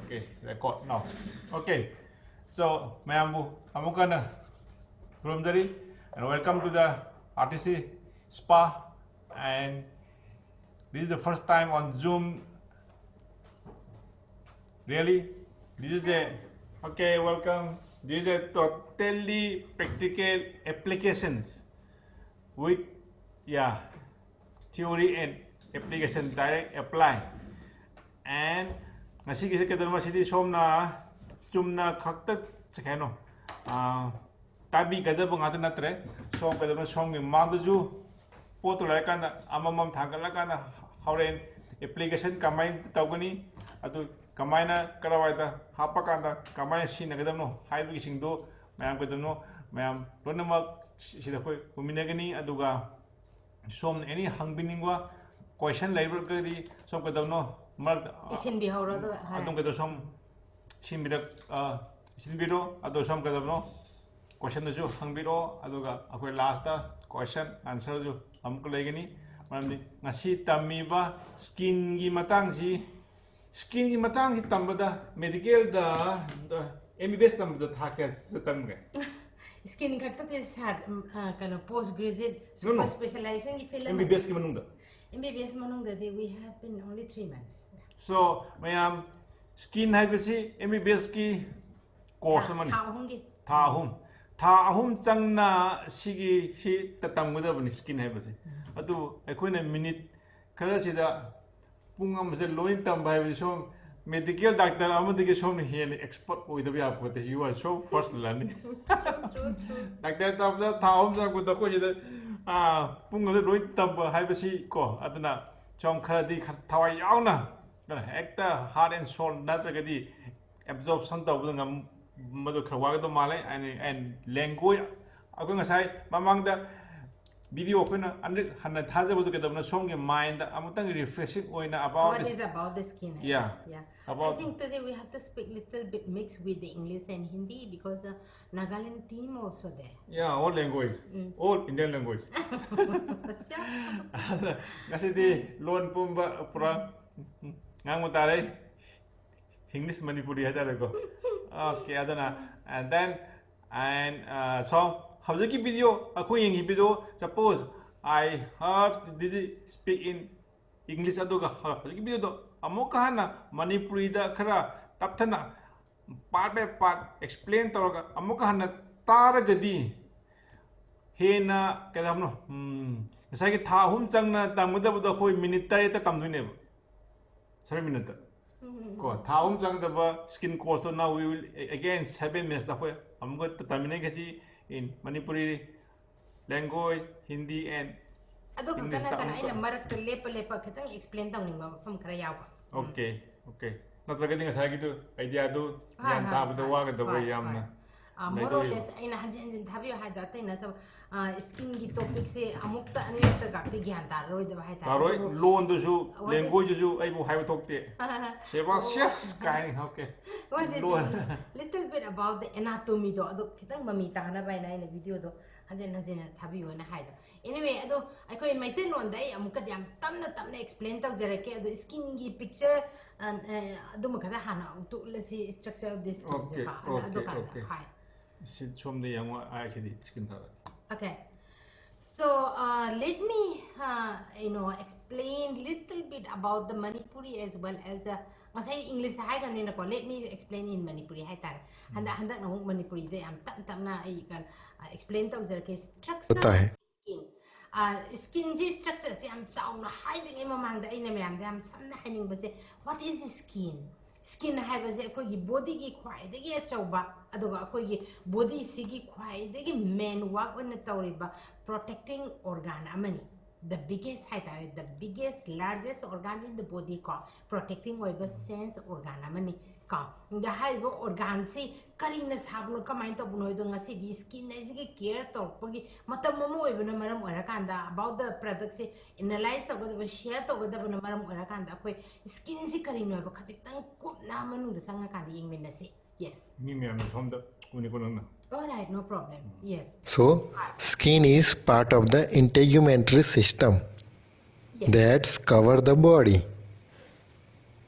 Okay, record now. Okay, so I'm gonna Kurumdari and welcome to the RTC Spa. And this is the first time on Zoom. Really, this is a okay. Welcome. This is a totally practical applications with theory and application direct apply. And ngasigi kadalma sidi somna chumna khaktak sakeno tabi kadal bang ata natre som kadalma som gi magju poto lai kana amamam thangala kana hauren application kamai tawgani atu kamaina karawaida hapa kanda kamaina sin kadamno haibi singdo mayam kadamno mayam lonamak sida koi uminagani aduga som any hangbiningwa question labor kadi som kadamno isin bihoro do adong kado som simbirak sinbiro ado som kadamno question jo hangbiro aduga akoi last ta question answer jo amuk legani manamdi ngasi tamiba skin gi matang si tambada medical da MBBS tambada thake chamge skin khakta is kind of post graduate No. specializing in film MBBS ki manungda MBBS manungda we have been only 3 months. so mayam skin haibasi MBBS ki course man tha ahum changna sigi si tatamguda bani skin haibasi adu akoina minute khara sida pungam se loin tam bhai so medical doctor amadigi som hen expert oidabi apote you are so first learning True. doctor tabda tha ahum sa ko da ko sida pungam se loin tam haibasi ko aduna chom khara di thawai yauna hekta heart and soul natragadi absorption tawbda ngam madu khawag do male and language ako ngasai mamangda video kona hanna thajabdu kedamna song mind amutang refreshing oina about What is about the skin? Yeah. I think today we have to speak little bit mixed with the English and Hindi because Nagaland team also there. all language all Indian language ngasidi lon pumba pura ngang mutare English Manipuri hajare ko okay adana and then so how's video aku yang video suppose I heard this speak in English aduga how's video do amoka hana Manipuri da khara tapthana part by part explain toroga amoka hana taragadi hena kadamno ngasai ki tha hum changna tamguda budo khoi minute tare ta tamduine 7 minutes ko tha hum changda skin course so now we will again 7 minutes da khoi amgo tamine kasi in Manipuri language, Hindi and English. Ina marak lepa kitang explain tang ningma from karayaw. Okay. Natragadi nga sa gitu idea do yan tabu do wa ga boy yamna. More or less ina hanjin thabi ha data ina ta skin gi topic se amukta ani ta gakti gyan tar roi da hai ta. Taroi loan do su language su ai bu hai thokte. Seba yes kind okay. What is little bit about the anatomy do ado kitang mami ta na bai na ina video do hanjin thabi wa na hai da. Anyway ado akoi maiten on dai amukka yam tamna explain ta jarake ado skin gi picture ado mukha da hana to lesi structure of this skin ja ado ka hai. Sit from the young actually skin color. Okay, so let me explain little bit about the Manipuri as well as say English. Let me explain in Manipuri. Handa na Manipuri de am tam na I can explain to the structure skin. Skin structure se am chaw na hiding imamang da ina me am samna hiding ba se what is skin? Skin haibase akogi body gi khwaidagi achauba aduga akogi body sigi khwaidagi main work on tawriba protecting organ amani the biggest largest organ in the body ko protecting oiba sense organ amani ka the haiba organ si karina sabno kamai to buno do ngasi di skin nai care to pagi matam momo oibna maram orakanda about the product si analyze to go share to go da bana maram orakanda koi skin si karino ba khajitang ko na manu da sanga kandi ingmena si yes Me am from the unicorn. Alright, no problem. Yes. So, skin is part of the integumentary system Yes. that's cover the body.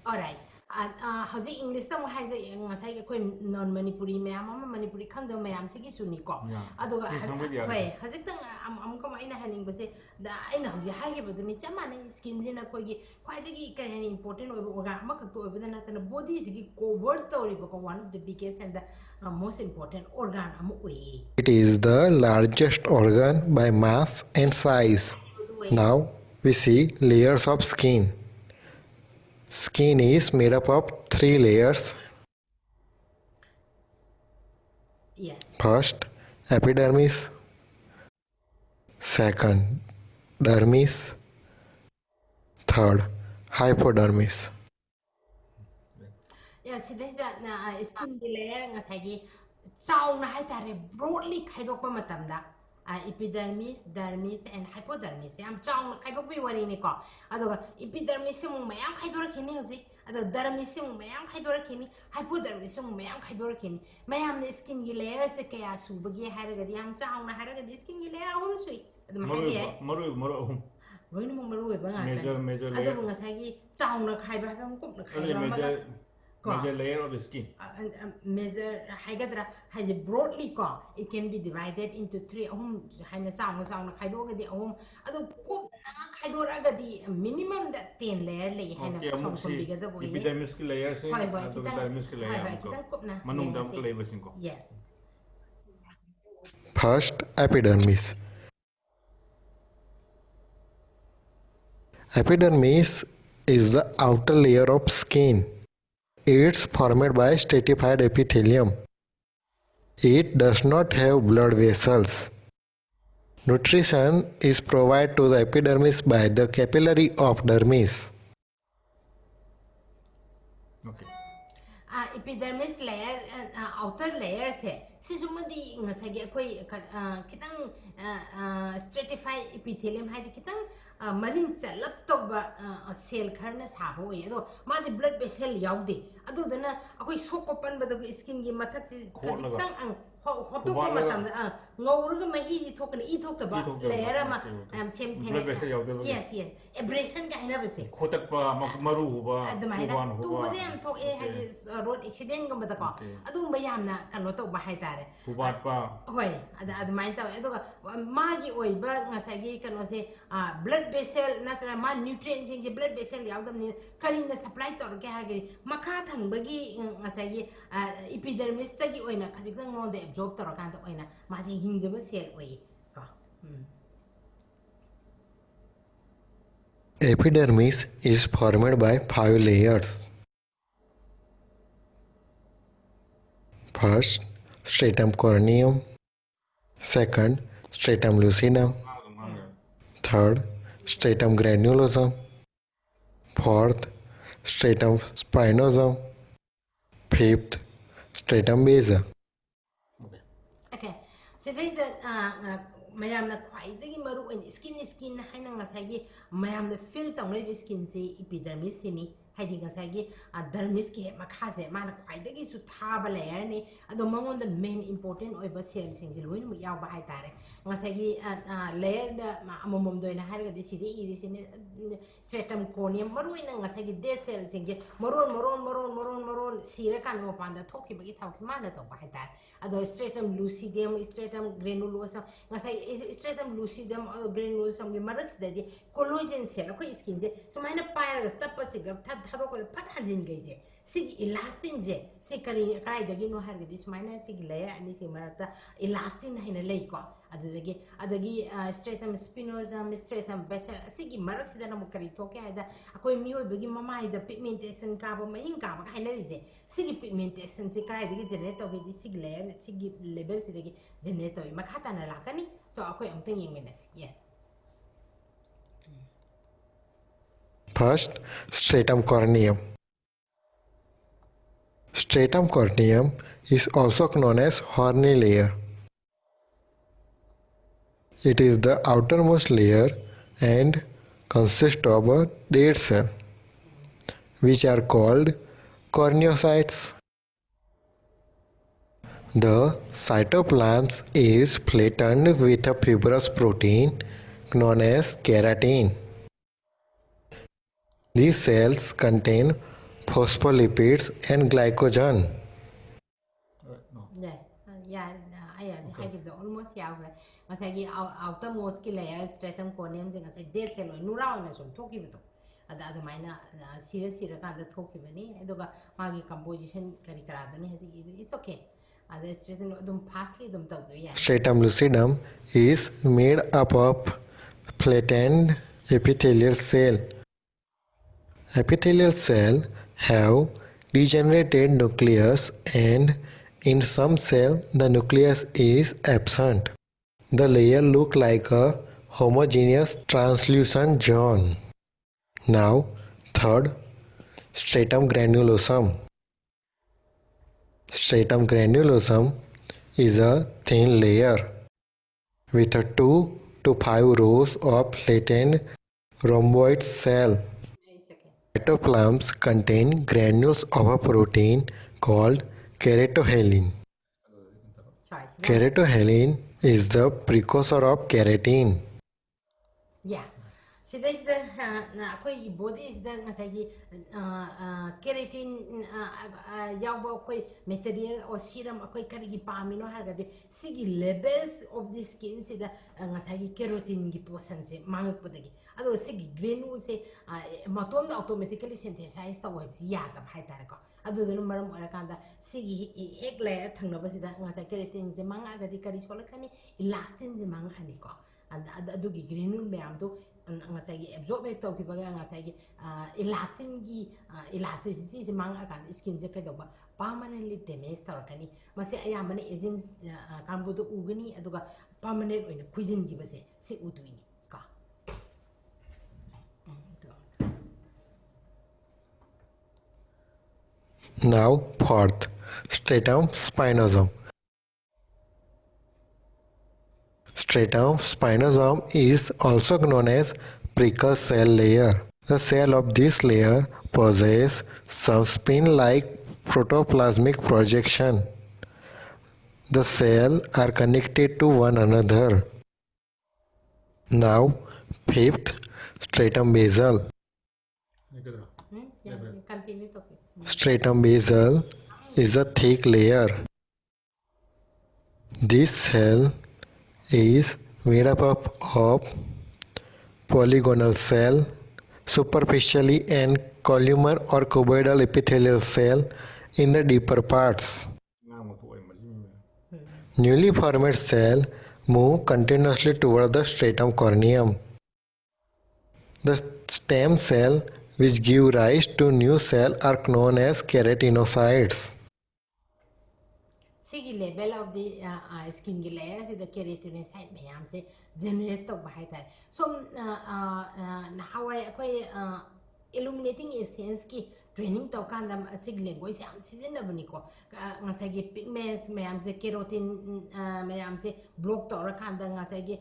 Alright. How's English tang hai se ngasai ko non Manipuri mayam ama Manipuri khangdo mayam se gi suni ko aduga hoi hajik tang am ko aina haning base da aina hauji hai ge baduni chamane skin jina ko gi kwai da gi kan important organ ama ka to obeda na tan body gi cover tori ko one of the biggest and the most important organ am we It is the largest organ by mass and size. Now we see layers of skin. Skin is made up of 3 layers. yes First, epidermis. Second, dermis. Third, hypodermis. yes this the skin layer ngasai gi chaw na hai tare broadly khaidok pa matam da epidermis dermis and hypodermis am chaw na khaidok bi wari ni ko aduga epidermis mu mayam khaidor khini hoji adu dermis mu mayam khaidor khini hypodermis mu mayam khaidor khini mayam ne skin gi layer se kaya su bagi haraga di am chaw na haraga di skin gi layer hum sui adu ma hai maru hum loin mo maru ba nga major adu layer ngasai gi chaw na khai ba ba kup na khai ba major layer of the skin measure haigadra has broadly ko it can be divided into 3 haina sound khaido ga di adu ko na khaido ra ga di minimum that 10 layer le haina song ko biga da boy epidermis ki layer se adu dermis ki layer ko manung dam ko label sin ko yes First, epidermis. Epidermis is the outer layer of skin. It's formed by stratified epithelium. It does not have blood vessels. Nutrition is provided to the epidermis by the capillary of dermis. okay epidermis layer outer layer se sisumadi ngasagi akoi kitang stratified epithelium hai kitang marin chalap to ba cell kharna sabo ye do ma di blood vessel yaudi adu dana akoi sokpa pan ba do skin gi mathak si kitang ang hotu ko matam ngawruga mahi ji thokna I thokta ba layer ma chem thene blood vessel yaudi yes abrasion ga hina base khotak pa maru ba adamaina tu bade am thok e ha road accident gum bata ko adu bayamna kano to ba hai tare hubat pa hoi adamaina ta aduga magi oi ba ngasagi kano se blood vessel natra ma nutrients sing blood vessel yaudam ni karina supply tor ke ha gi makha thang bagi ngasagi epidermis ta gi oina khajik dang ngon de absorb tor kan ta oina ma si hingjaba cell oi ka Epidermis is formed by 5 layers. First, stratum corneum. Second, stratum lucidum. Third, stratum granulosum. Fourth, stratum spinosum. Fifth, stratum basal. okay so this the mayam na khwai dagi maru in skin haina ngasagi mayam na feel tang le skin se epidermis ni haidi ngasagi dermis ki makha se mana khwai dagi su thaba layer ni ado mangon the main important oi ba cell sing ji loin mu yaw ba hai tare ngasagi layer da amomom doina har ga disi de iri sine stratum corneum maru ina ngasagi de cell sing ji maron sira kan mo panda thoki bagi thawk mana to ba hai tare ado stratum lucidum stratum granulosum ngasai stratum lucidum granulosum gi maraks da di collagen cell ko skin je so maina pair ga chappa si ga thado ko phat hajin gai je sig elastin je si kari kai dagi no har gi maina sig layer ani si marakta elastin haina lei ko adagi stratum spinosum stratum basal sigi maraks da na kari thoke ada akoi mioi bagi mamai da pigmentation ka ba main ka ba haina ri je sigi pigmentation si kai dagi generate to gi sig layer sigi level si dagi generate to makata na lakani so akoi amteng yengmenas yes First, stratum corneum. Stratum corneum is also known as horny layer. It is the outermost layer and consists of a dead cell, which are called corneocytes. The cytoplasm is flattened with a fibrous protein known as keratin. These cells contain phospholipids, and glycogen. No. Yeah, I give the almost yaure. Masagi outermost layer stratum corneum and say dead cell no round as on talking with the other minor serious kind of talking with me. Edoga magi composition caricadani it's okay. Other stratum them pastly them talk. Stratum lucidum is made up of flattened epithelial cell. Epithelial cells have degenerated nucleus, and in some cells the nucleus is absent. The layer looks like a homogeneous translucent zone. Now, third, stratum granulosum. Stratum granulosum is a thin layer with 2 to 5 rows of flattened rhomboid cells. It's okay. Cytoplasms contain granules of a protein called keratohalin. Choice. Keratohalin is the precursor of keratin. Yeah. So this the akwai body is the ngasagi keratin yawba akwai material or serum akwai karigi pamino hargadi sigi levels of the skin sida ngasagi keratin gi portion se mangpodagi ado sigi granules se matom da automatically synthesize ta webs ya ta haitare ko ado the maram arakanda sigi hek layer thangna basida ngasagi keratin je manga gadi kari solakani elastin je manga ani ko adugi granule mayamdo ngasagi absorb ek tawki baga ngasagi elastin gi elasticity se manga kan skin je kedoba permanently damage tarakani mase ayamane aging kambudo ugani aduga permanent oina cuisine gi base se utuini ka Now, fourth, stratum spinosum. Stratum spinosum is also known as prickle cell layer. The cell of this layer possess some spin-like protoplasmic projection. The cells are connected to one another. Now, fifth, stratum basal. yeah continue talking. Stratum basal is a thick layer. This cell is made up of polygonal cell, superficially, and columnar or cuboidal epithelial cell in the deeper parts. Newly formed cells move continuously toward the stratum corneum. The stem cells which give rise to new cells are known as keratinocytes. Sigi level of the skin layers the keratinocyte mayam se generate to bahai tar so how I illuminating essence ki training to kanda sig language yam sizinabani ko ngasagi pigments mayam se keratin mayam se block to ra kanda ngasagi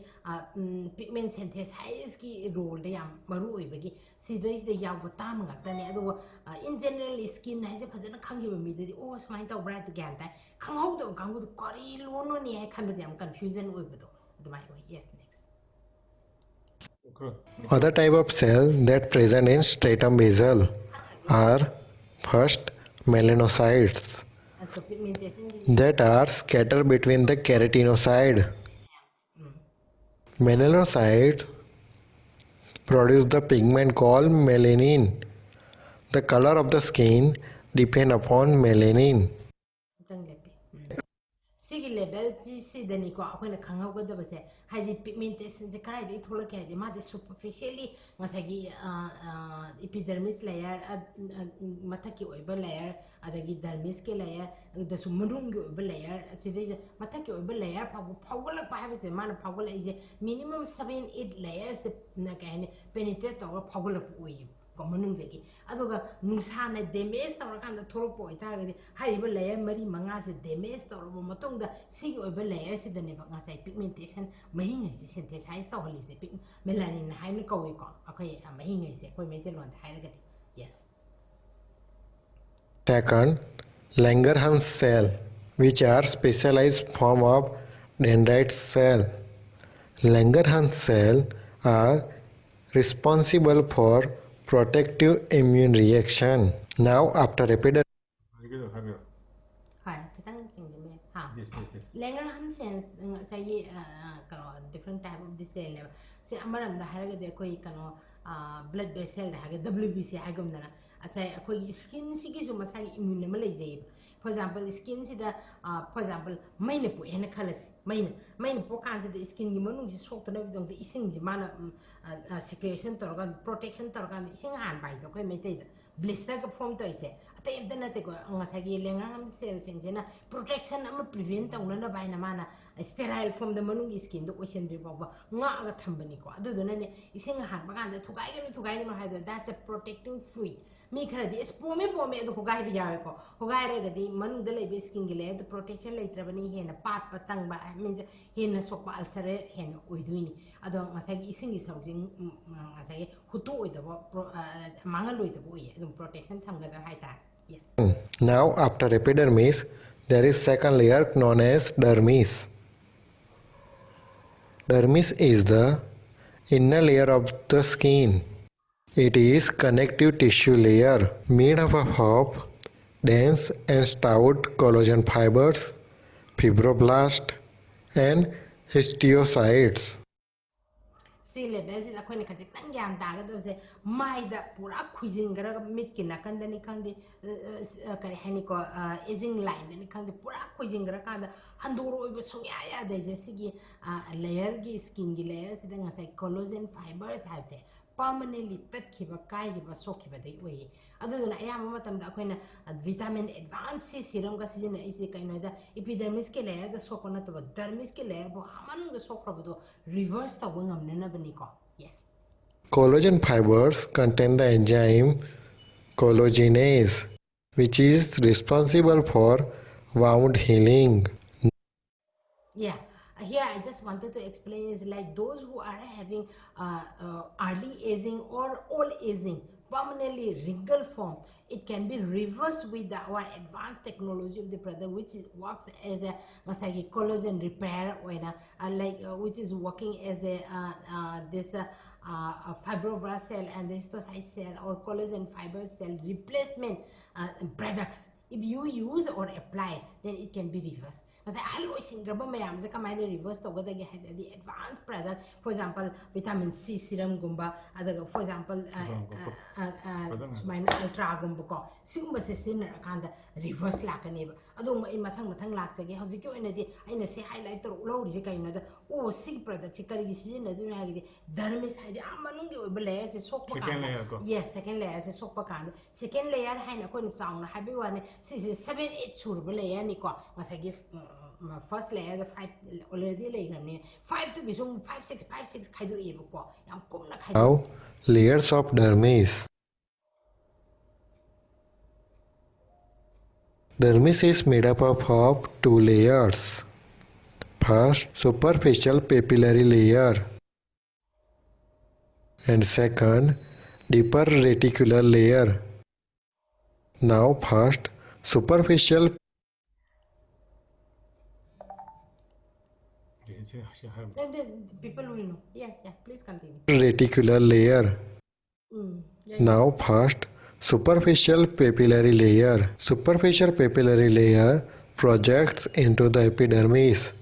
pigment synthesis ki role de yam maru oibagi sidais de yaw botam ngakta ne adu in general skin haise phajana khangiba mi de oh smile to bright gan ta khangau do kangu do kari lono ni hai khanba yam confusion oibado adumai yes next. Other type of cells that present in stratum basal are first melanocytes that are scattered between the keratinocyte. Melanocytes produce the pigment called melanin. The color of the skin depends upon melanin. Sigi level si dani ko ako na kanghaw ko daw se hadi pigmentation se karay di thola kaya di madi superficially masagi epidermis layer mataki oiba layer adagi dermis ke layer da su manung ge oiba layer sidai mataki oiba layer phawala pa have se man phawala is minimum 7-8 layers na kaya penetrate or phawala oi ko manung degi aduga nusana damage tawra kanda thoro poi targadi haiba layer mari manga se damage tawra matong da sigi oiba layer se dani ba ngasai pigmentation mahinga se synthesize tawli se melanin haina ko ko akai mahinga se koi metel on hairagadi yes. Second, Langerhans cell, which are specialized form of dendrite cell. Langerhans cells are responsible for protective immune reaction. Now, after epidermis, 하기로. Hi, kitang chingdime. Ha. Yes. Langerhans sense say different type of this cell. Say amaram the haraga de koi kano blood vessel haga WBC hagam na. Asay koi skin sigi so masay immune malaysia. For example, skin si da for example main po ena kalas main po kansa the skin gi manung si sok to na bidong the ising ji mana secretion torgan protection torgan ising han bai to koi mai te blister ka form to ise atay imta na te ko ngasagi lengang cell sing na protection ama prevent tong na bai na mana sterile form the manung skin do ocean ri ba nga aga thambani ko adu do na ne ising han ba kan da thugai no ha that's a protecting fluid mi khara di spome do hugai bi yawe ko hugai re ga di manung de le skin gi le the protection le trabani he na pat patang ba means he na sok ba ulcer he na oiduini ado ngasagi ising gi saujing ngasagi hutu oidabo mangal oidabo ye dum protection thanga da hai ta yes. now after epidermis, there is second layer known as dermis. Dermis is the inner layer of the skin. It is connective tissue layer made up of dense and stout collagen fibers, fibroblasts, and histiocytes. Si level si da khoi khajik tang yan da ga do se mai da pura khujin gara mit ki nakan da ni khang di kare hani ko aging line da ni khang di pura khujin gara ka da handuro ibo song ya da je si gi layer gi skin gi layer si da ngasai collagen fibers have se permanently tat ki ba kai gi ba so ki ba dai oi adu na ya ma tam da khoi na vitamin advance serum ga si na isi kai no da epidermis ke layer da so ko na to dermis ke layer bo aman ga so ko do reverse ta go ngam na bani ko yes. Collagen fibers contain the enzyme collagenase, which is responsible for wound healing. Yeah, here I just wanted to explain is like those who are having early aging or old aging, permanently wrinkle form, it can be reversed with our advanced technology of the product, which works as a masagi collagen repair or which is working as a this fibroblast cell and the histiocyte cell or collagen fiber cell replacement products. If you use or apply, then it can be reversed. Because always in grabba mayam ze kamai reverse to go the advanced product. For example, vitamin C serum gumba, other for example, sumina ultra gumba ko. Sigumba se sin kanda reverse lakaneba. Adong in matang lak sagi. How's it going? I say highlighter low is a kind of oh sick product. Chikari season do have dermis had amanung layers is so yes, second layer is so pakand. Second layer hina kon sound happy one. 7-8 surable layer ni ko mas I give first layer the 5 already layer ni 5 to gisung 5-6 kaido ebo ko yang kom na kaido. Now, layers of dermis. Dermis is made up of two layers. First, superficial papillary layer, and second, deeper reticular layer. Now, first, superficial People will know. Yes, yeah, please continue. reticular layer. Yeah. Now, first, superficial papillary layer. Superficial papillary layer projects into the epidermis.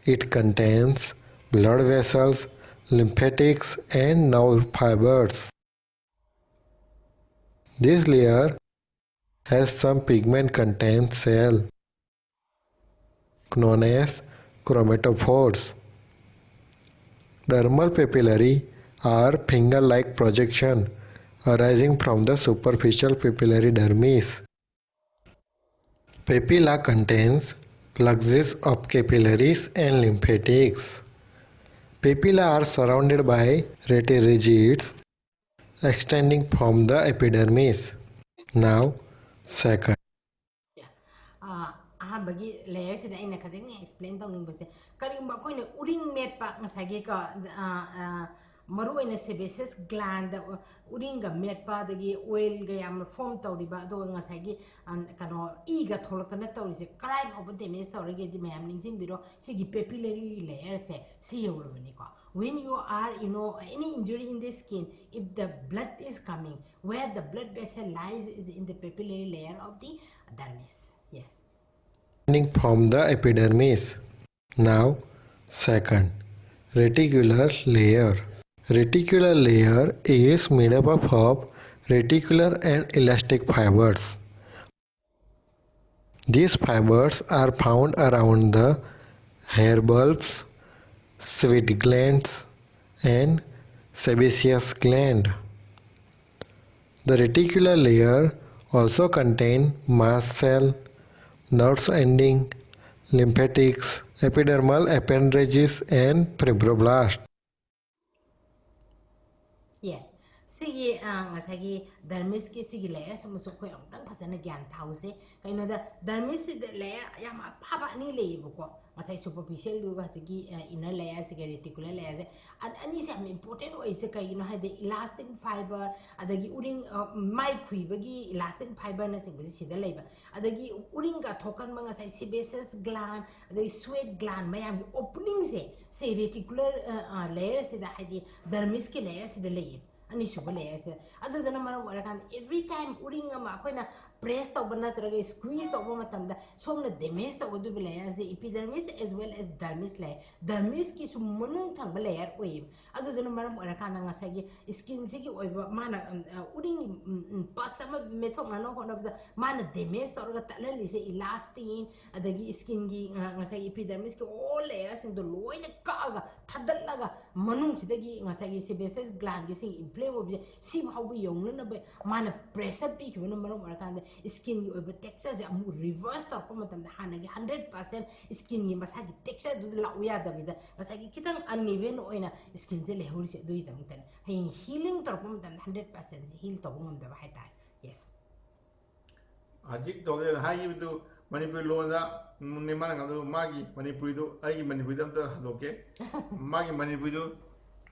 It contains blood vessels, lymphatics, and nerve fibers. This layer has some pigment-contained cell known as chromatophores. Dermal papillary are finger-like projection arising from the superficial papillary dermis. Papilla contains plugs of capillaries and lymphatics. Papilla are surrounded by retirigits extending from the epidermis. Now, second. Bagi layer sida ina kasi nga explain tong ning base kari ba ko ne uring met pa nga sagi ka maru ina sebaceous gland uringa metpa dagi oil ga yam form tawriba do nga sagi kano iga tholotana tawrise karai hobo damage tawrige di mayam ningsing biro sigi papillary layer se si yorobani ko when you are any injury in the skin, if the blood is coming, where the blood vessel lies is in the papillary layer of the dermis. Yes. From the epidermis. Now, second, reticular layer. Reticular layer is made up of reticular and elastic fibers. These fibers are found around the hair bulbs, sweat glands, and sebaceous gland. The reticular layer also contains mast cell, nerves ending, lymphatics, epidermal appendages, and fibroblasts. Yes. Sige ngasagi dermis ki sige layer so ko ang tang phasana gyan thause kaino da dermis layer yam phaba ni leibo ko ngasai superficial du ga sige inner layer sige reticular layer se ani se am important oi se kai no hade elastic fiber adagi uring mai khui bagi elastic fiber na sing bisi sida leiba adagi uring ga thokan ma ngasai sebaceous gland adagi sweat gland mayam opening se reticular layer se da hade dermis ki layer se da leiba ani suba layers adu dana maram warakan every time uring ma akoina press to bana traga squeeze to ma tamda somna damage to du layers epidermis as well as dermis layer dermis ki su manung thang layer oi adu dana maram warakan nga sagi skin se ki oi mana uring pasama method na no hono mana damage to ga talali se elastin adagi skin gi nga sagi epidermis ki all layers in the loina ka ga thadallaga manung sidagi nga sagi sebaceous gland gi sing play of the see how we young na ba mana pressure peak no maram kan skin gi over texture ja mu reverse ta ko matam da hanagi 100% skin gi masagi texture du la uya da bida masagi kitang uneven oina skin je le hol se du ida mutan hein healing to ko matam 100% heal to ko mum da ba haita yes ajik to ge hai bidu manipur lo da ne mana ngadu magi manipur do ai manipur dam da loke magi manipur do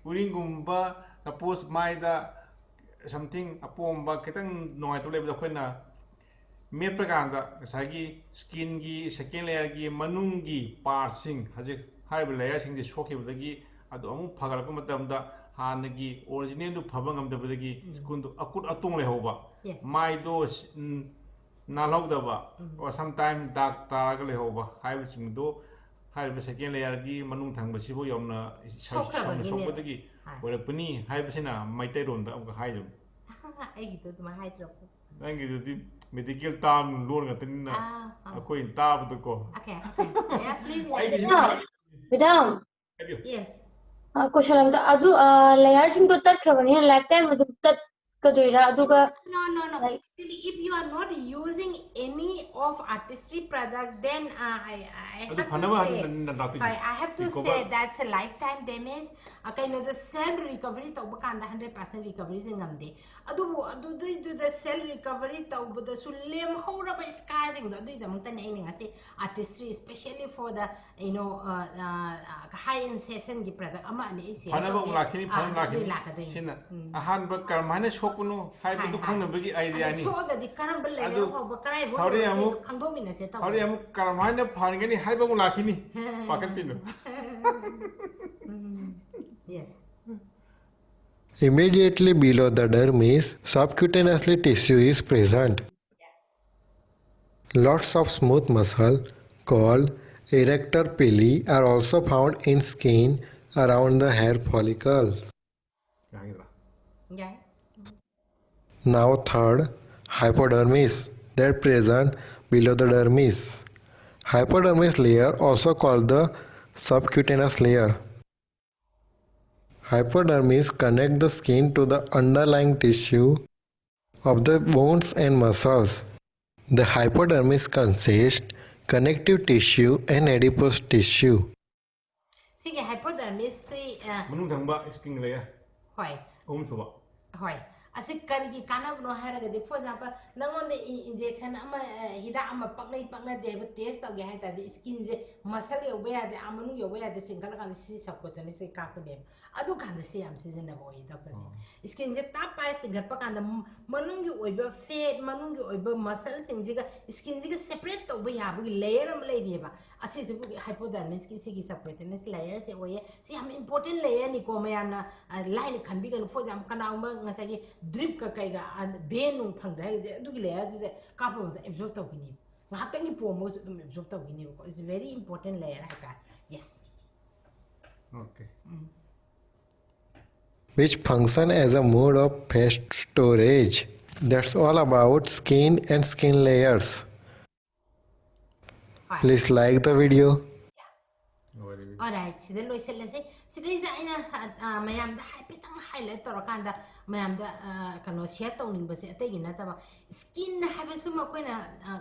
uring gumba suppose maida something apomba kitang noi to level khoina met prakanda sagi skin gi second layer gi manung gi parsing hajik high layer sing di shoki budagi adu amu phagal ko matam da hanagi original du phabang am da budagi skun du akut atung le hoba mai do na log da ba or sometime dark tar ga le hoba high sing do high second layer gi manung thang ba sibo yomna sok budagi Wala puni hai pasina mai tai ron da am ka hai dum ai gitu tu mai hai drop nang gitu di medical term lor nga tin na ako in tab to ko okay yeah please madam yes question am adu layer sing to tat kravani lifetime adu tat kadoira adu ka no actually if you are not using any of artistry product then I have to say that's a lifetime damage kind of the cell recovery to bakanda 100% recovery singamde adu the cell recovery to the sulem hora ba scars ing adu idam tan ai ngasi artistry especially for the high end session gi product ama ani se panaba lakini sina ahan ba karmane shokunu hai bu khang na bagi idea ni so ga di karam bal layer ho ba karai bo khangdo mina se ta hori am karmane phangani hai ba lakini pakan pinu yes Immediately below the dermis, subcutaneously tissue is present. Lots of smooth muscle called erector pili are also found in skin around the hair follicles. yeah Now third, hypodermis that present below the dermis. Hypodermis layer also called the subcutaneous layer. Hypodermis connect the skin to the underlying tissue of the bones and muscles. The hypodermis consists connective tissue and adipose tissue. sige hypodermis se manung thang ba skin layer hoi suba hoi asi karigi kana no haragadi for example nangonde injection ama hida ama pakna de test tawge ha ta de skin je muscle yobe ya de amanu yobe ya de singal kan si sapkotani se ka ko de adu kan se yam season boy doctor skin je tap pa singal pa kan manungi oiba fat manungi oiba muscle sing je skin je separate to ya bu layer am lay de ba asi se bu hypodermis ki se ki separateness layer se oye si am important layer ni ko mayam na line kan bi kan for example kana ngasagi drip ka kai ga ben nung phang da du gi layer du ka pa absorb to gini ma ta ni po mo absorb to gini ko it's very important layer ha yes okay which function as a mode of fat storage. That's all about skin and skin layers. Please like the video. Alright, sida lo isla say sida ida ina mayam da hapitang highlight to kanda mayam da kano share to ning basi atay gina ta ba skin na habe suma ko na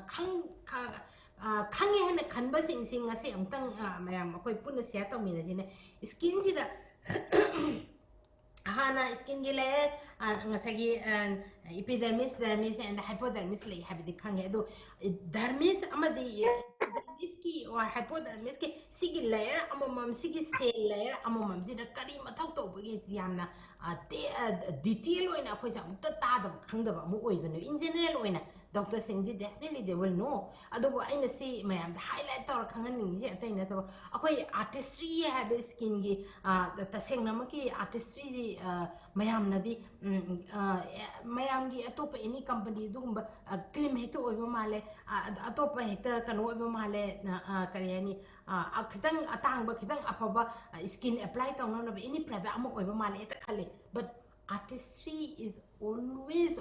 khang ye na khan ba sing sing ase amtang mayam ko pun share to mina sine skin sida hana skin gi layer ngasagi epidermis dermis and hypodermis lay habidi khange do dermis amadi dermis ki or hypodermis ki sigi layer amam sigi cell layer amam sida kari mathau to bagi yamna detail oina khoi sam ta da khangda ba mu oibano in general oina doctor sing definitely they will know adobo aina si mayam highlight to khangan ning je atai na to akoi artistry have skin gi ta sing namaki artistry ji mayam nadi mayam gi atop any company dugumba cream hekta oiba male atop hekta kano oiba male kariani khitang atangba khitang afaba skin apply tawna na any product amo oiba male eta khale but artistry is always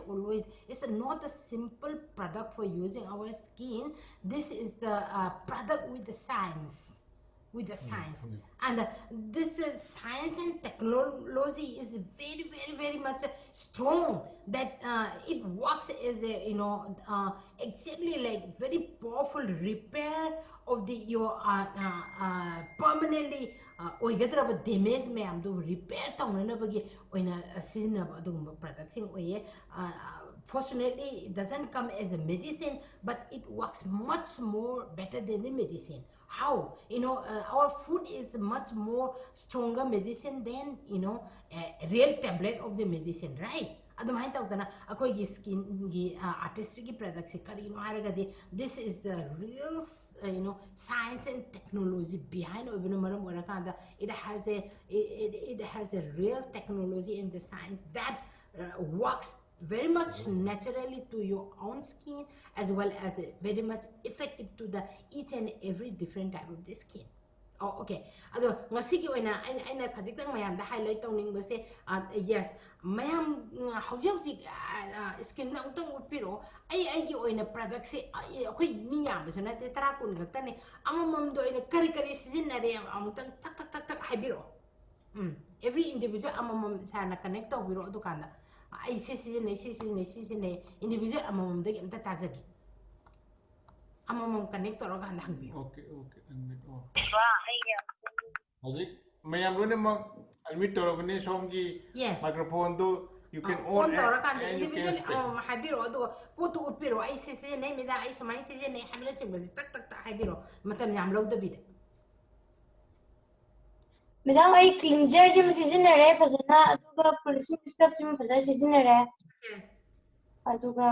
it's not a simple product for using our skin. This is the product with the science and this science and technology is very much strong that it works as a exactly like very powerful repair of the your permanently oigadraba damage mayam do repair tawnana bagi oina sizinaba adugumba product sing oye fortunately it doesn't come as a medicine but it works much more better than the medicine. How our food is much more stronger medicine than a real tablet of the medicine, right? Adumai tawtana akoi gi skin gi artistry gi products kari no haragadi this is the real science and technology behind obino maram orakanda it has a real technology and the science that works very much naturally to your own skin as well as very much effective to the each and every different type of the skin. Oh, okay. Ado ngasi ki oina aina khajitang mayam da highlight tawning base yes mayam hauji skin na utang upiro ai gi oina product se akoi mi yam so na te tara kun gaktane amam do ina kari season na re amutang tak habiro every individual amam sana connect to biro dukanda ai season individual amam de amta tajagi amam connect to ga na hangbi okay Hajik mayam lone mak admit to bane somgi microphone do you can on and you can speak habiro do putu upiro ai season ne mida ai somai season ne hamla chingbazi tak habiro matam yam law da bid Madam, I cleanser ji seasonare fazana aduga polishing scrub ji fazana seasonare aduga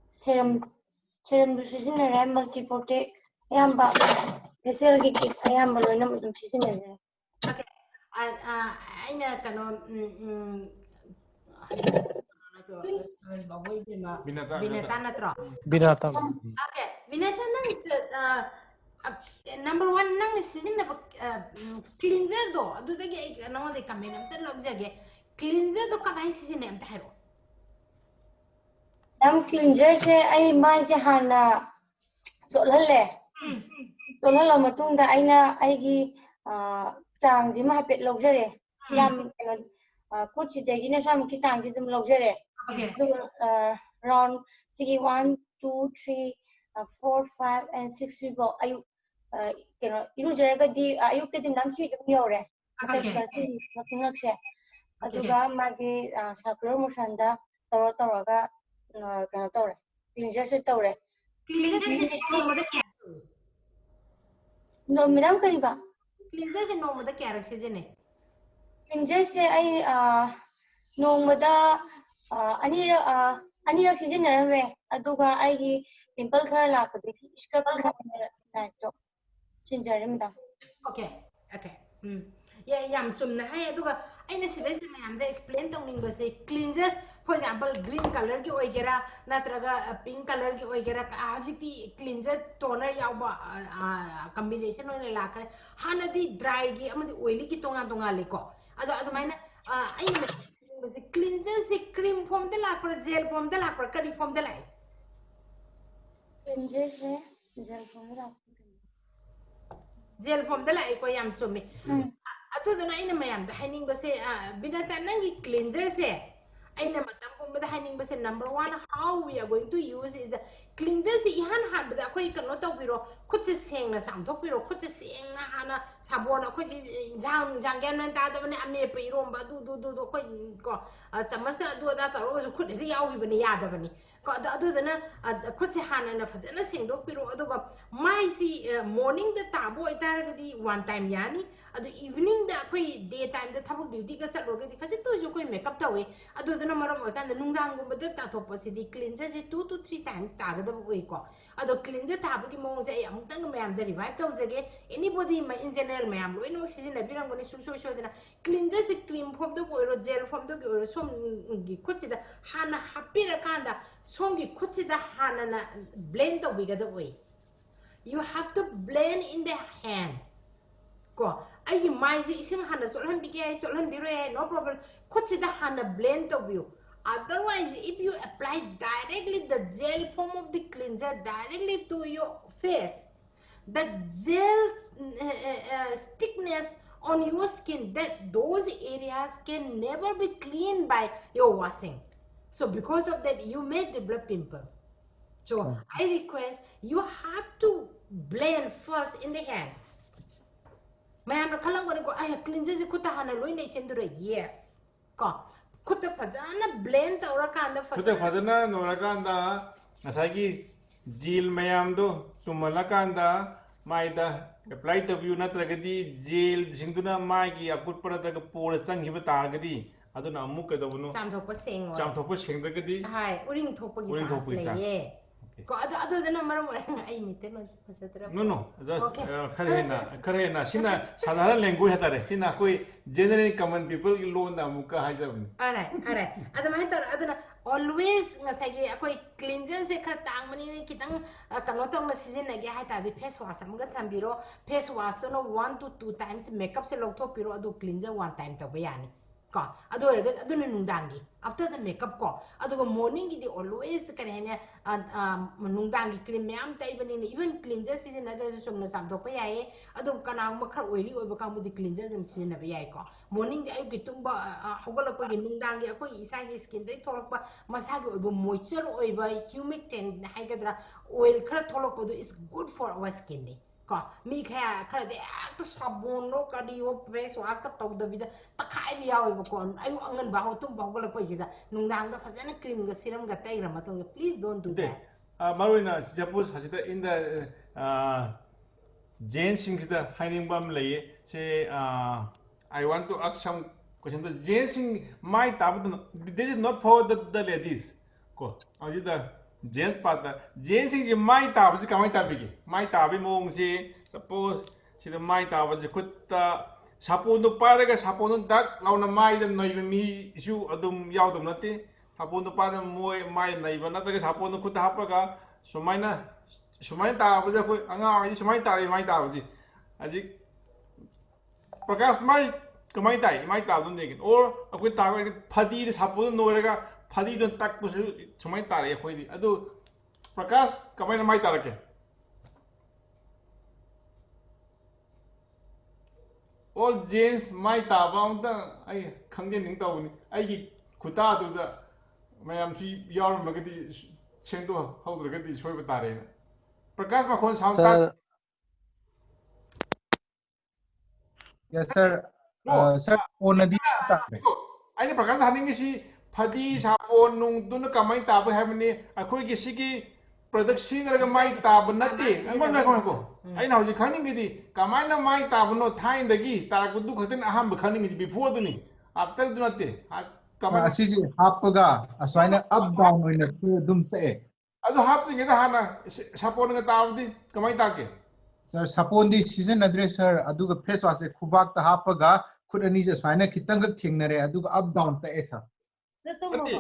serum du seasonare multipote ayamba facial kit ayamba loina mudum seasonare okay aina kano binata natro Binata. okay binata nang number 1 nang season na cleanser do adu dagi ay nang de kamen am tan logjage cleanser do ka bai season am ta hero nam cleanser se ai ma se hana solhalle solhala matungda aina aigi chang ji ma hapet logjare yam kuchi jagi na sam ki chang ji dum logjare round 1 2 3 4 5 and 6 ribo ayu iru jaraga di ayuk te din nam si dum yore ngakse ꯑꯗꯨꯒ ꯃꯥꯒꯤ circular ꯃꯣꯁꯟꯗ ꯇꯧꯔꯒ ꯀꯩꯅꯣ ꯇꯧꯔꯦ ꯀ꯭ꯂꯤꯟꯖꯔꯁꯦ ꯇꯧꯔꯦ madam ꯀꯔꯤꯕ ꯀ꯭ꯂꯤꯟꯖꯔꯁꯦ ꯅꯣꯡꯃꯗ ꯀꯌꯥꯔꯛ ꯁꯤꯖꯤꯟꯅꯩ ꯀ꯭ꯂꯤꯟꯖꯔꯁꯦ ꯑꯩ ꯅꯣꯡꯃꯗ ꯑꯅꯤꯔꯛ ꯁꯤꯖꯤꯟꯅꯔꯝꯃꯦ ꯑꯗꯨꯒ ꯑꯩꯒꯤ ꯄꯤꯝꯄꯜ ꯈꯔ ꯂꯥꯛꯄꯗꯒꯤ ꯁ꯭ꯀꯔꯞꯀꯨꯝꯕ ꯂꯥꯏꯠꯇꯣ ꯁꯤꯟꯖꯔꯦ ꯃꯦꯗꯥꯝ Okay, okay. ꯌꯥꯝ ꯆꯨꯝꯅ ꯍꯥꯏ ꯑꯗꯨꯒ ꯑꯩꯅ ꯁꯤꯗꯩꯁꯤꯗ ꯃꯌꯥꯝꯗ ꯑꯦꯛꯁꯄ꯭ꯂꯦꯟ ꯇꯧꯅꯤꯡꯕꯁꯦ ꯀ꯭ꯂꯤꯟꯖꯔ ꯐꯣꯔ ꯑꯦꯛꯖꯥꯝꯄꯜ ꯒ꯭ꯔꯤꯟ ꯀꯂꯔꯒꯤ ꯑꯣꯏꯒꯦꯔꯥ ꯅꯠꯇ꯭ꯔꯒ ꯄꯤꯡ ꯀꯂꯔꯒꯤ ꯑꯣꯏꯒꯦꯔꯥ ꯍꯧꯖꯤꯛꯇꯤ ꯀ꯭ꯂꯤꯟꯖꯔ ꯇꯣꯅꯔ ꯌꯥꯎꯕ ꯀꯝꯕꯤꯅꯦꯁꯟ ꯑꯣꯏꯅ ꯂꯥꯛꯈ꯭ꯔꯦ ꯍꯥꯟꯅꯗꯤ ꯗ꯭ꯔꯥꯏꯒꯤ ꯑꯃꯗꯤ ꯑꯣꯏꯂꯤꯒꯤ ꯇꯣꯉꯥꯜꯂꯦꯀꯣ ꯑꯗꯣ ꯑꯗꯨꯃꯥꯏꯅ ꯑꯩꯅ ꯅꯤꯡꯕꯁꯦ ꯀ꯭ꯂꯤꯟꯖꯔꯁꯦ ꯀ꯭ꯔꯤꯝ ꯐꯣꯝꯗ ꯂꯥꯛꯄ꯭ꯔꯥ ꯖꯦꯜ ꯐꯣꯝꯗ ꯂꯥꯛꯄ꯭ꯔꯥ ꯀꯔꯤ ꯐꯣꯝꯗ ꯂꯥꯛꯏ ꯀ꯭ꯂꯤꯟꯖꯔꯁꯦ ꯖꯦꯜ ꯐꯣꯝꯗ ꯂꯥꯛꯄ ꯖꯦꯜ ꯐꯣꯝꯗ ꯂꯥꯛꯏꯀꯣ ꯌꯥꯝ ꯆꯨꯝꯃꯤ ꯑꯗꯨꯗꯨꯅ ꯑꯩꯅ ꯃꯌꯥꯝꯗ ꯍꯥꯏꯅꯤꯡꯕꯁꯦ ꯕꯤꯅꯥꯇꯥ ꯅꯪꯒꯤ ꯀ꯭ꯂꯤꯟꯖꯔꯁꯦ ꯑꯩꯅ ꯃꯇꯝꯒꯨꯝꯕꯗ ꯍꯥꯏꯅꯤꯡꯕꯁꯦ number one how we are going to use is the ꯀ꯭ꯂꯤꯟꯖꯔꯁꯦ ꯏꯍꯥꯟ ꯍꯥꯟꯕꯗ ꯑꯩꯈꯣꯏ ꯀꯩꯅꯣ ꯇꯧꯕꯤꯔꯣ ꯈꯨꯠꯁꯦ ꯁꯦꯡꯅ ꯆꯥꯝꯊꯣꯛꯄꯤꯔꯣ ꯈꯨꯠꯁꯦ ꯁꯦꯡꯅ ꯍꯥꯟꯅ ꯁꯥꯕꯣꯟ ꯑꯩꯈꯣꯏꯒꯤ ꯏꯟꯖꯥꯡ ꯒ꯭ꯌꯥꯟ ꯃꯦꯟ ꯇꯥꯗꯕꯅꯦ ꯑꯃꯦꯠꯄ ꯏꯔꯣꯝꯕ ꯑꯗꯨ ꯑꯩꯈꯣꯏ ꯀꯣ ꯆꯃꯁꯅ ꯑꯗꯨ ꯑꯗꯥ ꯇꯧꯔꯒꯁꯨ ꯈꯨꯠ ꯍꯦꯛꯇ ꯌꯥꯎꯈꯤꯕꯅꯤ ꯌꯥꯗꯕꯅꯤ ꯀꯣ ꯑꯗꯨꯗꯨꯅ ꯈꯨꯠꯁꯦ ꯍꯥꯟꯅ ꯐꯖꯅ ꯁꯦꯡꯗꯣꯛꯄꯤꯔꯣ ꯑꯗꯨꯒ ꯃꯥꯏꯁꯤ ꯃꯣꯔꯅꯤꯡꯗ ꯇꯥꯕ ꯑꯣꯏꯇꯥꯔꯒꯗꯤ ꯋꯥꯟ ꯇꯥꯏꯝ ꯌꯥꯅꯤ ꯑꯗꯨ ꯏꯚꯤꯅꯤꯡꯗ ꯑꯩꯈꯣꯏ ꯗꯦ ꯇꯥꯏꯝꯗ ꯊꯕꯛ ꯗ꯭ꯌꯨꯇꯤꯒ ꯆꯠꯂꯨꯔꯒꯗꯤ ꯈꯖꯤꯛꯇ ꯑꯣꯏꯔꯁꯨ ꯑꯩꯈꯣꯏ ꯃꯦꯀꯞ ꯇꯧꯏ ꯑꯗꯨꯗꯨꯅ ꯃꯔꯝ ꯑꯣꯏꯀꯥꯟꯗ ꯅꯨꯡꯗꯥꯡꯒꯨꯝꯕꯗ ꯇꯥꯊꯣꯛꯄꯁꯤꯗꯤ ꯀ꯭ꯂꯤꯟꯖꯔꯁꯦ 2 to 3 times ꯇꯥꯒꯗꯕ ꯑꯣꯏꯀꯣ ꯑꯗꯣ ꯀ꯭ꯂꯤꯟꯖꯔ ꯇꯥꯕꯒꯤ ꯃꯑꯣꯡꯁꯦ ꯑꯩ ꯑꯃꯨꯛꯇꯪ ꯃꯌꯥꯝꯗ ꯔꯤꯚꯥꯏꯞ ꯇꯧꯖꯒꯦ ꯑꯦꯅꯤꯕꯣꯗꯤ ꯏꯟ ꯖꯦꯅꯔꯦꯜ ꯃꯌꯥꯝ ꯂꯣꯏꯅꯃꯛ ꯁꯤꯖꯤꯟꯅꯕꯤꯔꯝꯒꯅꯤ ꯁꯨꯡꯁꯣꯏ ꯁꯣꯏꯗꯅ ꯀ꯭ꯂꯤꯟꯖꯔꯁꯦ ꯀ꯭ꯔꯤꯝ ꯐꯣꯝꯗꯕꯨ ꯑꯣꯏꯔꯣ ꯖꯦꯜ ꯐꯣꯝꯗꯒꯤ ꯑꯣꯏꯔꯣ ꯁꯣꯝꯒꯤ ꯈꯨꯠꯁꯤꯗ ꯍꯥꯟꯅ ꯍꯥꯞꯄꯤꯔꯀꯥꯟꯗ ꯁꯣꯝꯒꯤ ꯈꯨꯠꯁꯤꯗ ꯍꯥꯟꯅꯅ ꯕ꯭ꯂꯦꯟ ꯇꯧꯕꯤꯒꯗꯕ ꯑꯣꯏ you have to blend in the hand ko ꯑꯩꯒꯤ ꯃꯥꯏꯁꯦ ꯏꯁꯤꯡ ꯍꯥꯟꯅ ꯆꯣꯠꯍꯟꯕꯤꯒꯦ ꯌꯥꯏ ꯆꯣꯠꯍꯟꯕꯤꯔꯣꯏ ꯌꯥꯏ ꯅꯣ ꯄ꯭ꯔꯣꯕ꯭ꯂꯦꯝ ꯈꯨꯠꯁꯤꯗ ꯍꯥꯟꯅ ꯕ꯭ꯂꯦꯟ ꯇꯧꯕꯤꯌꯨ otherwise if you apply directly the gel form of the cleanser directly to your face the gel thickness on your skin that those areas can never be cleaned by your washing so because of that you may develop pimple so I request you have to blend first in the hand mayamna khalangone ko ay cleanser kuta hana loina chendura yes ko kuta fajana blend tawra kanda ꯈꯨꯠꯇ ꯐꯖꯅ ꯅꯣꯏꯔꯀꯥꯟꯗ ꯉꯁꯥꯏꯒꯤ gel ꯃꯌꯥꯝꯗꯣ ꯇꯨꯝꯍꯜꯂꯀꯥꯟꯗ ꯃꯥꯏꯗ apply ꯇꯧꯕꯤꯌꯨ ꯅꯠꯇ꯭ꯔꯒꯗꯤ ꯖꯦꯜꯁꯤꯡꯗꯨꯅ ꯃꯥꯒꯤ ꯑꯀꯨꯠꯄ ꯅꯠꯇ꯭ꯔꯒ poor ꯆꯪꯈꯤꯕ ꯇꯥꯔꯒꯗꯤ ꯑꯗꯨꯅ ꯑꯃꯨꯛ ꯀꯩꯗꯧꯕꯅꯣ ꯆꯥꯝꯊꯣꯛꯄ ꯁꯦꯡꯗ꯭ꯔꯒꯗꯤ ꯍꯥꯏ ꯎꯔꯤꯡ ꯊꯣꯛꯄꯒꯤ ꯆꯥꯟꯁ ꯂꯩꯌꯦ ꯀꯣ ꯑꯗꯨꯗꯨꯅ ꯃꯔꯝ ꯑꯣꯏꯔꯒ ꯑꯩ ꯃꯤꯇꯩꯂꯣꯟꯁꯦ ꯐꯖꯗ꯭ꯔꯕ ꯅꯣ ꯖꯁ ꯈꯔ ꯍꯦꯟꯅ ꯁꯤꯅ ꯁꯥꯙꯥꯔꯟ ꯂꯦꯡꯒ꯭ꯋꯦꯖ ꯍꯥꯏꯇꯥꯔꯦ ꯁꯤꯅ ꯑꯩꯈꯣꯏ ꯖꯦꯅꯔꯦꯜ ꯀꯃꯟ ꯄꯤꯄꯜꯒꯤ ꯂꯣꯟꯗ ꯑꯃꯨꯛꯀ ꯍꯥꯏꯖꯕꯅꯤ ꯑꯔꯥꯏ ꯑꯗꯨꯃꯥꯏꯅ ꯇꯧꯔ ꯑꯗꯨꯅ ꯑꯣꯜꯋꯦꯁ ꯉꯁꯥꯏꯒꯤ ꯑꯩꯈꯣꯏ ꯀ꯭ꯂꯤꯟꯖꯔꯁꯦ ꯈꯔ ꯇꯥꯡꯕꯅꯤꯅ khitang kano tawna sizinage hai tabi face wash amga thambiro face wash to no 1 to 2 times makeup se lokthopiro adu cleanser one time tawba yani ko adu erga adu nungdangi after the makeup ko adu morning gi always kare ne nungdangi cream myam taibani even cleanser sizina da sumna samdokpa yae adu kana makhar oily oiba kamu di cleanser dum sizina ba yae ko morning di ayu tumba hogolakpa gi nungdangi akoi isa gi skin dai tholakpa masagi oiba moisture oiba humid ten haigadra oil khara tholakpa do is good for our skin ni ko mi khaya khara de ak sabon no kadi o face wash ka tawdabida takhai bi yawe ba ko ayu angan ba ho tum ba hogolakpa sida nungdang da fazana cream ga serum ga taira matong please don't do that Marina suppose hasita in the Jane sings the hiding bum lay say I want to ask some question the Jane sing my tab this is not for the ladies ko aji the Jane's partner Jane sing my tab is kamai tabigi my tabi mong si suppose si the my tab is kutta sapon no paraga sapon dak launa mai the noi mi issue adum yaudum nati sapon no para moi mai naiba nataga sapon no kutta hapaga sumaina tabaje koi anga ai sumaina tari mai tabaji aji प्रकाश माई कमाई ताई माई ताब दन देगिन और अकोई ताब फदी दे सापो नोरेगा फदी दन तक पुसु सुमाई तारे अकोई दी अदु प्रकाश कमाई न माई तारके all jeans माई ताब आउंद आई खंगे निंग ताउनी आई की खुता दुदा मैम सी यार मगदी छेंदो हौद्रगदी सोय बतारे प्रकाश मखोन साउंड ता Yes, sir. Sir, phone nadi. ꯑꯩꯅ ꯄ꯭ꯔꯀꯥꯁ ꯍꯥꯏꯅꯤꯡꯉꯤꯁꯤ ꯐꯗꯤ ꯁꯥꯄꯣꯟ ꯅꯨꯡꯗꯨꯅ ꯀꯃꯥꯏꯅ ꯇꯥꯕ ꯍꯥꯏꯕꯅꯤ ꯑꯩꯈꯣꯏꯒꯤ ꯁꯤꯒꯤ ꯄ꯭ꯔꯗꯛ ꯁꯤꯖꯤꯟꯅꯔꯒ ꯃꯥꯏ ꯇꯥꯕ ꯅꯠꯇꯦ ꯑꯩꯉꯣꯟꯗ ꯑꯩꯅ ꯍꯧꯖꯤꯛ ꯈꯪꯅꯤꯡꯉꯤꯗꯤ ꯀꯃꯥꯏꯅ ꯃꯥꯏ ꯇꯥꯕꯅꯣ ꯊꯥꯏꯅꯗꯒꯤ ꯇꯥꯔꯛꯄꯗꯨ ꯈꯛꯇꯪ ꯑꯍꯥꯟꯕ ꯈꯪꯅꯤꯡꯉꯤꯁꯤ ꯕꯤꯐꯣꯔꯗꯨꯅꯤ ꯑꯥꯐꯇꯔꯗꯨ ꯅꯠꯇꯦ ꯀꯃꯥꯏꯅ ꯑꯁꯤꯁꯦ ꯍꯥꯞꯄꯒ ꯑꯁꯨꯃꯥꯏꯅ ꯑꯞ ꯗꯥꯎꯟ ꯑꯣꯏꯅꯁꯨ ꯑꯗꯨꯝ ꯇꯛꯑꯦ ꯑꯗꯨ ꯍꯥꯞꯇ꯭ꯔꯤꯉꯩꯗ ꯍꯥꯟꯅ ꯁꯥꯄꯣꯟꯒ ꯇꯥꯕꯗꯤ ꯀꯃꯥꯏꯅ ꯇꯥꯒꯦ ꯁꯔ ꯁꯥꯄꯣꯟꯗꯤ ꯁꯤꯖꯤꯟꯅꯗ꯭ꯔꯦ ꯁꯔ ꯑꯗꯨꯒ ꯐꯦꯁ ꯋꯥꯁꯁꯦ ꯈꯨꯕꯥꯛꯇ ꯍꯥꯞꯄꯒ ꯈꯨꯠ ꯑꯅꯤꯁꯦ ꯁꯨꯃꯥꯏꯅ ꯈꯤꯇꯪꯈꯛ ꯊꯦꯡꯅꯔꯦ ꯑꯗꯨꯒ ꯑꯞ ꯗꯥꯎꯟ ꯇꯛꯑꯦ ꯁꯔ ꯅꯠꯇꯦ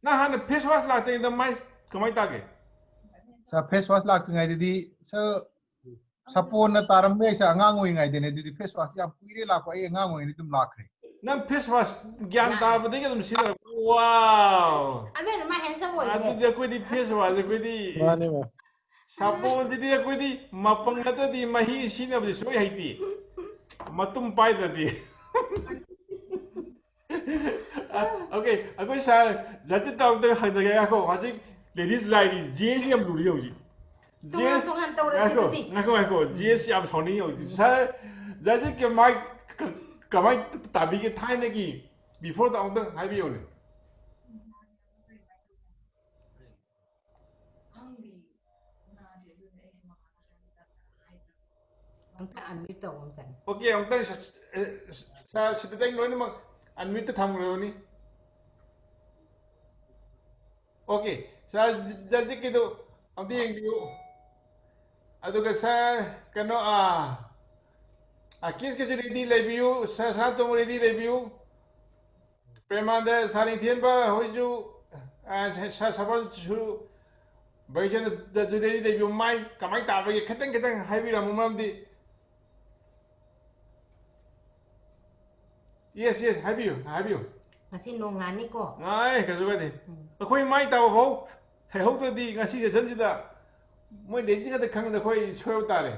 ꯅꯪ ꯍꯥꯟꯅ ꯐꯦꯁ ꯋꯥꯁ ꯂꯥꯛꯇ꯭ꯔꯤꯉꯩꯗ ꯃꯥꯏ ꯀꯃꯥꯏꯅ ꯇꯥꯒꯦ ꯁꯔ ꯐꯦꯁ ꯋꯥꯁ ꯂꯥꯛꯇ꯭ꯔꯤꯉꯩꯗꯗꯤ ꯁꯔ ꯁꯥꯄꯣꯟꯅ ꯇꯥꯔꯝꯕ ꯌꯥꯏ ꯁꯔ ꯑꯉꯥꯡ ꯑꯣꯏꯔꯤꯉꯩꯗꯅꯦ ꯑꯗꯨꯗꯤ ꯐꯦꯁ ꯋꯥꯁ ꯌꯥꯝ ꯀꯨꯏꯔꯦ ꯂꯥꯛꯄ ꯑꯩ ꯑꯉꯥꯡ ꯑꯣꯏꯔꯤꯉꯩꯗ ꯑꯗꯨꯝ ꯂꯥꯛꯈ꯭ꯔꯦ ꯅꯪ ꯐꯦꯁ ꯋꯥꯁ ꯒ꯭ꯌꯥꯟ ꯇꯥꯕꯗꯒꯤ ꯑꯗꯨꯝ ꯁꯤꯖꯤꯟꯅꯔꯛꯄ ꯋꯥꯎ ꯑꯗꯨꯅ ꯃꯥ ꯍꯦꯟꯁꯝ ꯑꯣꯏꯁꯦ ꯑꯗꯨꯗꯤ ꯑꯩꯈꯣꯏꯗꯤ ꯐꯦꯁ ꯋꯥꯁ ꯑꯩꯈꯣꯏꯗꯤ ꯁꯥꯄꯣꯟꯁꯤꯗꯤ ꯑꯩꯈꯣꯏꯗꯤ ꯃꯄꯪ ꯅꯠꯇ꯭ꯔꯗꯤ ꯃꯍꯤ ꯁꯤꯖꯤꯟꯅꯕꯗꯤ ꯁꯨꯡꯍꯩ ꯍꯩꯇꯦ ꯃꯇꯨꯝ ꯄꯥꯏꯗ꯭ꯔꯗꯤ ꯑꯣꯀꯦ ꯑꯩꯈꯣꯏ ꯁꯥꯔ ꯖꯠꯁꯤ ꯇꯧꯔꯛꯇ ꯍꯪꯖꯒꯦ ꯉꯥꯏꯈꯣ ꯍꯧꯖꯤꯛ ꯂꯦꯗꯤꯁ ꯂꯥꯏꯔꯤ ꯖꯦꯁꯤ ꯌꯥꯝ ꯂꯨꯔꯤ ꯍꯧꯖꯤꯛ ꯇꯣꯉꯥꯟ ꯇꯣꯉꯥꯟ ꯇꯧꯔꯁꯤ ꯑꯗꯨꯗꯤ ꯉꯥꯏꯈꯣ ꯖꯦꯁꯤ ꯌꯥꯝ ꯁꯥꯎꯅꯤꯡꯉꯤ ꯍꯧꯖꯤꯛ ꯁꯥꯔ ꯖꯠꯁꯤ ꯀꯃꯥꯏ ꯀꯃꯥꯏꯅ ꯇꯥꯕꯤꯒꯦ ꯊꯥꯏꯅꯒꯤ ꯕꯤꯐꯣꯔꯗ ꯑꯃꯨꯛꯇꯪ ꯍꯥꯏꯕꯤꯌꯨꯅꯦ ꯑꯝꯇ ꯑꯟꯃ꯭ꯌꯨꯠ ꯇꯧꯕ ꯑꯃ ꯆꯪꯉꯦ ओके अमुक्तंग ꯁꯥꯔ ꯁꯤꯗꯩ ꯂꯣꯏꯅꯃꯛ ꯑꯟꯃ꯭ꯌꯨꯠꯇ ꯊꯝꯈ꯭ꯔꯕꯅꯤ ओके सर जल्दी किदो अमती यंगियो अदुगा सर कनो केस के रेडी लेबियो सर सा तो रेडी लेबियो प्रेमानंद सारी थेनबा होइजु सर सबल छु बैजन द रेडी लेबियो माइ कमाई ताबगे खतंग खतंग हाइबिरमु मरमदि यस यस हाइबियो ngasi nongani ko ngai ka zuga de akhoi mai ta ba bau hai hau da di ngasi je san ji da moi de ji ga de khang da khoi soyo ta re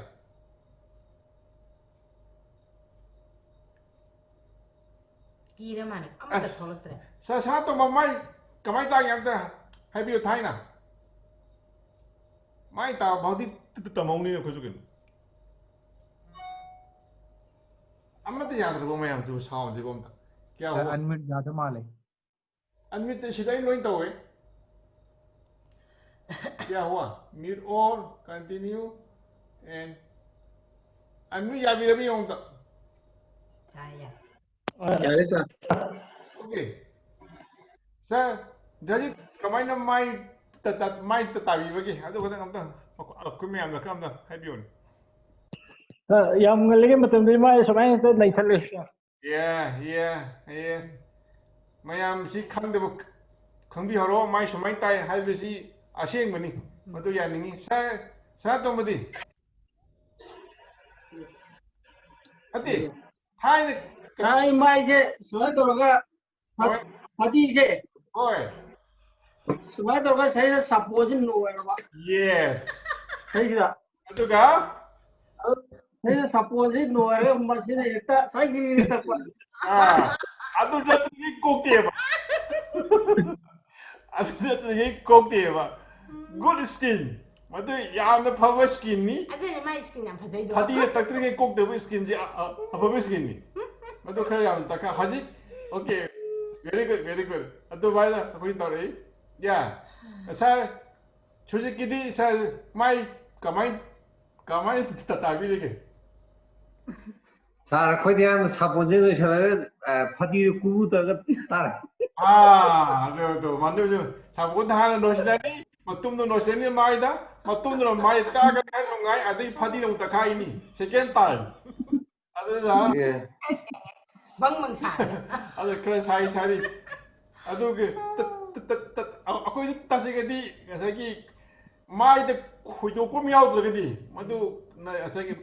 kira mani amata tholatre sa to ma mai kamai ta yang da hai bi thai na mai ta ba di ta mau ni ko zu kin amma ta ya da ba mai am su sao ji bom ta क्या sir हुआ unmute ज्यादा माल है unmute सीधा ही lion तो है क्या हुआ mute all continue and unmute या भी होगा kaya ओके सर जजी कमाइन माइ माइ ताबी बगे अदु खदन अमता अखुम याम न कम द हाइबियोन ꯌꯥꯝ ꯉꯜꯂꯤꯉꯩ ꯃꯇꯝꯗꯗꯤ ꯃꯥ ꯁꯨꯃꯥꯏꯅ ꯍꯦꯛꯇ ꯂꯩꯊꯠꯂꯦ ये मयाम सी खंगदब खंबी हरो माइ सुमाइ ताइ हाइबसी असेंग बनी मदु यानिंगी सा तो मदी अति हाय ꯊꯥꯏ ꯃꯥꯏꯁꯦ ꯁꯨꯃꯥꯏꯅ ꯇꯧꯔꯒ ꯐꯗꯤꯁꯦ ओए ꯁꯨꯃꯥꯏꯅ ꯇꯧꯔꯒ ꯁꯩꯗ ꯁꯥꯄꯣꯟꯁꯦ ꯅꯣꯏꯔꯕ यस ꯁꯩꯁꯤꯗ अदुगा ꯁꯩꯗ ꯁꯥꯄꯣꯟꯁꯦ ꯅꯣꯏꯔꯒ ꯃꯁꯤꯅ ꯍꯦꯛꯇ ꯁꯥꯏꯒꯤ ꯇꯛꯄ अदु जतनी कोकेबा अदु जतनी कोकेबा गुड स्किन मदु यामना फव स्किन नि aduna mai skin yam phajai do फदी तकत्री कोक देबो स्किन जे अफव स्किन नि मदु खर याम तका हजि ओके वेरी गुड अदु बाइला अखोइ तौरे या सर छुजि किदि सर माइ कमाइ तताबि देगे ꯁꯥꯔ ꯑꯩꯈꯣꯏꯗꯤ ꯌꯥꯝ ꯁꯥꯄꯣꯟꯁꯦ ꯂꯣꯏꯁꯤꯜꯂꯒ ꯐꯗꯤꯗꯨ ꯀꯨꯕꯨ ꯇꯧꯔꯒ ꯇꯥꯔꯦ ꯑꯗꯨ ꯃꯗꯨꯁꯨ ꯁꯥꯄꯣꯟ ꯍꯥꯟꯅ ꯂꯣꯏꯁꯤꯜꯂꯅꯤ ꯃꯇꯨꯡꯗ ꯂꯣꯏꯁꯤꯜꯂꯅꯤ ꯃꯥꯏꯗ ꯃꯇꯨꯡꯗ ꯃꯥꯏ ꯇꯥꯒ ꯅꯨꯡꯉꯥꯏ ꯑꯗꯩ ꯐꯗꯤꯅ ꯑꯃꯨꯛ ꯇꯛꯈꯥꯏꯅꯤ ꯁꯦꯀꯦꯟ ꯇꯥꯏꯝ ꯑꯗꯨꯗ bang mang sa ꯑꯗꯨ ꯈꯔ ꯁꯥꯔꯤ ꯑꯗꯨꯒꯤ ꯑꯩꯈꯣꯏꯁꯨ ꯇꯁꯦꯡꯅꯗꯤ ꯉꯁꯥꯏꯒꯤ ꯃꯥꯏꯗ ꯈꯣꯏꯗꯣꯛꯄ ꯑꯃ ꯌꯥꯎꯗ꯭ꯔꯒꯗꯤ ꯃꯗꯨ ꯉꯁꯥꯏꯒꯤ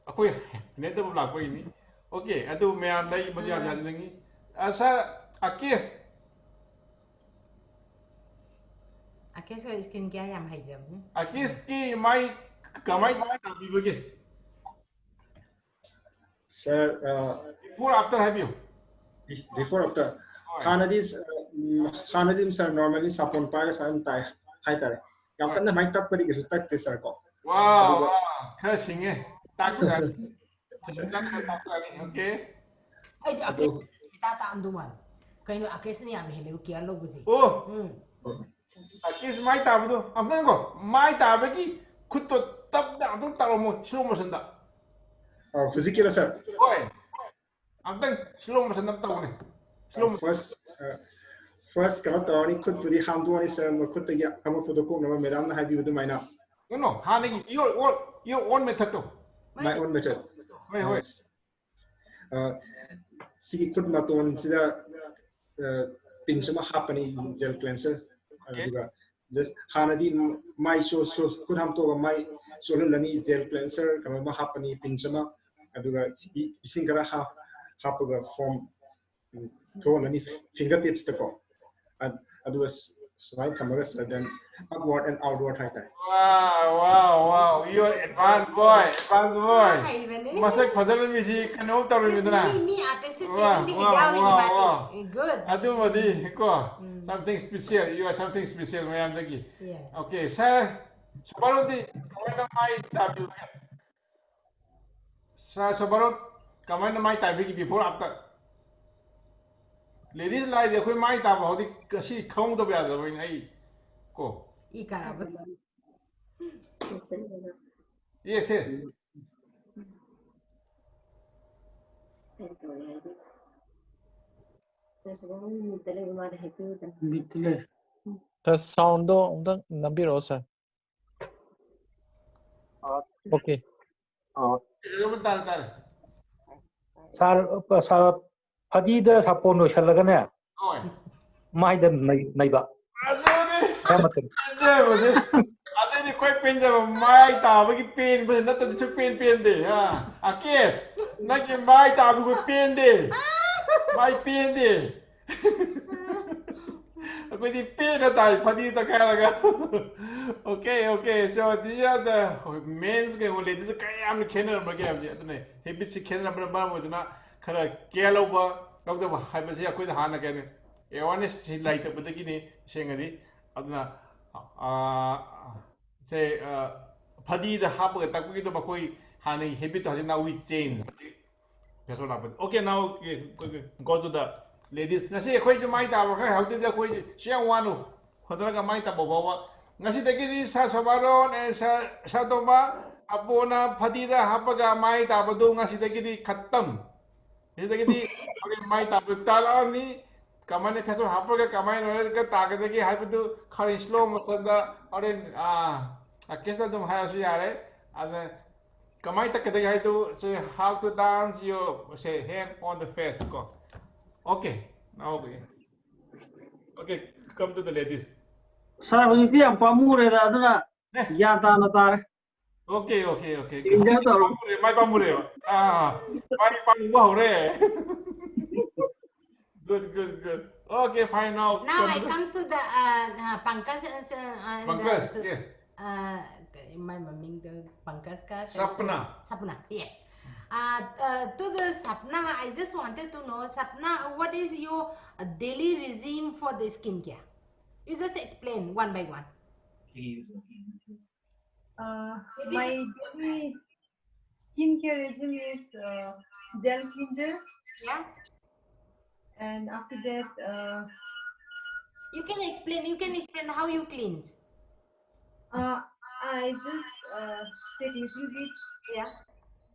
ꯑꯩꯈꯣꯏ ꯍꯩꯅꯗꯕ ꯂꯥꯛꯄꯒꯤꯅꯤ ओके अदु मैं लई मदि आप जान लेंगी सर अकेस akesa skin kya yam haijam अकेस की माई कमाई ताबी बगे Sir, before after have you before after Hanadim sir normally sapon paga sam tai hai tare yam kan mai tak pari gesu tak te sir ko वाह खरा सिंगे ताक okay ai akesa ta ta anduman Kaino akes ni am hele ki alo busi. Oh, akis mai tabdo. Amdan ko mai tabaki khut to tab da amdan taromo slow motion da. Physical sir. Oi. Amdan slow motion da tawne. Slow motion. First kano tawani khut pudi ham do ni sir mo khut ya kamo pudo ko na madam na habi budu maina. No, hanagi your own method to. My own method. Wait. Sigi khut maton sida pin sama hapani gel cleanser. Aduga just hanadi mai so khut ham to mai so lani gel cleanser kamo ma hapani pin sama aduga ising kara hapaga form to lani fingertips to ko. Aduga smile kamaga then upward and outward hai tai. Wow. You're advanced boy. Masak fazal misi kano taru midna. Me artist training di hijaw ni good. Adu madi ko something special. You are something special mayam dagi. Yeah. Okay, sir. Sabarot di kamay na mai tabi. Sa sabarot kamay na mai tabi before after. Ladies like the mai tabi hodi kasi khong to bya do ai ko. Ikarab. Yes. The sound on the number also. Okay. Sir, Hadida Sapono Shalagana. My the neighbor. Ada quite pain the mai tabi pain but not the pain de. A case. Not your mai tabi with pain de. My pain de. Ako di pain na tayo padita kaya. Okay. So these are the men's game. Ladies kaya am kenner bagay am ito na. Habit si kenner ba mo ito na kara kelo ba. Kung ito ba hay ba siya ako ito hana kaya. Awareness si light up ito kini siya nga di. Ito na say padita hapag tako ito ba ko'y hanay habit to na we change. Okay, now go to the ladies. Ngasi ako'y jumay tabo kay how did ako'y siya wano. Hodra ka may tabo bawa. Ngasi dagiti sa sobaron sa toma apo na padita hapag may tabo do ngasi dagiti katam. Ngasi dagiti may tabo tala ni kamane peso hapag kamay no ka taga dagi hapidu khari slow motion da oren kesna dum haya su yare and kamay tak kadagi hai to say how to dance your say hand on the face ko. Okay, now okay, come to the ladies. Sir, hindi ang pamure na ano na yata na tar. Okay. Enjoy to. May pamure. May pamure. Good. Okay, fine now. Now I come to the Pankaj Pankaj, yes. My mummy the Pankaj ka. Sapna. Yes. To the Sapna, I just wanted to know, Sapna, what is your daily regime for the skincare? You just explain one by one. My daily skincare regime is gel cleanser. Yeah. And after that, you can explain how you cleanse. I just take little bit. Yeah.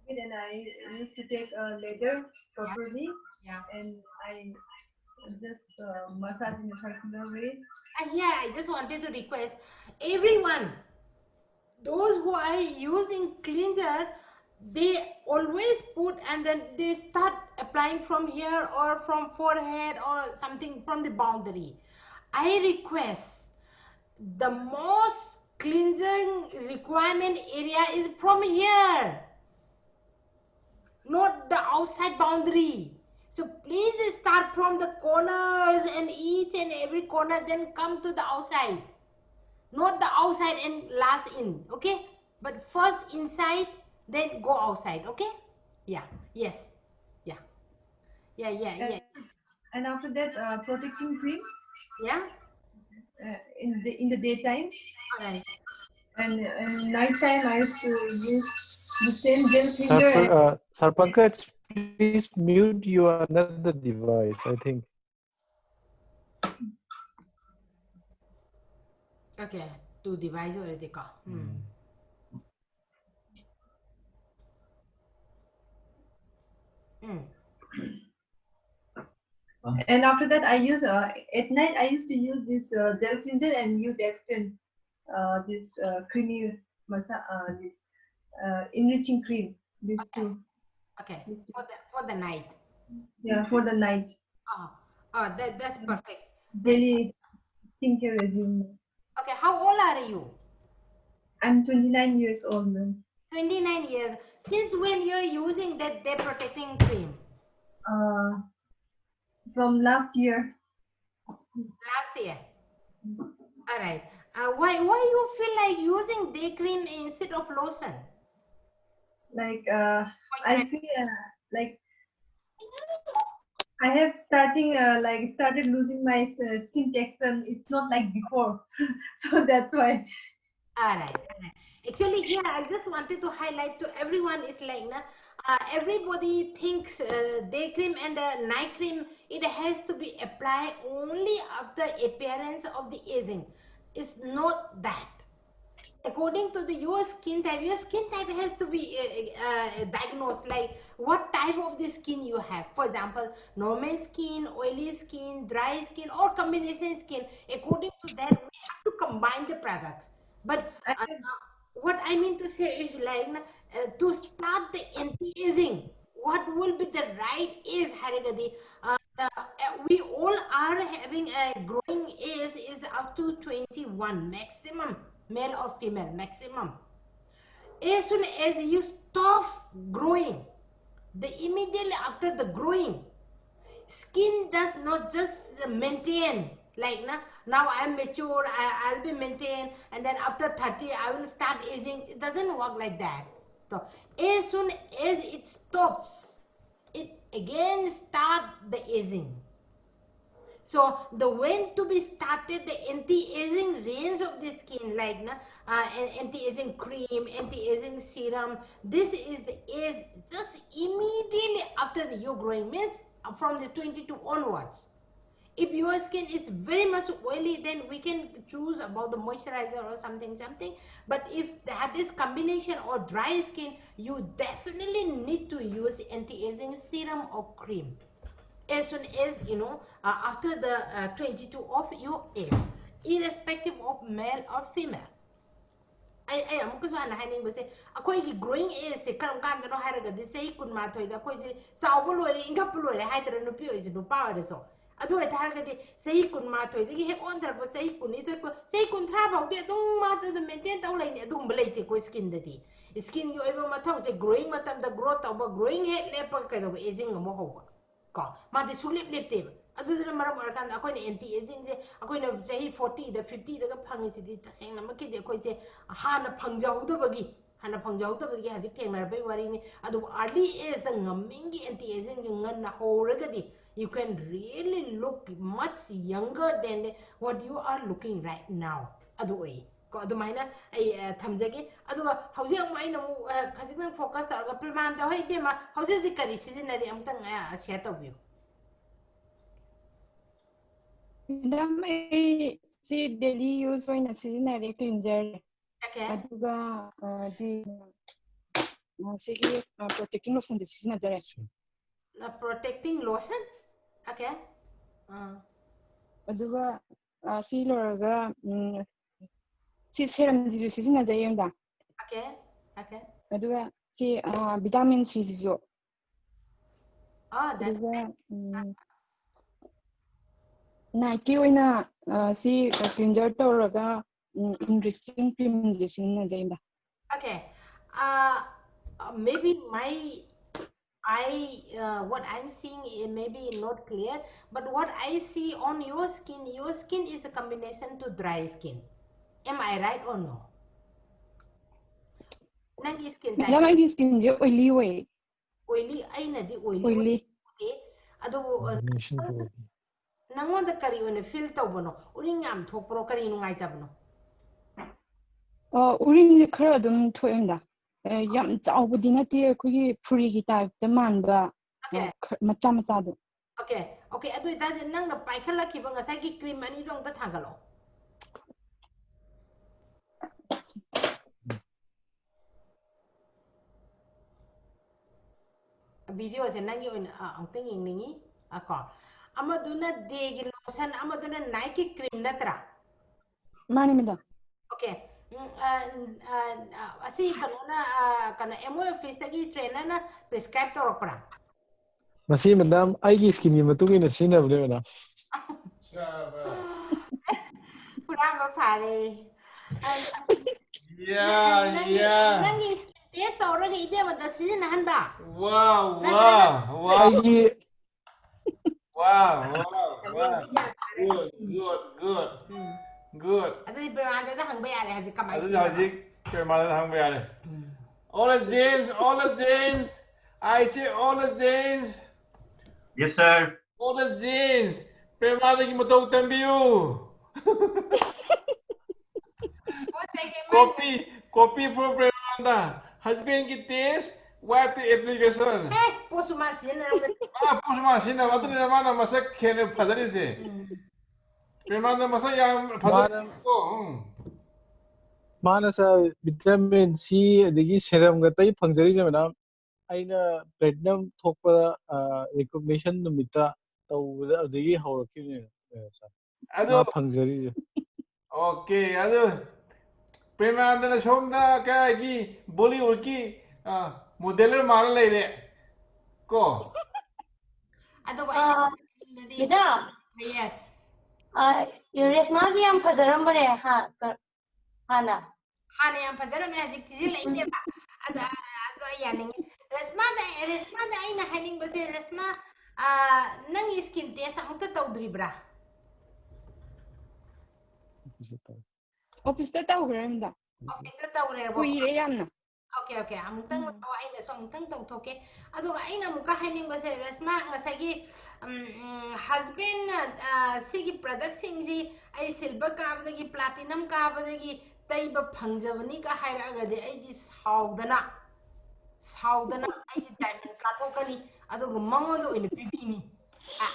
And I used to take leather properly. Yeah. And I just massage in a circular way. Yeah, I just wanted to request everyone, those who are using cleanser, they always put and then they start applying from here or from forehead or something from the boundary. I request the most cleansing requirement area is from here, not the outside boundary. So please start from the corners and each and every corner, then come to the outside. Not the outside and last in, okay? But first inside, then go outside, okay? Yeah, yes, yeah. And after that, protecting cream. Yeah. In the daytime. Alright. And night time, I used to use the same gel cleanser. Sir Pankaj, please mute your another device, I think. Okay, 2 device already ka. And after that, I use at night. I used to use this gel cleanser and use extend this creamy this enriching cream. These two. Okay, These two. for the night. Yeah, for the night. That's perfect. Daily skincare regime. Okay, how old are you? I'm 29 years old, ma'am. 29 years. Since when you're using that day protecting cream? From last year. Last year. All right. Why you feel like using day cream instead of lotion? Like I feel like I have started losing my skin texture. It's not like before, so that's why. All right. Actually, here I just wanted to highlight to everyone is like, everybody thinks day cream and night cream, it has to be applied only after appearance of the aging. It's not that. According to your skin type has to be diagnosed, like what type of the skin you have. For example, normal skin, oily skin, dry skin, or combination skin. According to that, we have to combine the products. But what I mean to say is like to start the anti-aging, what will be the right age, Harigadi? We all are having a growing age is up to 21 maximum, male or female maximum. As soon as you stop growing, immediately after the growing, skin does not just maintain like now I'm mature, I'll be maintained, and then after 30 I will start aging. It doesn't work like that. So as soon as it stops, it again start the aging. So the when to be started the anti-aging range of the skin, like anti-aging cream, anti-aging serum, this is the age just immediately after the you growing, means from the 22 onwards. If your skin is very much oily, then we can choose about the moisturizer or something. But if that is combination or dry skin, you definitely need to use anti-aging serum or cream as soon as after the 22 of your age, irrespective of male or female. I am because I have say a growing age, a come no higher the say could matter the quiz, Saulo, Ingapulo, Hydra no Pio is no power so. I do a target say could matter the head on the say say could travel, get don't matter the maintain like don't blade the skin the tea. Skin you ever matter say growing matter the growth of a growing head leper kind of aging a moho. Mati sulip liptive. Aduna maram arkan ako ni anti-aging je ako na sahi 40 da 50 daga phangi sidi taseng na makide ako se hana phangjau da bagi hajik theng na bai wari ni adu early age da ngamingi anti-aging ngan na horagadi you can really look much younger than what you are looking right now. Adu oi ko adu maina ai thamjage aduga hauji am ai namu khajik focus targa praman da hoi bema hauji ji kari seasonary amtang share to view. Madam, I see daily use of a seasonary cleanser. Okay. Aduga the protecting lotion the season Protecting lotion? Okay. Aduga see Lorga see serum season as I am da. Okay. Aduga see vitamin C is your. Oh, that's Nike oina see cleanser to enriching cream season as I am da. Okay. Maybe what I'm seeing is maybe not clear, but what I see on your skin is a combination to dry skin. Am I right or no? Nangi skin type. Nangi skin is oily way. Oily, I na di oily. Oily. Ado nangon da kari one feel tawbono. Uring am thopro kari nungai tabno. Uring kara dum thoemda. Yam chaubudi nati kugi puri type the manba macha do. Okay. Ado ita nang na paikhala kiba ngasai ki cream ani dong ta thangalo. video se nangi oina angteng yengningi ko amaduna degi lotion amaduna Nike cream natra mani madam okay asi kanona kana emo office tagi trainer na prescribe torokpra masi madam aigi skin gi matung ina sinabne madam pura ma pare nangi skin test torage ibe mata season hanba wow aigi wow good adu brand da hangba yare haji kamai adu haji permada hangba yare all the jeans I say all the jeans Yes, sir. all the jeans permada ki matau tambiu copy for permada husband ki taste wife application posuman sina posuman sina adu ne mana masak khene phajari se permada masak ya phajari ko manasa vitamin C adigi serum ga tai phangjari je madam aina platinum thokpa recognition numita tawda adigi hawrakine sa adu phangjari je okay adu permada na somda ka ki bollywood ki modeler mala leire ko adu Bida yes resma ji yam fajarambare hana yam fajarambare haji tizi laide ba adu yaningi resma da aina haning base resma nang skin test amta tawdribra office ta tawgre madam office ta tawre bo kuire yamna okay amutang aina so amutang tawthoke adu aina muka haning base resma ngasagi husband sigi product singji ai silver kabadagi platinum kabadagi taiba phangjabani ka hairaga de ai di saudana ai diamond ka thokani adu mangodo ina pipini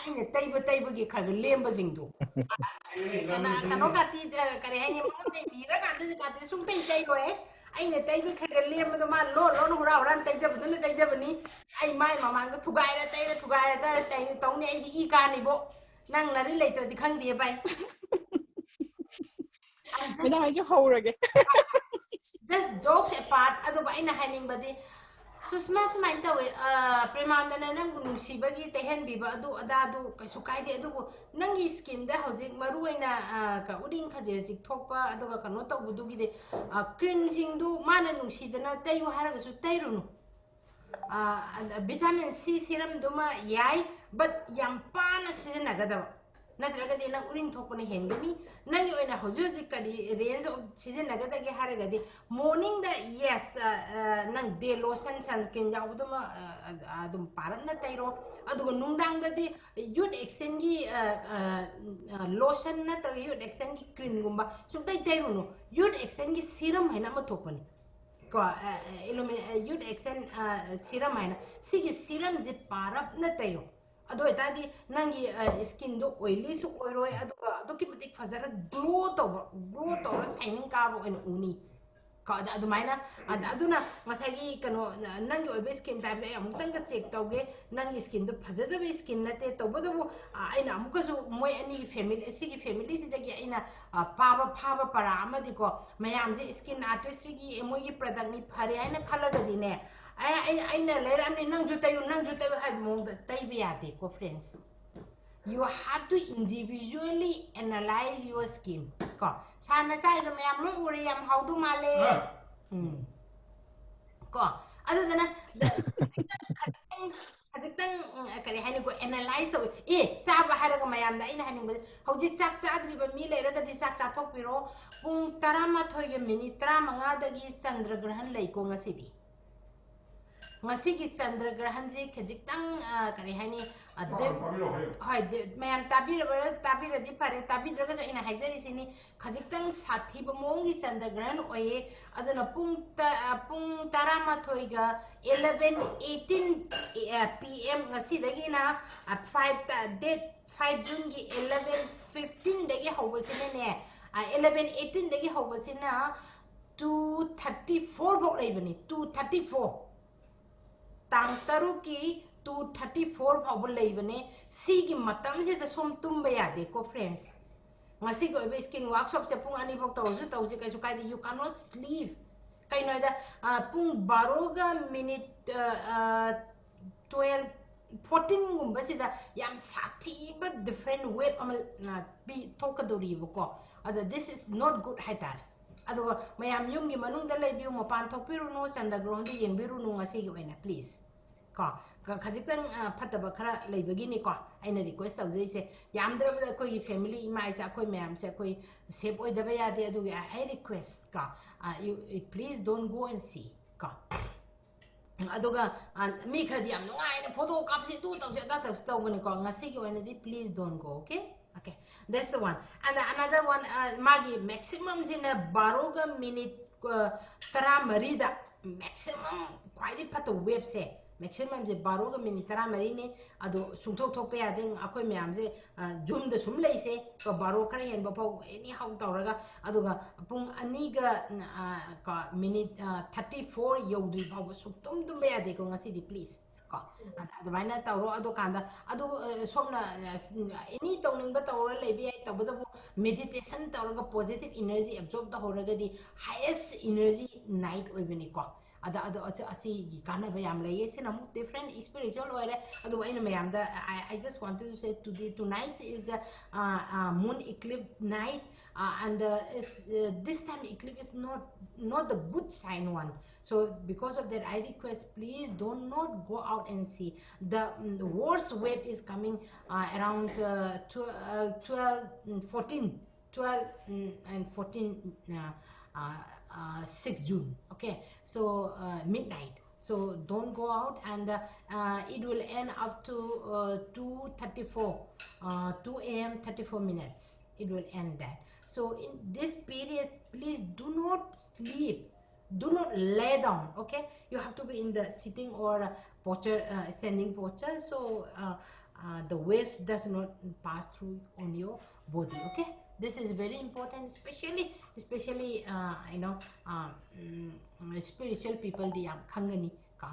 aina taiba gi khaga lemba jingdo kana kati kare hani mangodo dira kande kate sum tai ko aina taiba khaga lemba do ma lo hura taijabani ai mai mamang thugaira da tai tongni ai di ikani bo nang nari later di khangdi bai madam ai jo hawrage just jokes apart adu ba ina haning badi susma sumai tawe premandana nang nungsibagi tehen biba adu adadu kaisu kaide adu nangi skin da hojik maru aina ka uring khaje jik thokpa adu ka kano tawbudu gi de cream sing du mana nungsidana tayu haraga su tayrunu vitamin C serum duma yai but yam pana sizinagada natragadi nang uring thokpani hengani nangi oina hojuji kadi range of sizinagada gi haragadi morning da yes nang day lotion sunscreen yauduma adum paranna tairo adugo nungdang dadi youth extend gi lotion natraga youth extend gi cream gumba sumtai tairo no youth extend gi serum haina ma thokpani ko youth extend serum haina sigi serum ji parap na tairo ado etadi nangi skin do oily su oiroi aduga aduki matik fazara glow to shining ka bo en uni ka adu maina aduna masagi kano nangi oibe skin type da amutang ka check tawge nangi skin do fazada be skin nate to bodo aina amuka su moi ani family sigi family sidagi aina paba para amadi ko mayam je skin artist gi moi gi product ni phare aina khalaga dine aina leramni nang jutayu hai mong taibi ate ko friends you have to individually analyze your skin ko sana sai do mayam lo uri yam how do male ko adu dana khajitang kare hani ko analyze saba haraga mayam da ina hani hojik sak sadri ba mi leiraga di sak thok piro pung 13 ge minute 35 dagi chandragrahan lai ko ngasidi ngasi ki chandragrahan je khajitang kare hani hoy mayam tabira di pare tabidra ga ina haijari sini khajitang sathi ba mongi chandragrahan oye aduna pung 13 ga 11:18 pm ngasi dagi na 5 June gi 11:15 dagi hobasine ne 11:18 dagi hobasina 2:34 bok leibani 2:34 tang taru ki 2:34 फाउबल लेबने सी की मतम से सोम तुम यादे को friends ngasi ko ibe skin workshop se pung ani phok tawju tawji kai su kai you cannot sleep kai no da pung 12 ga minute 12 14 gumba sida yam sati but different way amal bi tokadori ko ada this is not good haitar ado mayam yung gi manung da lebiu mo pan thokpiru no chanda ground di yengbiru no ngasi gi wena please ko khajitang phataba khara leibagini ko aina request tawjai yamdrabda koi family ima isa koi mayam se koi save oi daba yade adu I request ka you please don't go and see ka aduga mi khadi am nungai na photo kap se tu taw da taw tawbani ko ngasi gi wena di please don't go okay okay that's the one and another one magi maximum in a baroga minute tara marida maximum quite pat web se maximum je baroga minute tara marine ado sungthok thok pe ading akoi myam je zoom de sum lei se ko baro khara hen ba pau any how tawraga aduga pung ani ga ka minute 34 yodri pau suktum dum be ade ko ngasi di please ko advaina tawro ado kanda ado somna any tawning ba tawra lebi ai tawda meditation tawraga positive energy absorb da horaga di highest energy night oibini ko ada asi kana ba yam lay se namu different spiritual oire adu ina mayam da I just wanted to say today tonight is moon eclipse night and this time eclipse is not the good sign one so because of that I request please do not go out and see the worst wave is coming around 12 and 14 6 June okay so midnight so don't go out and it will end up to 2:34 2 a.m. 34 minutes it will end that so in this period please do not sleep do not lay down okay you have to be in the sitting or posture standing posture so the wave does not pass through on your body okay this is very important especially you know spiritual people di am khangani ka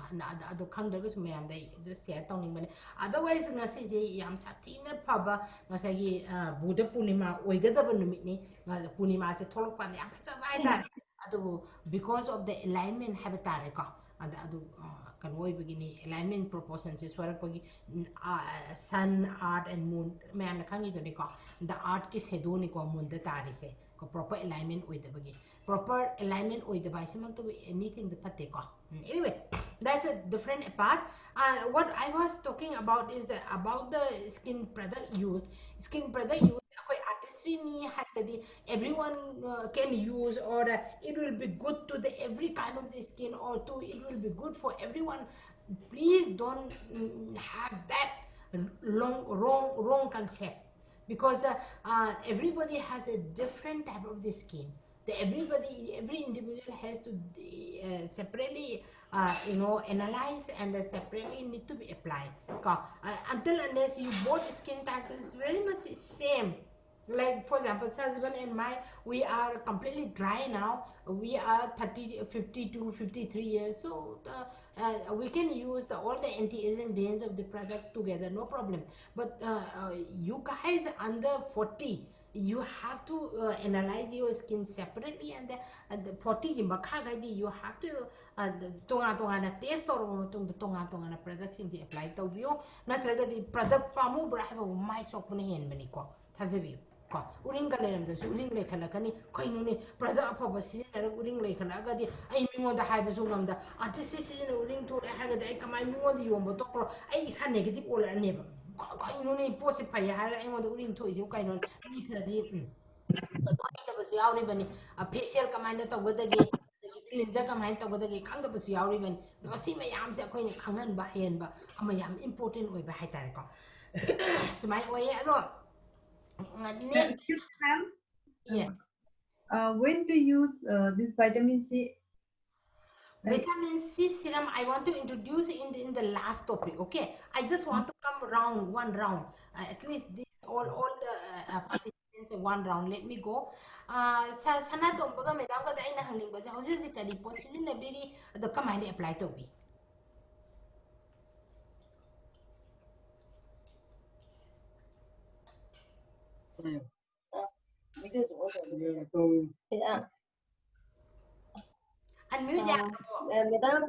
ado khangdaga su mayam dai just share tawning bane otherwise ngasi je yam satina phaba ngasagi buddha punima oigadaba numit ni punima se tholok pa yam phacha bai da ado because of the alignment habatare ka ado kan oi begini alignment proportion se swarak pagi sun earth and moon mayam na khangi doni ko the earth ki sedo ni ko moon da tari se ko proper alignment oi da bagi proper alignment oi da bai se to anything the pate ko anyway that's a different part what I was talking about is about the skin product use akoi artistry ni hatadi everyone can use or it will be good to the every kind of the skin or to it will be good for everyone please don't have that wrong concept because everybody has a different type of the skin every individual has to separately you know analyze and separately need to be applied until unless you both skin types is very much same like for example husband and my we are completely dry now we are 52 53 years so we can use all the anti-aging days of the product together no problem but you guys under 40 you have to analyze your skin separately and the 40 makha gadi you have to tonga na test or tonga product sing apply to bio natraga di product pamu bra ha mai sok ne hen bani ko thajabi ko uring ka leram da uring le khala kani koi nu ne product apa basi na uring le khala gadi ai mi mo da hai ba so ngam da anti uring to ha ga da ai kamai mi mo di yom bo to ko ai isa negative ola ne ba kai nu ne positive pa ya ai mo da uring to isu kai nu ni khara di ꯇꯕꯁꯨ ꯌꯥꯎꯔꯤꯕꯅꯤ facial ꯀꯃꯥꯏꯅ ꯇꯧꯒꯗꯒꯦ cleanser ꯀꯃꯥꯏꯅ ꯇꯧꯒꯗꯒꯦ ꯈꯪꯗꯕꯁꯨ ꯌꯥꯎꯔꯤꯕꯅꯤ ꯃꯁꯤ ꯃꯌꯥꯝꯁꯦ ꯑꯩꯈꯣꯏꯅ ꯈꯪꯍꯟꯕ ꯍꯦꯟꯕ ꯑꯃ ꯌꯥꯝ ꯏꯝꯄꯣꯔꯇꯦꯟ ꯑꯣꯏꯕ ꯍꯥꯏꯇꯥꯔꯦꯀꯣ ꯁꯨꯃꯥꯏꯅ ꯑꯣꯏꯌꯦ ꯑꯗꯣ next Excuse me, ma'am. yes When to use this vitamin C? Vitamin C serum I want to introduce in the last topic okay I just want to come round one round at least this all the participants one round let me go sana tombaga madam ga aina hangling ba hauji kari position na biri ado kamaini apply to be Unmute ya. Madam,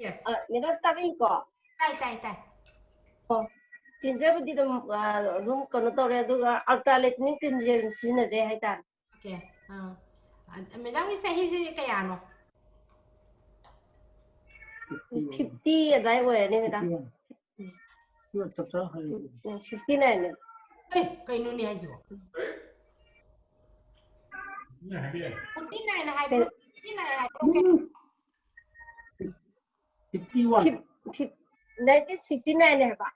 Yes. Madam tabi ko. Tai. Oh, cleanser budi dum kono tore aduga ultralighting cleanser sina je haitan. Okay. Madam ni sahi se kaya no? 50 adai were ni madam. 69. Kay no ni haji wo. 49 hai 49 hai okay. 1969 hai ba.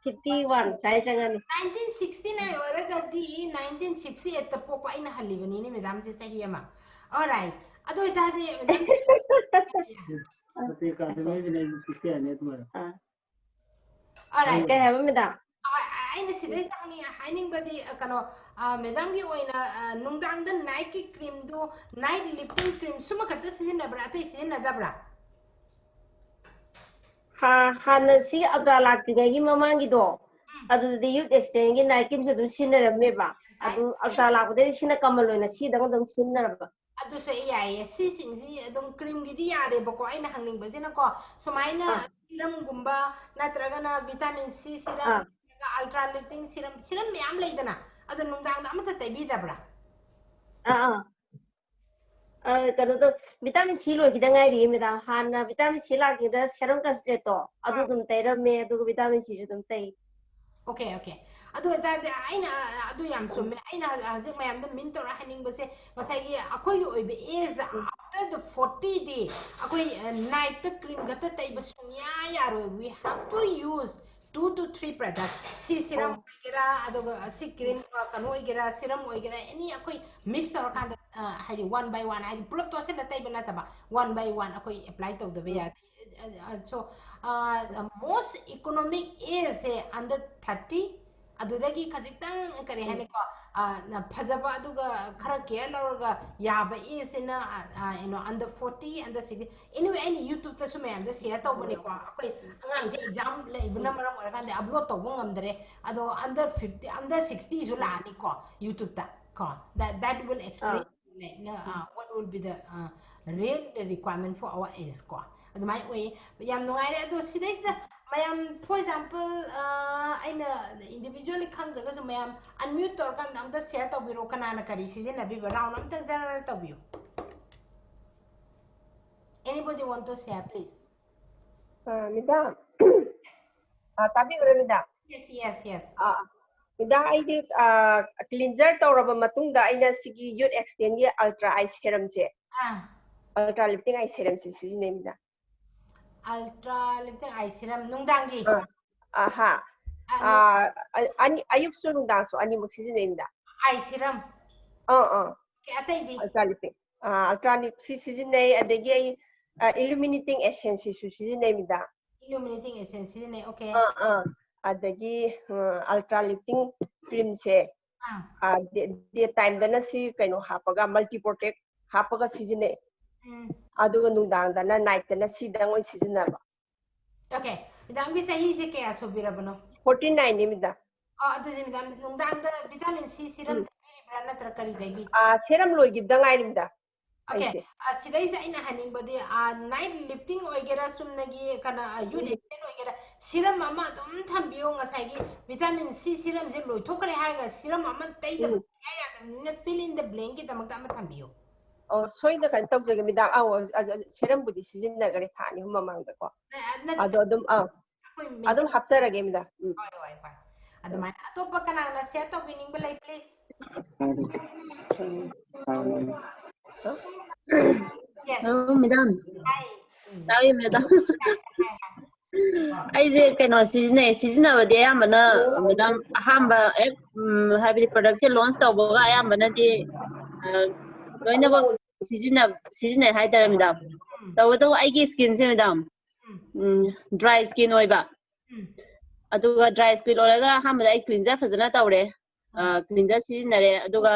51 sai jangan. 1969 oragadi 1968 ta popa ina halibani ni madam se sahi ama. All right. Ado ita de madam. All right. Okay, have madam. Aina sidai sangni hiding body kano madam gi oina nungdang da Nike cream do night lifting cream suma kata sizinabra atai sizinadabra. Hana si abdalak tigagi mamangi do. Adu di youth extend gi Nike se dum sinara meba. Adu abdalak de sina kamalo na si dang dum sinara ba. Adu so iya si singsi dum cream gi di yare bako aina hangning basina ko sumaina serum gumba natraga na vitamin C serum ultra lifting serum miyam laidana adu nungdang da amata taibidabra. Kano to vitamin C lo kita ngai ri me da hana vitamin C la kita serum ka se to adu dum tera me adu vitamin C dum tai. Okay. Adu da aina adu yam summe aina hazik mayam da min to haning base masai akoi oibe is after the 40 day akoi night cream gata tai basunya yaro we have to use 2 to 3 products si serum oigera adu si cream kanu oigera serum oigera any akoi mix tor kan hadi one by one hadi pulap to se da tai bana taba one by one akoi apply to the way so the most economic is under 30 adudagi khajitang kare hane ko na phajaba aduga khara care lorga yaba is in under 40 under 60 anyway any youtube ta sume am da share to bone ko akoi angang je exam le ibna maram ora kan de upload to ngam dare ado under 50 under 60 su la ni ko youtube ta ko that will explain what will be the real requirement for our age ko ado mai we yam no ai ado sidai da mayam for example aina individually khangraga so mayam unmute tor kan am da share to biro kanana kari season abi round am tak general to view anybody want to share please Mida tabi ora mida yes mida ai di cleanser tawraba matungda aina sigi youth extend gi ultra eye serum se ultra lifting eye serum se sijine mida ultra lifting eye serum nungdangi ayuk su nungdang so ani mo sijine mida eye serum ke atai di ultra lifting ultra lifting sijine adegi illuminating essence su sijine mida illuminating essence ne okay adagi ultra lifting cream se day time dana si kaino hapaga multi protect hapaga sijine aduga nungdang dana night dana si dang oi sijina ba okay idang bi sahi se kaya so birabano 49 ni mida adu ni midam nungdang da vitamin C serum biri brana trakari dagi serum loi gi dang ai mida okay sidai da ina haning bodi night lifting oigera sumnagi kana you extend oigera serum ama dum thambiyo ngasai gi vitamin C serum je loi thokare haga serum ama tai da ya da fill in the blank gi damak ama thambiyo soida kan tok jage midam serum budi season na gare thani huma mang da ko adum haptarage mida adumai atopa kana na set of winning belai please yes madam hi madam aije kano season ba de ayambana madam ahamba ek habi product launch tawboga ayambana de loinaba season haidara madam tawdo aigi skin se madam dry skin oiba aduga dry skin olaga hamba ai cleanser fazana tawre cleanser seasonare aduga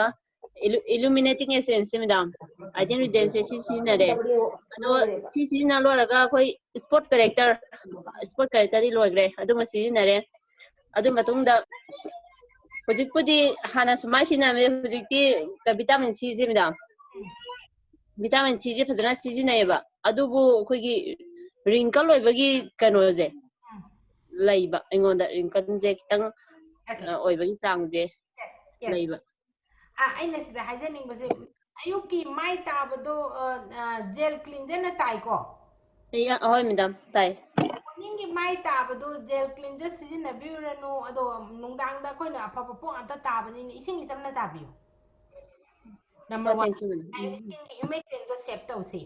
illuminating essence madam identity seasonare ado seasonal loraga koi spot character di logre adu seasonare adu matungda ꯍꯧꯖꯤꯛꯄꯨꯗꯤ ꯍꯥꯟꯅ ꯁꯨꯃꯥꯏ ꯁꯤꯖꯤꯟꯅꯔꯝꯃꯦ ꯍꯧꯖꯤꯛꯇꯤ vitamin ꯁꯤꯁꯦ madam vitamin ꯁꯤꯁꯦ ꯐꯖꯅ ꯁꯤꯖꯤꯟꯅꯩꯌꯦꯕ ꯑꯗꯨꯕꯨ ꯑꯩꯈꯣꯏꯒꯤ wrinkle ꯑꯣꯏꯕꯒꯤ ꯀꯩꯅꯣꯁꯦ ꯂꯩꯕ ꯑꯩꯉꯣꯟꯗ ꯔꯤꯡꯀꯜꯁꯦ ꯈꯤꯇꯪ ꯑꯣꯏꯕꯒꯤ ꯆꯥꯡꯁꯦ ꯂꯩꯕ ꯑꯩꯅ ꯁꯤꯗ ꯍꯥꯏꯖꯅꯤꯡꯕꯁꯦ ꯑꯌꯨꯛꯀꯤ ꯃꯥꯏ ꯇꯥꯕꯗꯣ ꯖꯦꯜ ꯀ꯭ꯂꯤꯟꯖꯔꯅ ꯇꯥꯏꯀꯣ ꯍꯣꯏ ꯃꯦꯗꯥꯝ ꯇꯥꯏ ꯃꯣꯔꯅꯤꯡꯒꯤ ꯃꯥꯏ ꯇꯥꯕꯗꯣ ꯖꯦꯜ ꯀ꯭ꯂꯤꯟꯖꯔ ꯁꯤꯖꯤꯟꯅꯕꯤꯔꯨꯔꯅꯨ ꯑꯗꯣ ꯅꯨꯡꯗꯥꯡꯗ ꯑꯩꯈꯣꯏꯅ ꯑꯐꯕ ꯄꯣꯠ ꯉꯥꯛꯇ ꯇꯥꯕꯅꯤꯅ ꯏꯁꯤꯡ ꯏꯆꯝꯅ ꯇꯥꯕꯤꯌꯨ number one thank you madam ꯏꯁꯀꯤꯟꯒꯤ ꯍ꯭ꯌꯨꯃꯦꯛꯇꯦꯟꯗꯣ ꯁꯦꯞ ꯇꯧꯁꯤ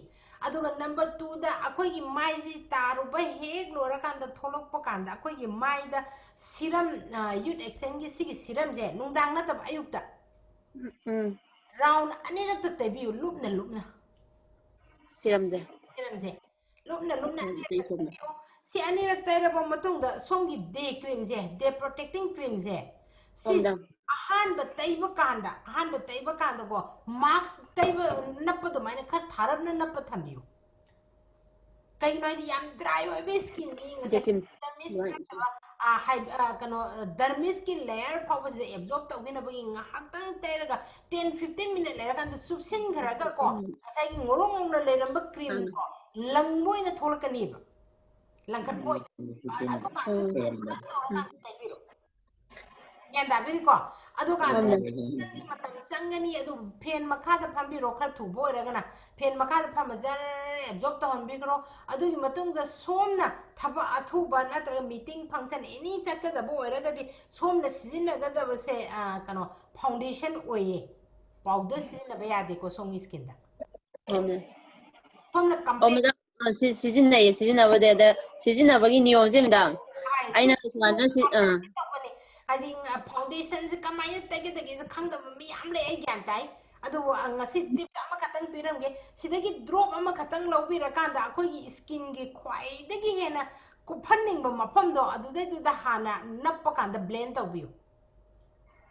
ꯑꯗꯨꯒ ꯅꯝꯕꯔ 2ꯗ ꯑꯩꯈꯣꯏꯒꯤ ꯃꯥꯏꯁꯤ ꯇꯥꯔꯨꯕ ꯍꯦꯛ ꯂꯣꯏꯔꯀꯥꯟꯗ ꯊꯣꯛꯂꯛꯄ ꯀꯥꯟꯗ ꯑꯩꯈꯣꯏꯒꯤ ꯃꯥꯏꯗ ꯁꯤꯔꯝ ꯌꯨꯠ ꯑꯦꯛꯁꯇꯦꯟꯒꯤ ꯁꯤꯒꯤ ꯁꯤꯔꯝꯁꯦ ꯅꯨꯡꯗꯥꯡ ꯅꯠꯇꯕ ꯑꯌꯨꯛꯇ राउंड अनिरक्त तैबियु लुपना लुपना सिरमजे लुपना लुपना सी अनिरक्त तैरबो मतुंगदा सोंगी डे क्रीम जे डे प्रोटेक्टिंग क्रीम जे सी अहानब तैब कांदा को मास्क तैब नप्प दुमाइना खर थारबना नप्प थंबियु कई नोइदी याम ड्राई ओइबे स्किन नी ngase dermis kano dermis की layer फावस दे absorb तौगिना बगी ngahakang तैरगा 10-15 मिनट लेरकांदा सुपसिन खरागा को ngасai ngorong ngomna leramba cream को langboइना थोलकनीबा langkat boy adu kan तैबिरो yanda biriko adu kan nandi matam sangani adu pen makada phambiro khar thu boiragana pen makada phamajar absorb tawon bigro adu gi matungda somna thaba athuba natra meeting function any chakada boiragadi somna sizinagada base kano foundation oye powder sizinaba yade ko songi skin da somna complete सिजिन्नबगी नियमसे madam आइना सुमाना ꯍꯥꯏꯗꯤ ꯐꯥꯎꯟꯗꯦꯁꯟꯁꯦ ꯀꯃꯥꯏꯅ ꯇꯩꯒꯗꯒꯦꯁꯦ ꯈꯪꯗꯕ ꯃꯤ ꯌꯥꯝ ꯂꯩ ꯑꯩ ꯒ꯭ꯌꯥꯟ ꯇꯥꯏ ꯑꯗꯨꯕꯨ ꯉꯁꯤ ꯇꯤꯞ ꯑꯃꯈꯛꯇꯪ ꯄꯤꯔꯝꯒꯦ ꯁꯤꯗꯒꯤ ꯗ꯭ꯔꯣꯞ ꯑꯃꯈꯛꯇꯪ ꯂꯧꯕꯤꯔꯀꯥꯟꯗ ꯑꯩꯈꯣꯏꯒꯤ ꯁ꯭ꯀꯤꯟꯒꯤ ꯈ꯭ꯋꯥꯏꯗꯒꯤ ꯍꯦꯟꯅ ꯀꯨꯞꯍꯟꯅꯤꯡꯕ ꯃꯐꯝꯗꯣ ꯑꯗꯨꯗꯩꯗꯨꯗ ꯍꯥꯟꯅ ꯅꯞꯄ ꯀꯥꯟꯗ ꯕ꯭ꯂꯦꯟ ꯇꯧꯕꯤꯌꯨ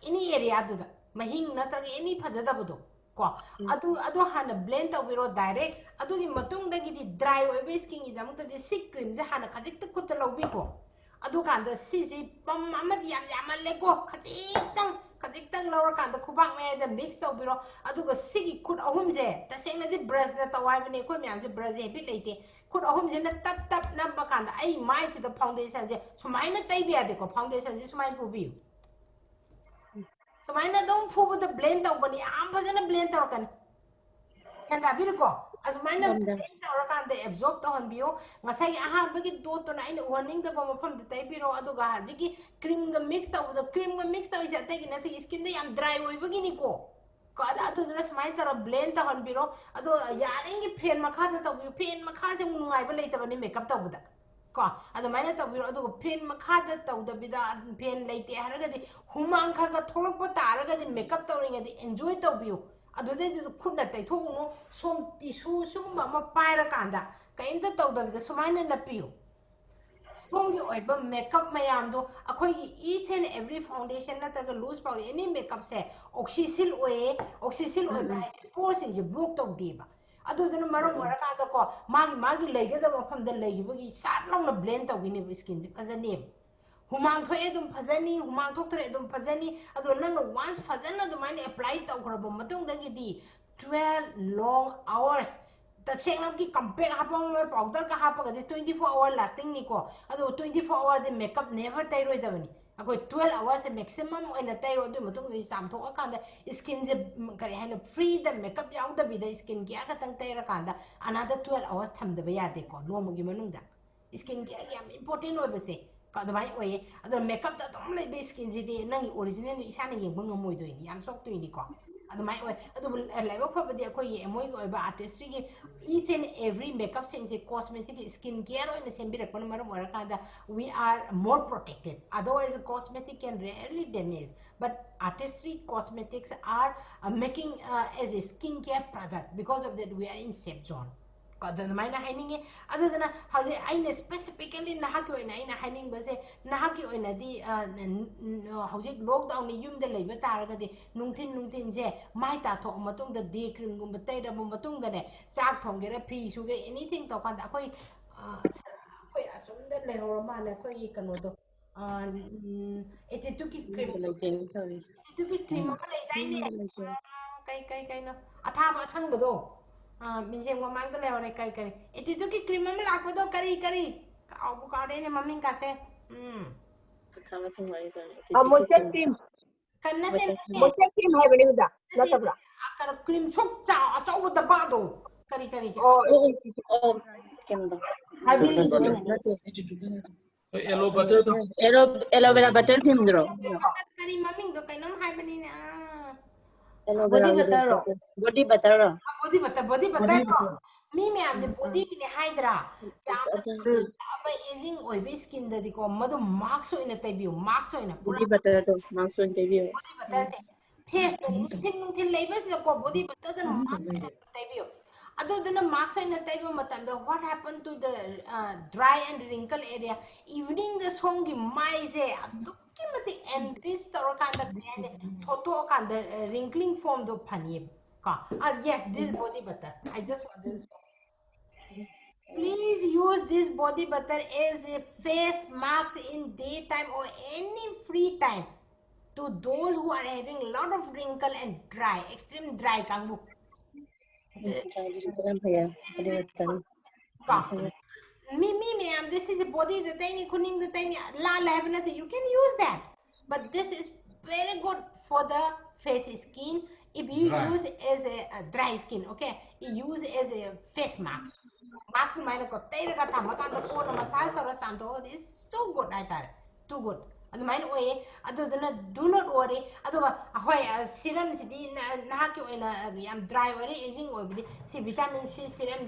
ꯑꯦꯅꯤ ꯑꯦꯔꯤꯌꯥꯗꯨꯗ ꯃꯍꯤꯡ ꯅꯠꯇ꯭ꯔꯒ ꯑꯦꯅꯤ ꯐꯖꯗꯕꯗꯣ ꯀꯣ ꯑꯗꯨ ꯍꯥꯟꯅ ꯕ꯭ꯂꯦꯟ ꯇꯧꯕꯤꯔꯣ ꯗꯥꯏꯔꯦꯛ ꯑꯗꯨꯒꯤ ꯃꯇꯨꯡꯗꯒꯤꯗꯤ ꯗ꯭ꯔꯥꯏ ꯑꯣꯏꯕ ꯁ꯭ꯀꯤꯟꯒꯤꯗꯃꯛꯇꯗꯤ ꯁꯤ ꯀ꯭ꯔꯤꯝꯁꯦ ꯍꯥꯟꯅ ꯈꯖꯤꯛꯇ ꯈꯨꯠꯇ ꯂꯧꯕꯤꯀꯣ ꯑꯗꯨꯀꯥꯟꯗ ꯁꯤꯁꯤ ꯄꯝ ꯑꯃꯗꯤ ꯌꯥꯝ ꯌꯥꯝꯃꯜꯂꯦꯀꯣ ꯈꯖꯤꯛꯇꯪ ꯂꯧꯔꯀꯥꯟꯗ ꯈꯨꯕꯥꯛ ꯃꯌꯥꯏꯗ ꯃꯤꯛꯁ ꯇꯧꯕꯤꯔꯣ ꯑꯗꯨꯒ ꯁꯤꯒꯤ ꯈꯨꯠ ꯑꯍꯨꯝꯁꯦ ꯇꯁꯦꯡꯅꯗꯤ ꯕ꯭ꯔꯁꯅ ꯇꯧ ꯍꯥꯏꯕꯅꯦ ꯑꯩꯈꯣꯏ ꯃꯌꯥꯝꯁꯦ ꯕ꯭ꯔꯁ ꯍꯦꯕꯤꯠ ꯂꯩꯇꯦ ꯈꯨꯠ ꯑꯍꯨꯝꯁꯤꯅ ꯇꯞ ꯅꯝꯕ ꯀꯥꯟꯗ ꯑꯩ ꯃꯥꯏꯁꯤꯗ ꯐꯥꯎꯟꯗꯦꯁꯟꯁꯦ ꯁꯨꯃꯥꯏꯅ ꯇꯩꯕ ꯌꯥꯗꯦꯀꯣ ꯐꯥꯎꯟꯗꯦꯁꯟꯁꯦ ꯁꯨꯃꯥꯏꯅ ꯄꯨꯕꯤꯌꯨ ꯁꯨꯃꯥꯏꯅ ꯑꯗꯨꯝ ꯐꯨꯕꯗ ꯕ꯭ꯂꯦꯟ ꯇꯧꯕꯅꯤ ꯌꯥꯝ ꯐꯖꯅ ꯕ꯭ꯂꯦꯟ ꯇꯧꯔꯛꯀꯅꯤ ꯒ꯭ꯌꯥꯟ ꯇꯥꯕꯤꯔꯨꯀꯣ ꯑꯗꯨꯃꯥꯏꯅ ꯕ꯭ꯂꯦꯟ ꯇꯧꯔꯀꯥꯟꯗ ꯑꯦꯕꯖꯣꯔꯕ ꯇꯧꯍꯟꯕꯤꯌꯨ ꯉꯁꯥꯏꯒꯤ ꯑꯍꯥꯟꯕꯒꯤ ꯗꯣꯠꯇꯨꯅ ꯑꯩꯅ ꯎꯍꯟꯅꯤꯡꯗꯕ ꯃꯐꯝꯗ ꯇꯩꯕꯤꯔꯣ ꯑꯗꯨꯒ ꯍꯧꯖꯤꯛꯀꯤ ꯀ꯭ꯔꯤꯝꯒ ꯃꯤꯛꯁ ꯇꯧꯕꯗꯣ ꯀ꯭ꯔꯤꯝꯒ ꯃꯤꯛꯁ ꯇꯧꯔꯤꯁꯦ ꯑꯇꯩꯒꯤ ꯅꯠꯇꯦ ꯁ꯭ꯀꯤꯟꯗꯣ ꯌꯥꯝ ꯗ꯭राꯏ ꯑꯣꯏꯕꯒꯤꯅꯤꯀꯣ ꯑꯗꯨꯗꯨꯅ ꯁꯨꯃꯥꯏꯅ ꯇꯧꯔ ꯕ꯭ꯂꯦꯟ ꯇꯧꯍꯟꯕꯤꯔꯣ ꯑꯗꯣ ꯌꯥꯔꯤꯉꯩ ꯐꯦꯟ ꯃꯈꯥꯗ ꯇꯧꯕꯤꯌꯨ ꯐꯦꯟ ꯃꯈꯥꯁꯦ ꯅꯨꯡꯉꯥꯏꯕ ꯂꯩꯇꯕꯅꯤ ꯃꯦꯀꯞ ꯇꯧꯕꯗ ꯀꯣ ꯑꯗꯨꯃꯥꯏꯅ ꯇꯧꯕꯤꯔꯣ ꯑꯗꯨꯒ ꯐꯦꯟ ꯃꯈꯥꯗ ꯇꯧꯗꯕꯤꯗ ꯐꯦꯟ ꯂꯩꯇꯦ ꯍꯥꯏꯔꯒꯗꯤ ꯍꯨꯃꯥꯡ ꯈꯔ ꯊꯣꯛꯂꯛꯄ ꯇꯥꯔꯒꯗꯤ ꯃꯦꯀꯞ ꯇꯧꯔꯤꯉꯩꯗ ꯑꯦꯟꯖꯣꯏ ꯇꯧꯕꯤꯌꯨ ꯑꯗꯨꯗꯩꯗꯨꯗ ꯈꯨꯠꯅ ꯇꯩꯊꯣꯛꯎꯅꯨ ꯁꯣꯝ ꯇꯤꯁꯨ ꯁꯤꯒꯨꯝꯕ ꯑꯃ ꯄꯥꯏꯔꯀꯥꯟꯗ ꯀꯩꯝꯇ ꯇꯧꯗꯕꯤꯗ ꯁꯨꯃꯥꯏꯅ ꯅꯞꯄꯤꯌꯨ ꯁꯣꯝꯒꯤ ꯑꯣꯏꯕ ꯃꯦꯀꯞ ꯃꯌꯥꯝꯗꯣ ꯑꯩꯈꯣꯏꯒꯤ ꯏꯆ ꯑꯦꯟ ꯑꯦꯚ꯭ꯔꯤ ꯐꯥꯎꯟꯗꯦꯁꯟ ꯅꯠꯇ꯭ꯔꯒ ꯂꯨꯖ ꯄꯥꯎꯗꯔ ꯑꯦꯅꯤ ꯃꯦꯀꯞꯁꯦ ꯑꯣꯛꯁꯤꯁꯤꯜ ꯑꯣꯏꯌꯦ ꯑꯣꯛꯁꯤꯁꯤꯜ ꯑꯣꯏꯕ ꯍꯥꯏꯗꯤ ꯄꯣꯔꯁꯤꯡꯁꯦ ꯕ꯭ꯂꯣꯛ ꯇꯧꯗꯦꯕ ꯑꯗꯨꯗꯨꯅ ꯃꯔꯝ ꯑꯣꯏꯔꯀꯥꯟꯗꯀꯣ ꯃꯥꯒꯤ ꯂꯩꯒꯗꯕ ꯃꯐꯝꯗ ꯂꯩꯈꯤꯕꯒꯤ ꯁꯥꯠ ꯂꯥꯎꯅ ꯕ꯭ꯂꯦꯟ ꯇꯧꯈꯤꯅꯦꯕ ꯁ꯭ꯀꯤꯟꯁꯦ ꯐꯖꯅꯦꯕ ꯍꯨꯃꯥꯡ ꯊꯣꯛꯑꯦ ꯑꯗꯨꯝ ꯐꯖꯅꯤ ꯍꯨꯃꯥꯡ ꯊꯣꯛꯇ꯭ꯔꯦ ꯑꯗꯨꯝ ꯐꯖꯅꯤ ꯑꯗꯣ ꯅꯪꯅ ꯋꯥꯟꯁ ꯐꯖꯅ ꯑꯗꯨꯃꯥꯏꯅ ꯑꯦꯄ꯭ꯂꯥꯏ ꯇꯧꯈ꯭ꯔꯕ ꯃꯇꯨꯡꯗꯒꯤꯗꯤ 12 long hours तसेंगकी कंपेक्ट हापंग पाउडर का हापगदि 24 आवर लास्टिंग निको अदो 24 आवर दे मेकअप नेवर तैरोइदबनी अखोय 12 आवर से मैक्सिमम ओइना तैरो दु मतुंग दि सामथो अकांद स्किन जे करि हाइनो फ्री द मेकअप याउदबि द स्किन केयर खतंग तैरा कांद अनादर 12 आवर्स थमदबा यादे को नोमगी मनुंगदा स्किन केयर याम इंपोर्टेंट ओइबसे कदमाई ओये अदो मेकअप द दम लेबे स्किन जिदि नंगी ओरिजिनल इसाना येंबो ngमोइदोइनि याम सोक्तोइनि को अदमाई ओय अदो लाइबो फबदि अखोय एमोइ ओइबा आर्टिस्ट्री की each and every makeup sense cosmetic skin care oina sembirapana maram orakanda we are more protected otherwise cosmetic can rarely damage but artistry cosmetics are making as a skin care product because of that we are in safe zone kadamaina haininge adudana haje aina specifically nahaki oina aina haining base nahaki oina di hojik lockdown ni yumda leiba taragadi nungthin je mai ta tho matung da day cream gumba taida bu matung da ne chak thongere phi suge anything to kan da koi asumda lehor ma na koi kano do 82 cream 82 cream ama lay dai ne kai no athaba asangdo misem ko mang to le ore kai 82 cream ama lakdo kari au ka re ne maming ka se moisture cream kanna te moisture cream hai bani da natabra akar cream sok cha achau da ba do kari oh kendo yellow butter to aloe vera butter film dro kari maming do kai nom hai bani na aloe vera body butter body butter to mi me am de body ki ne hydra ya aba aging oi be skin da di ko madu marks oi na tai bi marks oi na body butter to marks on tv body butter se face da thin label se ko body butter da marks tai bi ado dana marks oi na tai bi matam da what happened to the dry and wrinkle area evening the song gi mai se adu ki mati enrich toro kan da photo kan da wrinkling form do phani yes, this body butter. I just want this. Please use this body butter as a face mask in daytime or any free time to those who are having a lot of wrinkle and dry, extreme dry. Ma'am, this is a body the tiny kuning the tiny la nothing. You can use that, but this is very good for the face skin. If you use as a dry skin, okay, you use as a face mask. Mask mine ko tay ka tama kan ko na massage tara santo. This is too good, I thought. Too good. And mine way, do not worry. Serum sidi nahaki I'm dry or aging or see vitamin C serum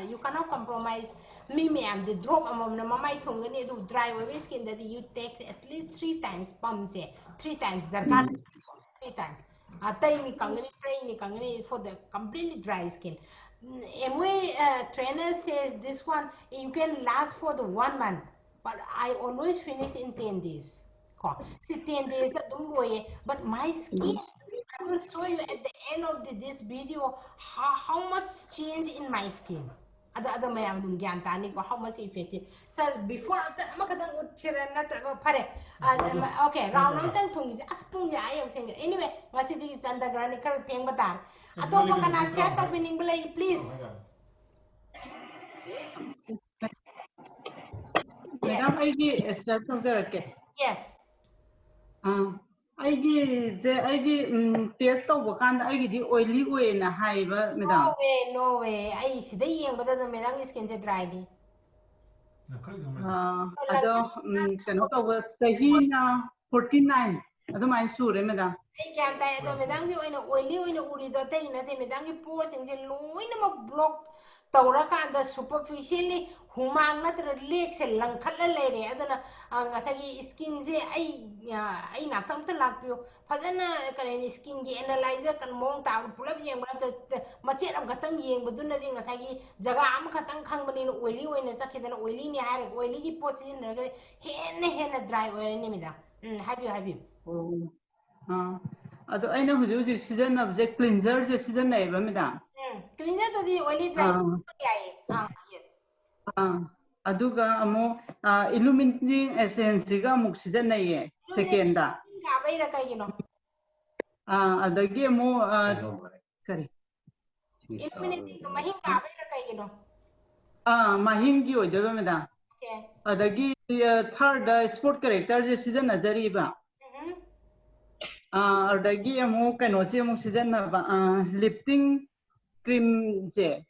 you cannot compromise. Me am the drop among the mama tungani to dry or skin that you take at least 3 times pump 3 times the 3 times. Kangani for the completely dry skin. Trainer says this one you can last for the 1 month, but I always finish in 10 days. See 10 days but my skin, I will show you at the end of this video how much change in my skin. Ada mayam dun gyan tani ko how much effective. Sir, before after makadang utchira na pare. Okay, round tang thung aspung ya ayo sing. Anyway, ngasi di chanda grani kar teng batar. Ato mo kana share to bining belay please. Madam, I start from there. Yes. I test over can I the oily way in a high, madam. No way. I see the young, but the madam is can say dry. Cannot over Sahina 49. I don't mind sure, madam. I can't die the madam you in a oily in a woody the thing that the madam pours and the low in a block. Tauraka and the superficially humang not legs and lankala lady. I don't know. Angasagi skin say I not come to lap you. Padana can skin analyzer can mount out pull up young brother Machet of Katang ying, but do nothing as I Jagam Katang Kangbani oily when a sakit and oily had a oily position hen a dry or any have you? I know who uses season of the cleanser, the season neighbor, madam. Cleaner to the oily dry. Yes. Aduga amo illuminating essence ga muk season naye second da. Adagi mo kari. Illuminating to mahin ka bayra mahin gi ojo madam. Okay. Adagi third sport character je season nazari ba. Adagi amo kano se mo season na lifting cream je.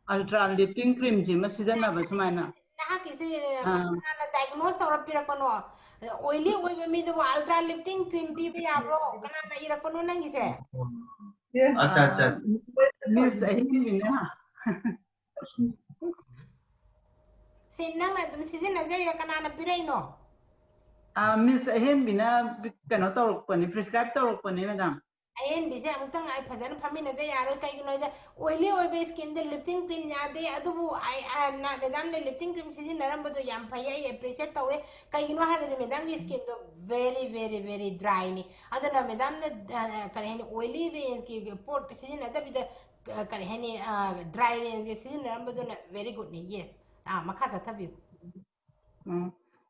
Ultra lifting cream je ma season na ba sumana. Diagnose or piracono. Oily with me the ultra lifting cream people are broke. Iracono Nangise. Miss Say none of them season as a canana pireno. Miss Henbina cannot talk when prescribed talk when madam. I ain't busy. I'm telling I present Pamina. They are okay. The oily oil skin, the lifting cream. They are I not madam the lifting cream season. But the yampaya appreciate away. Can you know how the madam skin very dry. Other than madam the oily rains give port season. Other with the dry rains season. But very good. Yes. Makasa have you.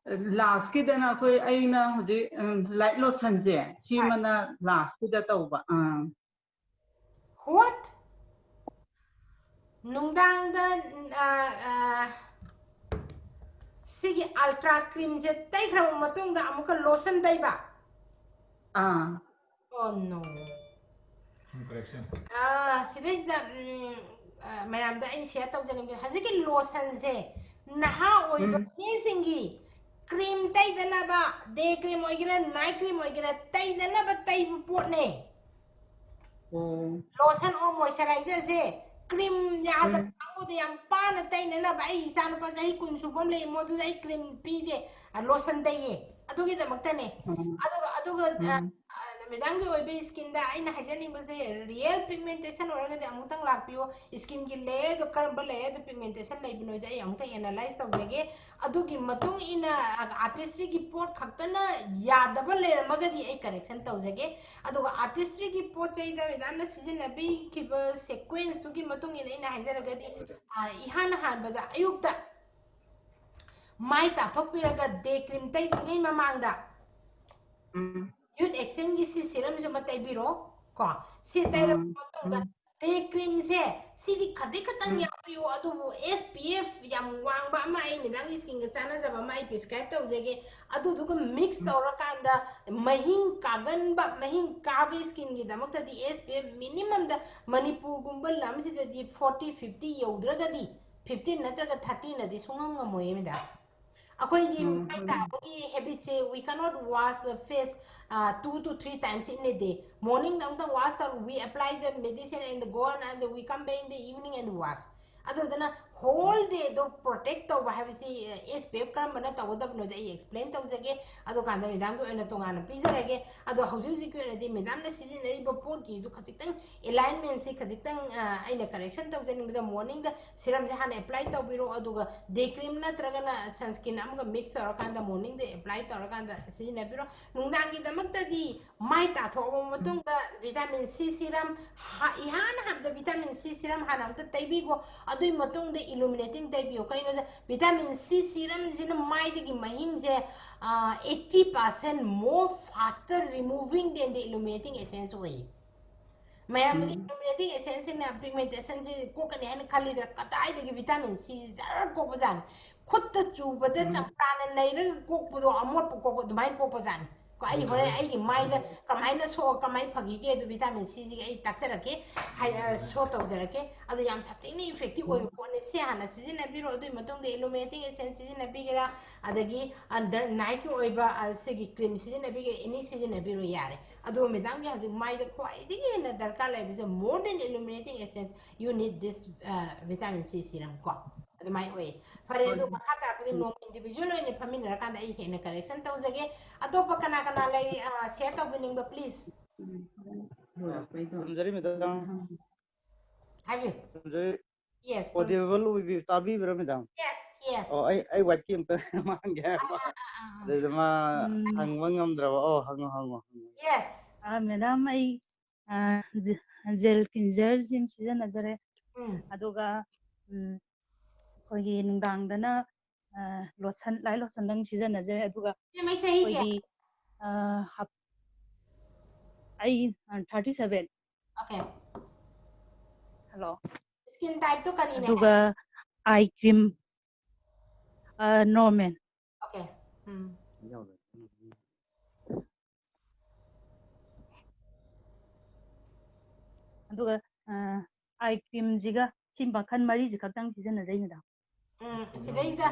last kidana koi aina hudi light lotion je si mana last kida tauba What? Nungdang da sigi ultra cream je tai khra matung da amuka lotion dai ba. Oh no. Correction. Sidis da mayam da in share tawjani bi haziki lotion je naha oi ba ni singi cream tai dana ba day cream oigira night cream oigira tai dana ba tai bu pot ne. Lotion or moisturizer je cream ya da angu de yang pana tai nana ba ai san pa sai kun su bom le mo du ai cream pi de lotion dai ye adu gi da makta ne adu medang gi oi be skin da ai na hajani ba se real pigmentation or ga de amutang lak piyo skin gi layer do kar ba layer de pigmentation lai binoi da ai amutang analyze taw jage adu gi matung ina artistry gi pot khaktana ya da ba layer ma ga di ai correction taw jage adu artistry gi pot chai da medam na season na bi ki ba sequence to gi matung ina hajara ga di ihan han ba da ayuk da mai ta thok pi ra ga day cream tai di ngai mamang da youth exchange gi si serum jo matai biro ko si tai ra matung da day cream se si di khaji khatang ya yo adu SPF yam wang ba mai ni dang skin ga chana ja ba mai prescribe taw jege adu du ko mix tawra kanda mahing kagan ba mahing kabe skin gi damak ta di SPF minimum da manipur gumba lam si da di 40 50 yodra ga di 15 natraga 30 na di sungam ga moye me da akoi di mai ta ki habit se we cannot wash the face 2 to 3 times in a day morning dang dang wash the we apply the medicine and go on and we come back in the evening and wash adu dana whole day do protect to ba have si SPF kam bana taw da no dai explain taw jage adu kan da medam go ena tonga na pizarage adu hauju ji ko di medam na season nei ba por ki du khajitang alignment si khajitang aina correction taw jani da morning da serum je han apply taw biro adu ga day cream na traga na sunscreen am ga mix tar kan da morning da apply tar kan da season na biro nungdang gi da mak da di mai ta tho matung da vitamin C serum ihan ham da vitamin C serum han am ta taibi go adui matung da illuminating type yo kaino da vitamin C serum jin mai de mahing je 80% more faster removing than the illuminating essence way mayam the illuminating essence na pigmentation je ko kan han khali da katai de vitamin C jar ko bazan khut ta chu ba da chapran nei ra ko bu amot ko ko mai ko bazan ko ai hore ai mai da kamai na so kamai phagi ke du vitamin C ji ai taksara ke hai so to jara ke adu yam satin ni effective oi ko ne se hana season na biro du matong de illuminating essence season na bigira adagi under night oi ba se gi cream season na bigira any season na biro yare adu medang ya ji mai da ko ai digi na darkar lai bisa more than illuminating essence you need this vitamin C serum ko adu mai oi pare du makata ko no individual oi ne family ra kan ai he na correction taw jage ado pa kana kana lai share taw bining ba please Jari medam have you jari yes audible we tabi bro medam yes oh ai wat kim ta mang ga de ma hang mangam dra oh hang yes madam ai gel cleanser jim season nazare aduga kogi nungdang dana lotion lai lotion dang season nazare aduga mai sahi ke ai 37 okay hello skin type to kari ne aduga eye cream normal okay aduga eye cream jiga simba khan mari ji khatang season na jaina da sidayda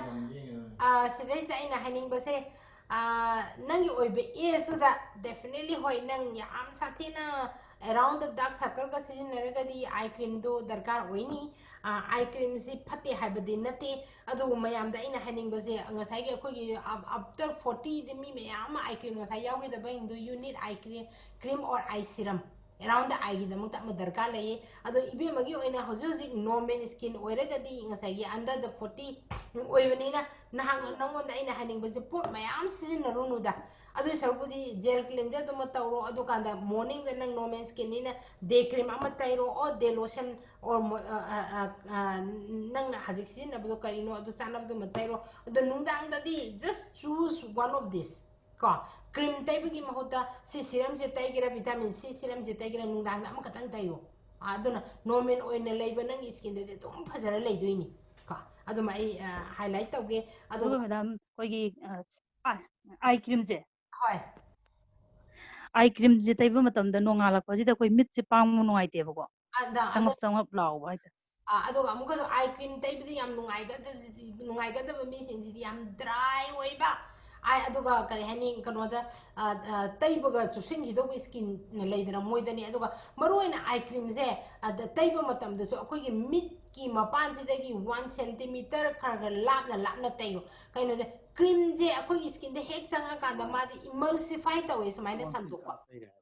ina haning base nangi oibe is da definitely hoi nang yam sathina around the dark circle ka season naragadi eye cream do darkar oini eye cream si phate habadi nate adu mayam da ina haning base ngasai ge khoi after 40 the mi mayam eye cream ngasai yawi da bang do you need eye cream or eye serum around the eye the muta madarka lay ado ibe magi oina hoji normal skin oiragadi ngasagi under the 40 oibanina nahang nangonda ina haning baje pot mayam sizinarunu da adu sarubudi gel cleanser do matawro adu kanda morning da nang normal skin ina day cream ama tayro or day lotion or nang hajik sizinabdo karino adu sanabdo matayro adu nungdang dadi just choose one of this ko cream taybigi mahuta si serum je taygira vitamin C serum je taygira nungdang ama katang tayo aduna normal oina laiba nang skin de dum phajara laidoini ko adu mai highlight tawge adu madam koigi eye cream je hoy eye cream je taiba matamda nongala ko jida koi mit se pang mu ngai te bako sangap law bai ta aduga amuka eye cream taybidi yam nungai ga da mi sing si yam dry oiba ai aduga kare hani kanoda taibaga chupsing gi do skin na leidara moidani aduga maroina eye cream je taiba matam da so akoi gi mit ki mapan ji dagi 1 cm khar lapna tayo kaino de cream je akoi gi skin de hek changa kanda ma di emulsify tawe sumaina sandokpa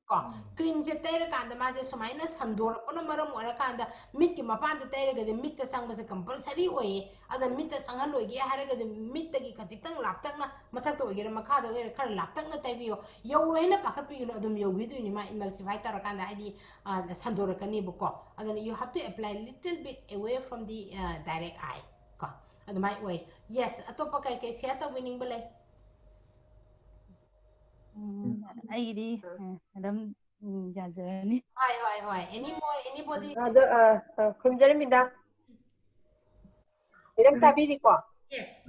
ko cream je tayra kanda ma je sumaina sandor kono maram ora kanda mit ki mapan da tayra ga de mit ta sang ba se compulsory oye ada mit ta sang haloi gi hara ga de mit ta gi khajitang laptang na mathak to gi makha do gi khar laptang na taybiyo yo leina pakat pi no adum yo gi du ni ma emulsify tara kanda ai sandor kani bu ko adana you have to apply little bit away from the direct eye ko adamai way yes atopa kai kai sia ta winning balai ai di madam jajani hoy anybody khumjarimida idam tabiri ko yes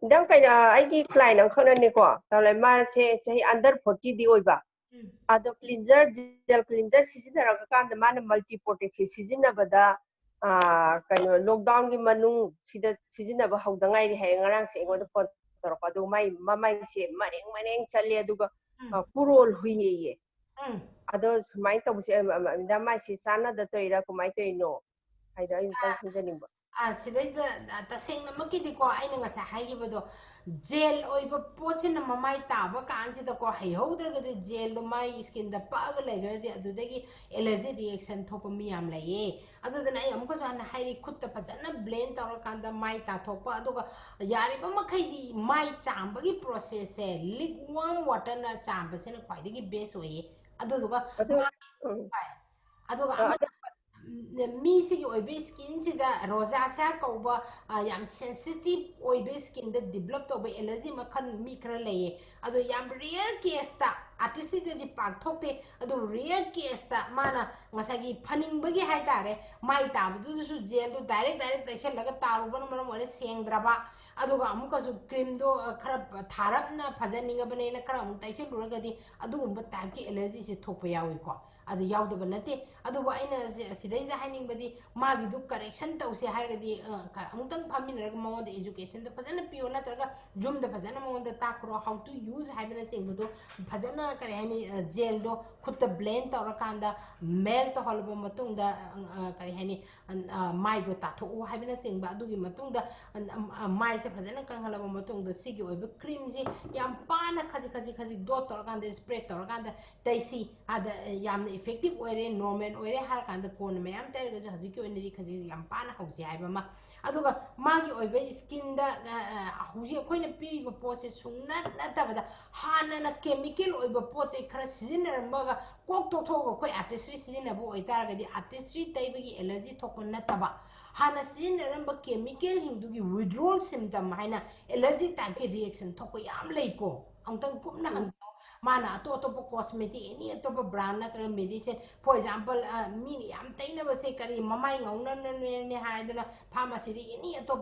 idam kai aigi client am khana ni ko tawle ma se under 40 di oiba ado cleanser gel cleanser sijinara ka kan man multi protection sijinabada kaino lockdown gi manung sida sijinaba haudangai ri hay ngarang se ngoda phone torok adu mai se mareng challe aduga purol huiye ado mai to se da mai se sana da toira ko mai toino haida ai tan khunjaning ba sidais da taseng na makidi ko ai nga sa hai bado gel oi ba poche na mamai ta ba kan si da ko hai hodra ga de gel do mai skin da pa ga lai ga de adu dagi allergy reaction thop mi am lai ye adu da nai am ko sa na hai ri khut ta phajana blend tar kan da mai ta thop pa adu ga yari ba makhai di mai cham ba gi process se lukewarm water na cham ba se na khwai dagi best oye adu ga adu ga mi sigi oibe skin sida rosacea kauba yam sensitive oibe skin da develop to ba allergy makhan mi khara leye ado yam rare case ta artist de pak thokte ado rare case ta mana ngasagi phaning bagi hai tare mai ta bu su gel do direct taisel laga taru ban maram ore sengdraba aduga amuka su cream do khara tharap na phajaninga bane na khara amuk taisel luragadi adu umba type ki allergy se thokpa yawi ko adu yaudaba nate adu wa ina sidai da haining badi magi du correction tawse hargadi amutang phaminaraga mawon da education da phajana piyo na targa jum da phajana mawon da takro how to use haibana chengbu do phajana kare hani gel do khutta blend tawra kanda melt to holbo matung da kare hani mai do tatho haibana chengba adu gi matung da mai se phajana kanghalaba matung da sigi oiba cream ji yam pana khaji dot tawra kanda spray tawra kanda taisi ada yam effective oire normal oire har kanda kon mayam terga haji ki onidi khaji yam pana hausi haiba ma aduga magi oibe skin da huji koina piri ba pose sungna natabada hana na chemical oiba pose khara seasoner maga kok to ko koi artistry seasoner bo oitarga di artistry taibagi allergy thokon nataba hana seasoner ba chemical hindugi withdrawal symptom haina allergy type ki reaction thoko yam leiko angtang kumna mana to cosmetic any to brand na medicine for example mini am taina ba se kari mamai ngauna ne haidana pharmacy any to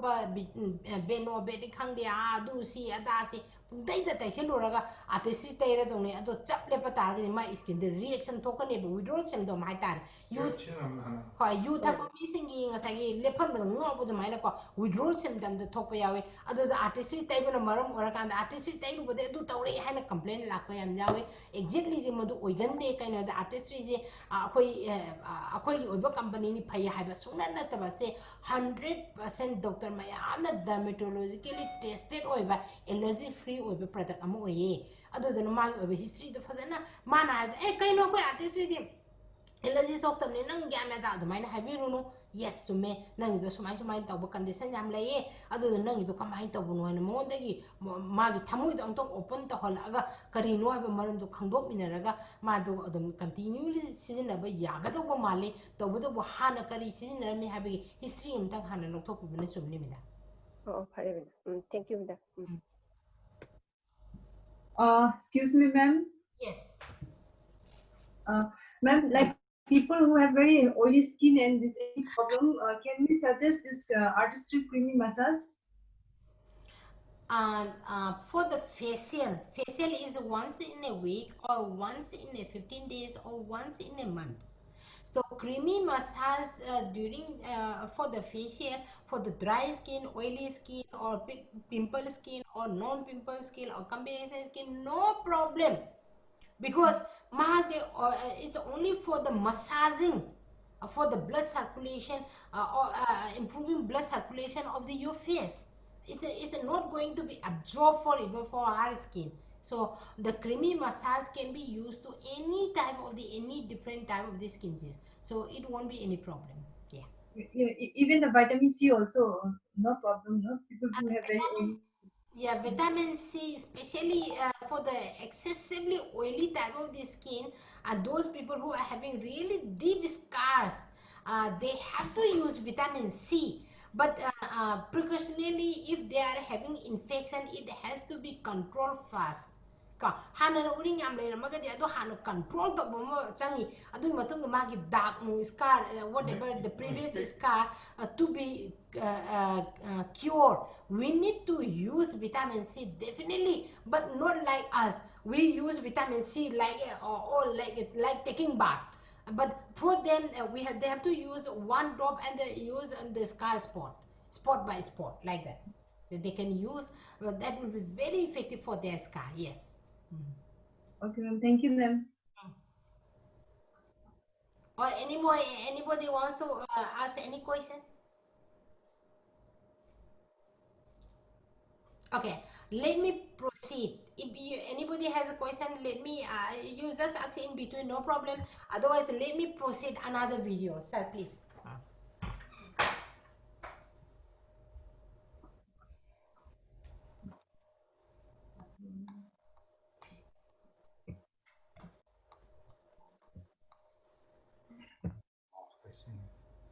beno bedi khangde adu si ada si dai da tai se loraga atisi taira dongni ado chap le pata ga ma skin the reaction to kane bu withdrawal symptom mai tar you ha you ta ko mi singi ngasagi lephan ba ngo bu mai na ko withdrawal symptom the thok pa yawe ado the atisi tai ba maram ora kan atisi tai bu de du tawre haina complain lak pa yam yawe exactly the madu oigan de kaina the atisi je akoi oiba company ni phai ha ba suna na ta ba se 100% doctor mayam na dermatologically tested oiba allergy free oiba product amu oye ado the ma oiba history the fazana mana kaino ko artist di Allergy talk them nang gamma da the mine have you yes to me nang do sumai sumai tau condition jam lay other than nang do come high to one more dagi magi tamu don't open to holaga karino have a maran to kangdok mineraga ma do them continually season of a yaga to mali to with the hana kari season may have a history in tang hana no top of the limit. Oh, thank you, madam. Excuse me, ma'am. Yes. Ma'am, like people who have very oily skin and this problem, can we suggest this artistry creamy massage? For the facial is once in a week or once in a 15 days or once in a month. So creamy massage during for the facial, for the dry skin, oily skin, or pimple skin, or non-pimple skin, or combination skin, no problem, because it's only for the massaging, for the blood circulation or improving blood circulation of your face. It's not going to be absorbed for even for our skin. So the creamy massage can be used to any type of any different type of the skin disease. So it won't be any problem. Yeah. Even the vitamin C also, no problem. No, people who have very oily. Yeah, vitamin C, especially for the excessively oily type of the skin, and those people who are having really deep scars, they have to use vitamin C. But precautionally, if they are having infection, it has to be controlled fast. Hana uring am le magadi ado hana control to bomo changi adu matung magi dark mu scar whatever the previous scar to be cured. We need to use vitamin C definitely, but not like us. We use vitamin C like or like taking bath. But for them, they have to use one drop and they use the scar spot by spot, like that. They can use, that will be very effective for their scar. Yes. Okay, ma'am. Thank you, ma'am. Or anybody wants to ask any question? Okay, let me proceed. If anybody has a question, let me you just ask in between, no problem. Otherwise, let me proceed another video. Sir, please.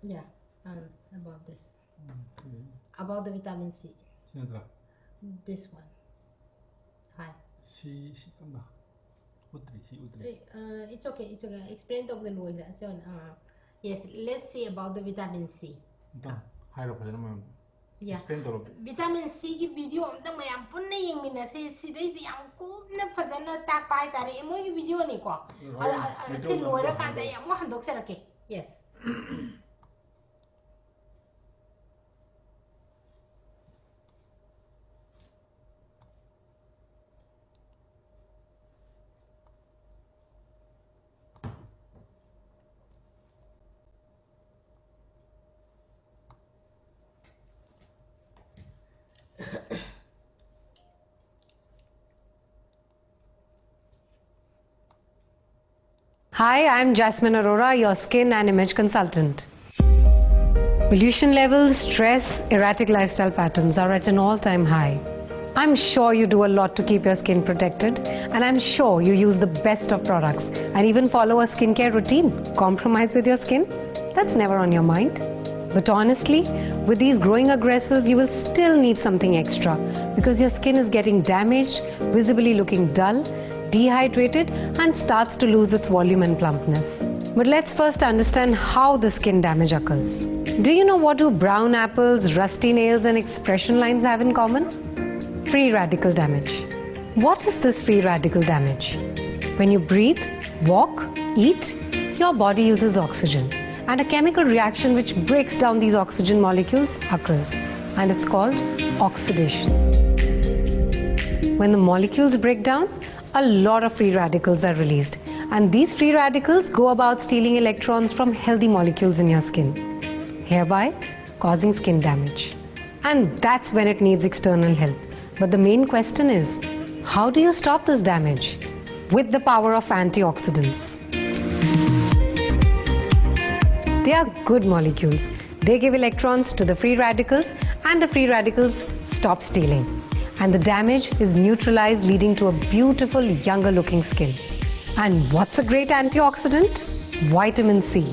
Yeah, about this. About the vitamin C. This one. Hi. It's okay. It's okay. Explain to the lawyer. So, yes. Let's see about the vitamin C. Yeah. Vitamin C ki video amtang mayam punna yung minasi sidai si ang na fazana tak pai tare mo yung video ni ko. Si lawyer kanda yung mo handok sa rake. Yes. Hi, I'm Jasmine Arora, your skin and image consultant. Pollution levels, stress, erratic lifestyle patterns are at an all-time high. I'm sure you do a lot to keep your skin protected, and I'm sure you use the best of products and even follow a skincare routine. Compromise with your skin? That's never on your mind. But honestly, with these growing aggressors, you will still need something extra because your skin is getting damaged, visibly looking dull, dehydrated, and starts to lose its volume and plumpness. But let's first understand how the skin damage occurs. Do you know what do brown apples, rusty nails, and expression lines have in common? Free radical damage. What is this free radical damage? When you breathe, walk, eat, your body uses oxygen, and a chemical reaction which breaks down these oxygen molecules occurs, and it's called oxidation. When the molecules break down, a lot of free radicals are released, and these free radicals go about stealing electrons from healthy molecules in your skin, hereby causing skin damage. And that's when it needs external help. But the main question is, how do you stop this damage? With the power of antioxidants. They are good molecules. They give electrons to the free radicals and the free radicals stop stealing. And the damage is neutralized, leading to a beautiful, younger looking skin. And what's a great antioxidant? Vitamin C.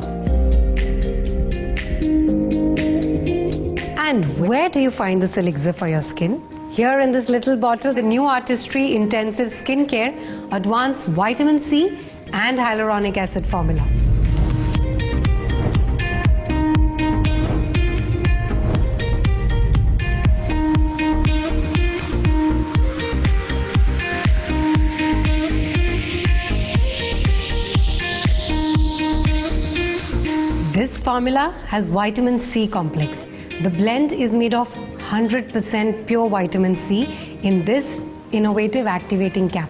And where do you find this elixir for your skin? Here in this little bottle, the new Artistry Intensive Skincare Advanced Vitamin C and Hyaluronic Acid Formula. This formula has vitamin C complex. The blend is made of 100% pure vitamin C in this innovative activating cap.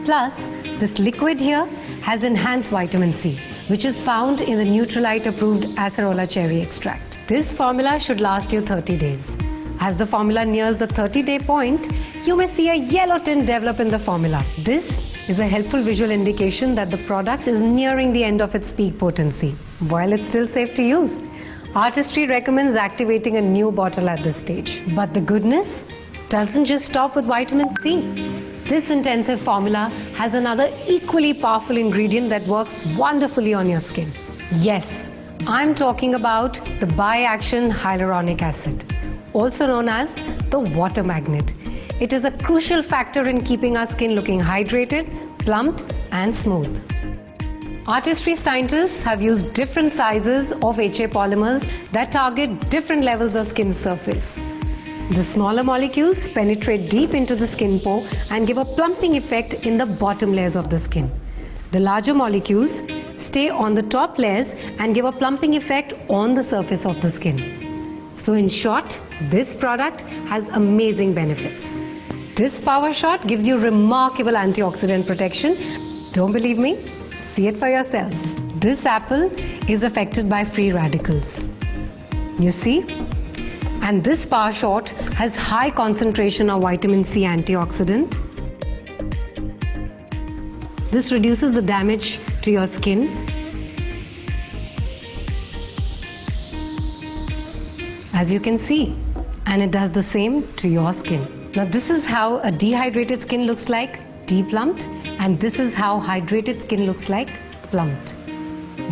Plus, this liquid here has enhanced vitamin C, which is found in the Neutralite approved acerola cherry extract. This formula should last you 30 days. As the formula nears the 30-day point, you may see a yellow tint develop in the formula. This is a helpful visual indication that the product is nearing the end of its peak potency, while it's still safe to use. Artistry recommends activating a new bottle at this stage. But the goodness doesn't just stop with vitamin C. This intensive formula has another equally powerful ingredient that works wonderfully on your skin. Yes, I'm talking about the bi-action hyaluronic acid, also known as the water magnet. It is a crucial factor in keeping our skin looking hydrated, plumped, and smooth. Artistry scientists have used different sizes of HA polymers that target different levels of skin surface. The smaller molecules penetrate deep into the skin pore and give a plumping effect in the bottom layers of the skin. The larger molecules stay on the top layers and give a plumping effect on the surface of the skin. So in short, this product has amazing benefits. This power shot gives you remarkable antioxidant protection. Don't believe me? See it for yourself. This apple is affected by free radicals. You see? And this power shot has high concentration of vitamin C antioxidant. This reduces the damage to your skin. As you can see, and it does the same to your skin. Now this is how a dehydrated skin looks like, de-plumped, and this is how hydrated skin looks like, plumped.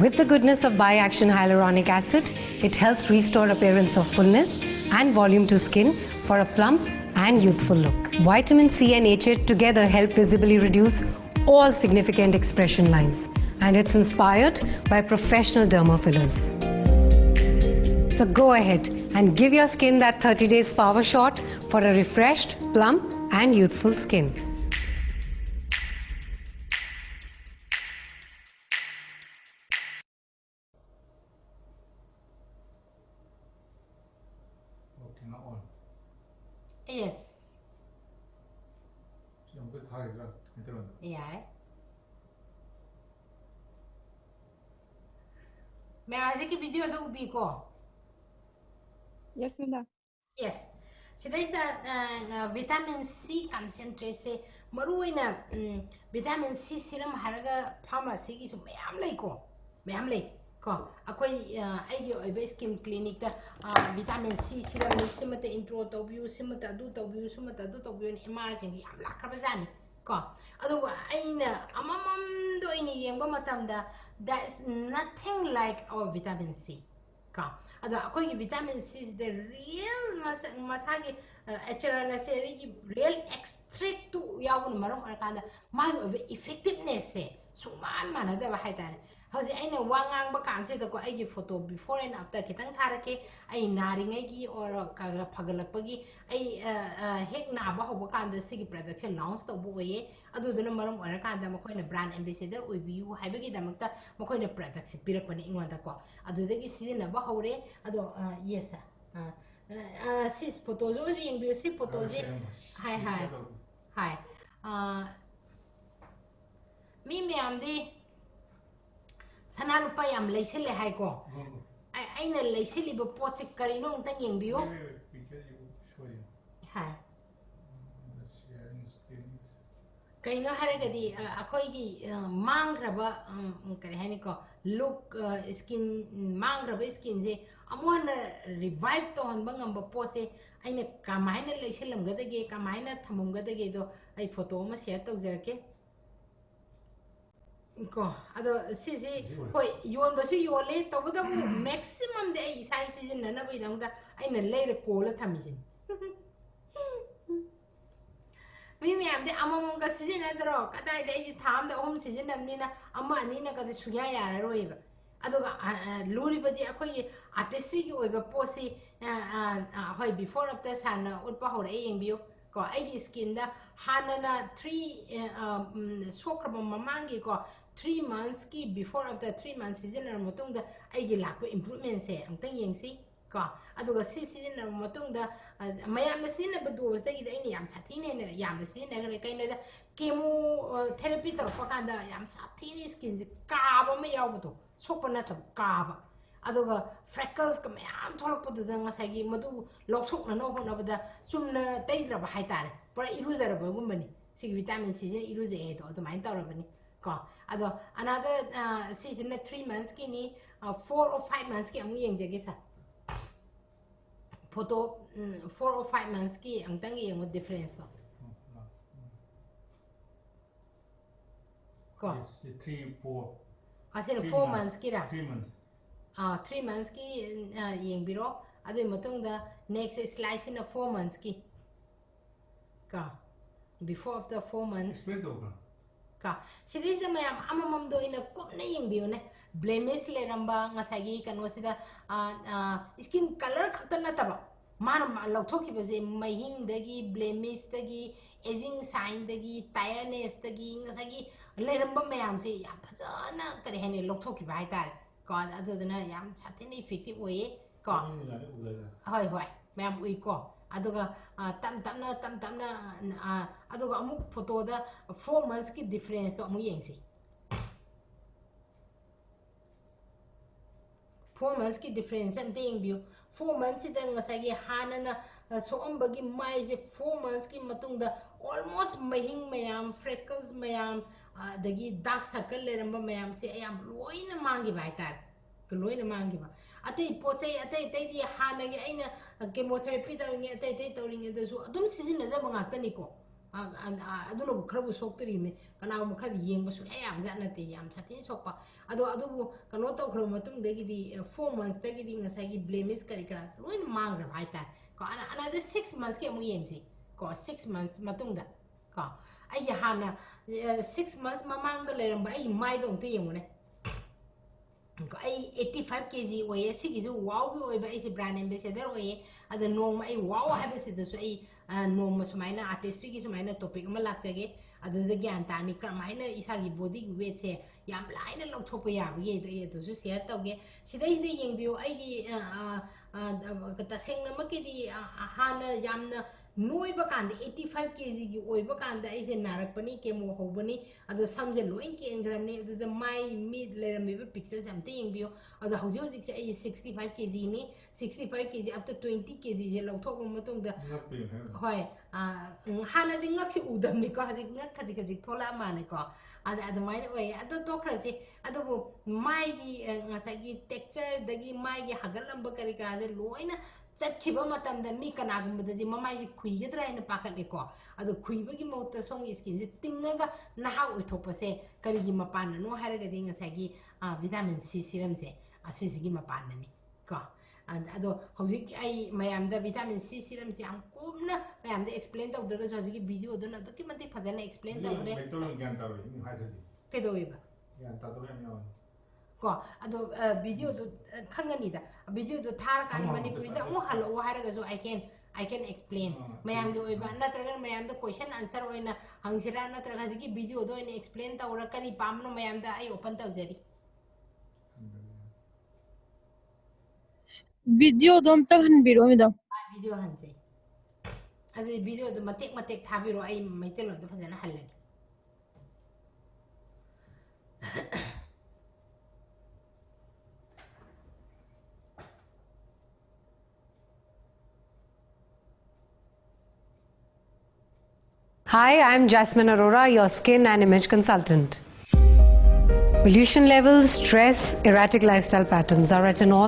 With the goodness of bi-action hyaluronic acid, it helps restore appearance of fullness and volume to skin for a plump and youthful look. Vitamin C and HA together help visibly reduce all significant expression lines, and it's inspired by professional derma fillers. So go ahead and give your skin that 30 days power shot for a refreshed, plump and youthful skin. Okay, now on. Yes. I'm good. Hi, Yeah. May I ask you video do be ko? Yes, madam. Yes. So there is the vitamin C concentrate. Maruina vitamin C serum haraga pharmacy is mayam ko. Mayam ko. Akoi I skin clinic the vitamin C serum is simata intro to view simata do to view simata do to view and emerging the amlakabazani. Ko. Otherwise, amam do any yamamatamda. That's nothing like our vitamin C. Vitamin C is the real masagi real extract to yawun maram arkanda my effectiveness so man da bahaitan hausi aina wangang ba kanse da ko ai photo before and after kitang tharake ai naringai gi or ka phagalakpagi ai hek na ba hoba kanda sigi production launch to boye adu duna maram arkanda makoina brand ambassador oibiu haibagi damakta makoina product pirakpani ingwanda ko adu dagi sizina ba hore adu yes sis photos yung beauty photos hi mi am di sana lupa yam leisele hai ko aina leisele ba pot se karino tang yung bio hi kaino haragadi akoigi mangraba kare hani ko look skin mangraba skin je amona revive to han bangam ba pose aina kamaina leiselam gadage kamaina thamum gadage do ai photo ma share to jerke ko ado sisi hoi yon basu yole to boda maximum de ai size is na na bai dangda aina leire kola thamisin mi miyam de amamam ka sizinadro kadai de tham da sizinamnina ama anina ka suya yara roiba aduga luri badi akoi artistry ki oiba posi hoi before after sana utpa hore yengbiyo ko ai skin da hanana 3 sokraba mamangi ko 3 months ki before after 3 months sizinar mutung da ai gi lakpo improvement se amtang yengsi ko aduga sizinar mutung da mayam na sin ba dose da gi ai yam sathine ne yam sin ne gare kai ne da chemo therapy tor pa kan da yam sathine skin ji ka ba ma yaw bu sokpa na tab ka ba aduga freckles ka mayam tholok pu da ngasai gi madu lokthok na no hona ba da chumna taidra ba hai tare pura iruzara ba gumbani sig vitamin C je iruze e to main tar ba ni ko ado another season na 3 months ki ni 4 or 5 months ki amu yeng jage sa photo 4 or 5 months ki angtang yeng difference to ko 3 4 asin 4 months ki ra 3 months 3 months ki yeng biro adu matong da next slice in 4 months ki ka before after 4 months explain to ka sidis da mayam amamam do ina ko na yeng biyo ne blemish le ramba ngasagi kano sida skin color khakta na taba man lauthoki baje mahing dagi blemish dagi aging sign dagi tiredness dagi ngasagi le ramba mayam se ya phajana kare hene lauthoki bai tar ko adudana yam chatin effective oye ko hoi hoi mayam ui ko aduga tam tamna aduga amuk photo da 4 months ki difference to amu yengsi 4 months ki difference am ding biu 4 months da ngasagi hanana so ambagi mai je 4 months ki matung da almost mahing mayam freckles mayam dagi dark circle le ramba mayam se ayam loina mangi bai tar loina mangi ba atai pochai atai di hanagi aina chemotherapy tawinge atai tawringe da su adum season na jaba ngata ni ko aduna bu khrabu soktri me kana mu khadi yeng basu ayam jana te yam chatin sokpa adu bu kano taw khro matung dagi di 4 months dagi di ngasai gi blemish kari kara loina mangra bai tar ko another 6 months ke mu yengsi ko 6 months matung da ko ai hana 6 months mamang da leramba ai mai dong te yengune ko ai 85 kg oye sigisu wow bi oye ba ai brand ambassador oye ada nong ai wow have se da so ai nong ma sumaina artistry gi sumaina topic ma lakjage ada da gyan ta ni kramaina isa gi body gi weight se yam laina lok thopa ya bi ye to su share tawge sidai de yeng bio ai gi ta seng na ma ki di hana yamna noiba kan 85 kg gi oiba kan da ise narak pani kemo hobani ado samje loin ki engram ni ado mai mid le me be pictures am ting bio ado hauji hauji se ai 65 kg ni 65 kg up to 20 kg je lo thok ma tung da hoi hana ding ngak si udam ni ko haji ngak kaji thola ma ne ko ada mai oi ado to khrasi ado bu mai gi ngasai gi texture dagi mai gi hagalam ba kari ka je loina chatkiba matamda mi kanagumdadi mamai ji khuigadra ina pakatle ko adu khuibagi mota song skin ji tingaga naha oithopase karigi mapan no haraga dinga sagi vitamin C serum je asigi mapan ni ko ado hojik ai mayamda vitamin C serum je am kumna mayamda explain tawdra ga hojiki video do na do ki mati phajana explain tawre meto gyan tawre ni hajadi kedoiba gyan tawre am yaw ko ado video do khangani da video do thar kan manipuri da mu halo haraga so I can explain mayam do iba natraga mayam da question answer oina hangsira natraga ji video do ina explain ta ora kari pamno mayam da ai open ta jari video dom ta han biro mi dom video hanse adi video do matek thabiro ai maitelo do phajana halagi Hi, I'm Jasmine Arora, your skin and image consultant. Pollution levels, stress, erratic lifestyle patterns are at an all.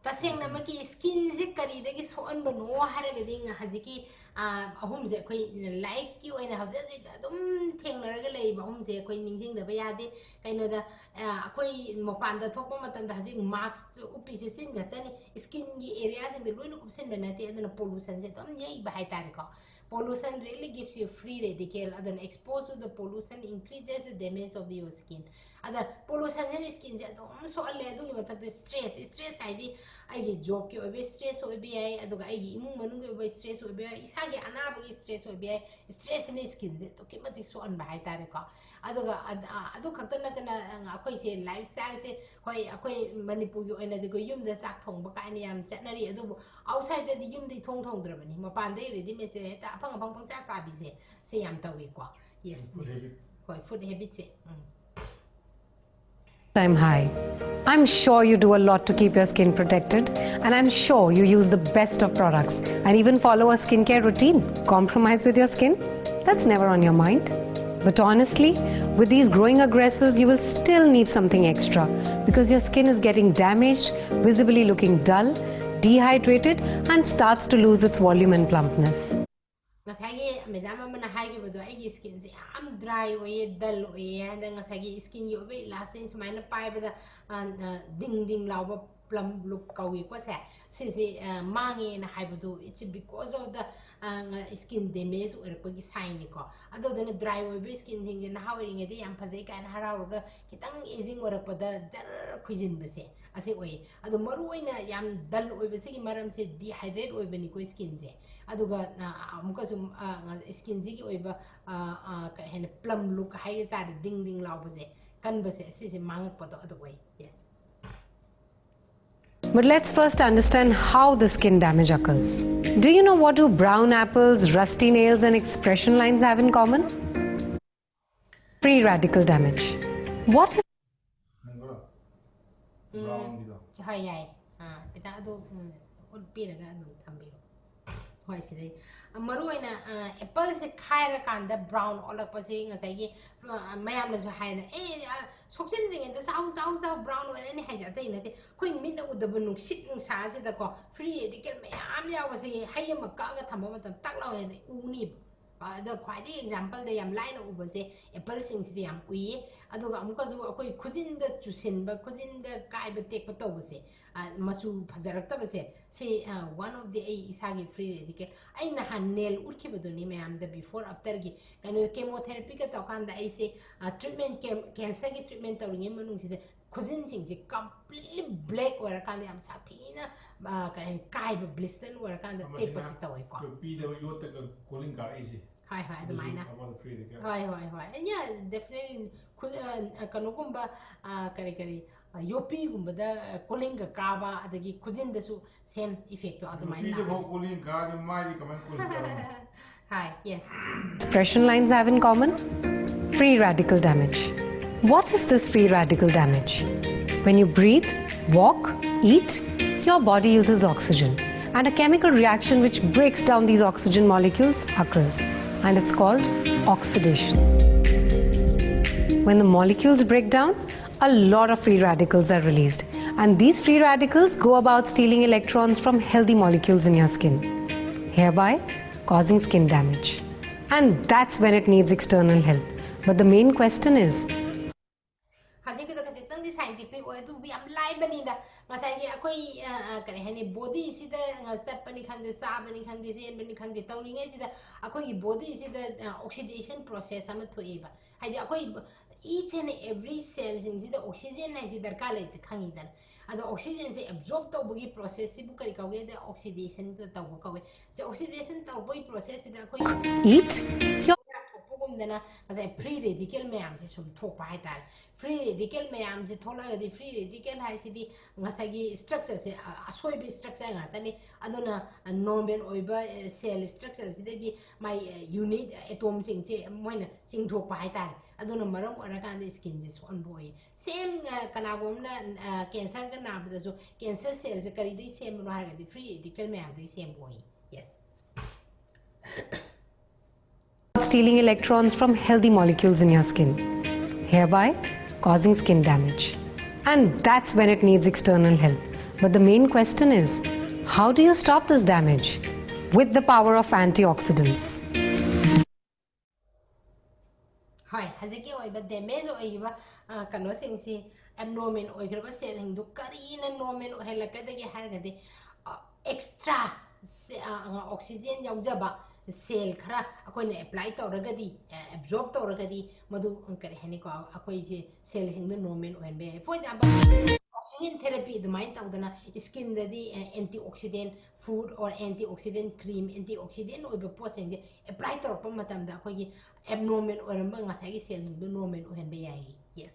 Tasengna maki skin zik kari dagi soan bano haragadi nga haziki ahum je koi like you and have je dum thengnaraga lei ba hum je koi ningjing da ba yade kaino da koi mopan da thokpa matan da hazik mask upi se sin ga tani skin gi area sing de loinu kupsen ba nati adana pollution je dum yei ba hai tar ko pollution really gives you free radical and then exposed to the pollution increases the damage of your skin other pollution in skin je dum so alle adu gi matak stress ID I job ki obe stress obe ai aduga ai imung manung obe stress obe ai isagi anaba gi stress obe ai stress ni skin je to kimati so an bai tare ko aduga adu khakta na tana akoi se lifestyle se hoi akoi manipur gi oina de go yum da sak thong ba ka ni yam chatnari adu outside da yum di thong thong dra bani mapan dai ready me se ta phang phang cha sa bi se yam tawi ko yes hoi food habit se Time high. I'm sure you do a lot to keep your skin protected, and I'm sure you use the best of products and even follow a skincare routine. Compromise with your skin? That's never on your mind. But honestly, with these growing aggressors, you will still need something extra because your skin is getting damaged, visibly looking dull, dehydrated, and starts to lose its volume and plumpness. Ngasagi madam mana hagi bodo ai skin se am dry oye dull oye and ngasagi skin yo be last thing sumaina pai bada ding lawa plum look kawi ko se mangi na hai bodo it's because of the skin damage or pagi sign ko ado dana dry oye skin sing na hawing edi am phase kan hararuga kitang aging or pada jar khujin bese ase oye ado maru oina yam dull oye bese ki maram se dehydrate oye bani ko skin je aduga amuka sum skin ji ki oiba ka hen plum look hai ta ding law base kan base se mangak pato adu way yes. But let's first understand how the skin damage occurs. Do you know what do brown apples, rusty nails, and expression lines have in common? Free radical damage. What is Hai pita adu piraga adu thambiro hoi sidai maru aina apple se khaira kanda brown olak pase ngasai gi mayam na so haina soksin ring and sau brown or any haja tai nate koi min na udabu nuk sit nuk sa se da ko free radical mayam ya wase hayam ka ga thamba matam tak law ne uni the quite example the yam line over say apple sings the yam ui aduga amuka zu akoi khujin da chusin ba khujin da kai ba tek pa taw se machu phajarakta ba se one of the isagi free radical ai na han nail urki badoni me am the before after gi kanu chemotherapy ka takan da ai se treatment cancer gi treatment tawringe manung si khujin sing se completely black or kan da am sathina kan kai ba blister or kan da tek pa si tawai ko pi da yo ta calling ka ai Hi, the minor. Hi. And yeah, definitely. Kanugumba, kari. Yopi gumba the Kolinga Kava, the Kujin the same effect of the minor. Hi, yes. Expression lines have in common? Free radical damage. What is this free radical damage? When you breathe, walk, eat, your body uses oxygen, and a chemical reaction which breaks down these oxygen molecules occurs. And it's called oxidation. When the molecules break down, a lot of free radicals are released. And these free radicals go about stealing electrons from healthy molecules in your skin, hereby causing skin damage. And that's when it needs external help. But the main question is, scientific way to be applied banida masagi akoi kare hani body sida sap pani khande sa bani khande sen bani khande tawni ngai sida akoi body sida oxidation process ama thoiba haidi akoi each and every cell sing sida oxygen nai sida darkar lai se khangi dan ado oxygen se absorb to bugi process si bu kari kawge da oxidation ta taw kawe je oxidation taw boy process sida akoi eat your dana masai free radical mayam se sum thok pa haitar free radical mayam se thola ga di free radical hai si di ngasagi structure se asoi bi structure nga tani aduna normal oiba cell structure se di my unit atom sing che moina sing thok pa haitar aduna maram ora kan di skin je son boy same kana bom na cancer ka na bda so cancer cell se kari di same no ha ga di free radical mayam di same boy yes stealing electrons from healthy molecules in your skin, hereby causing skin damage. And that's when it needs external help. But the main question is, how do you stop this damage? With the power of antioxidants. Hi, haziki oiba damage oiba kano singsi abnormal oigraba cell hindu karina normal ohelakadagi hargadi extra oxygen yaujaba cell khara akoina apply tawragadi absorb tawragadi madu kare hani ko akoi je cell hindu normal ohenbe for example oxygen therapy the mind tawdana skin dadi antioxidant food or antioxidant cream antioxidant oiba posing apply tawrpa matamda akoi abnormal oramba ngasai cell hindu normal ohenbe yai. Yes,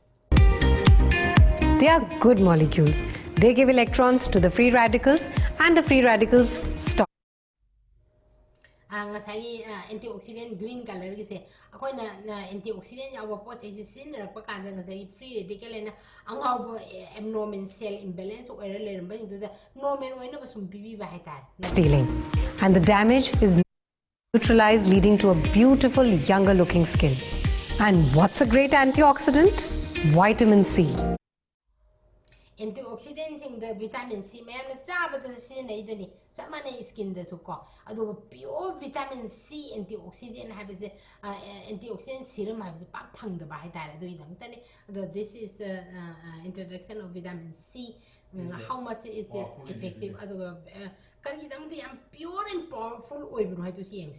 they are good molecules. They give electrons to the free radicals and the free radicals stop. Ngasai antioxidant green color gise akoi na antioxidant yawa pos is sin rakpa kanda ngasai free radical na angau abnormal cell imbalance oira leramba indu da normal oina basum bibi ba haitar Stealing, and the damage is neutralized, leading to a beautiful younger looking skin. And what's a great antioxidant? Vitamin C. Antioxidants in the vitamin C may have the same skin the so called. Although pure vitamin C antioxidant has antioxidant serum has a pang the by that. This is introduction of vitamin C. How much is effective? Other pure and powerful oil to see.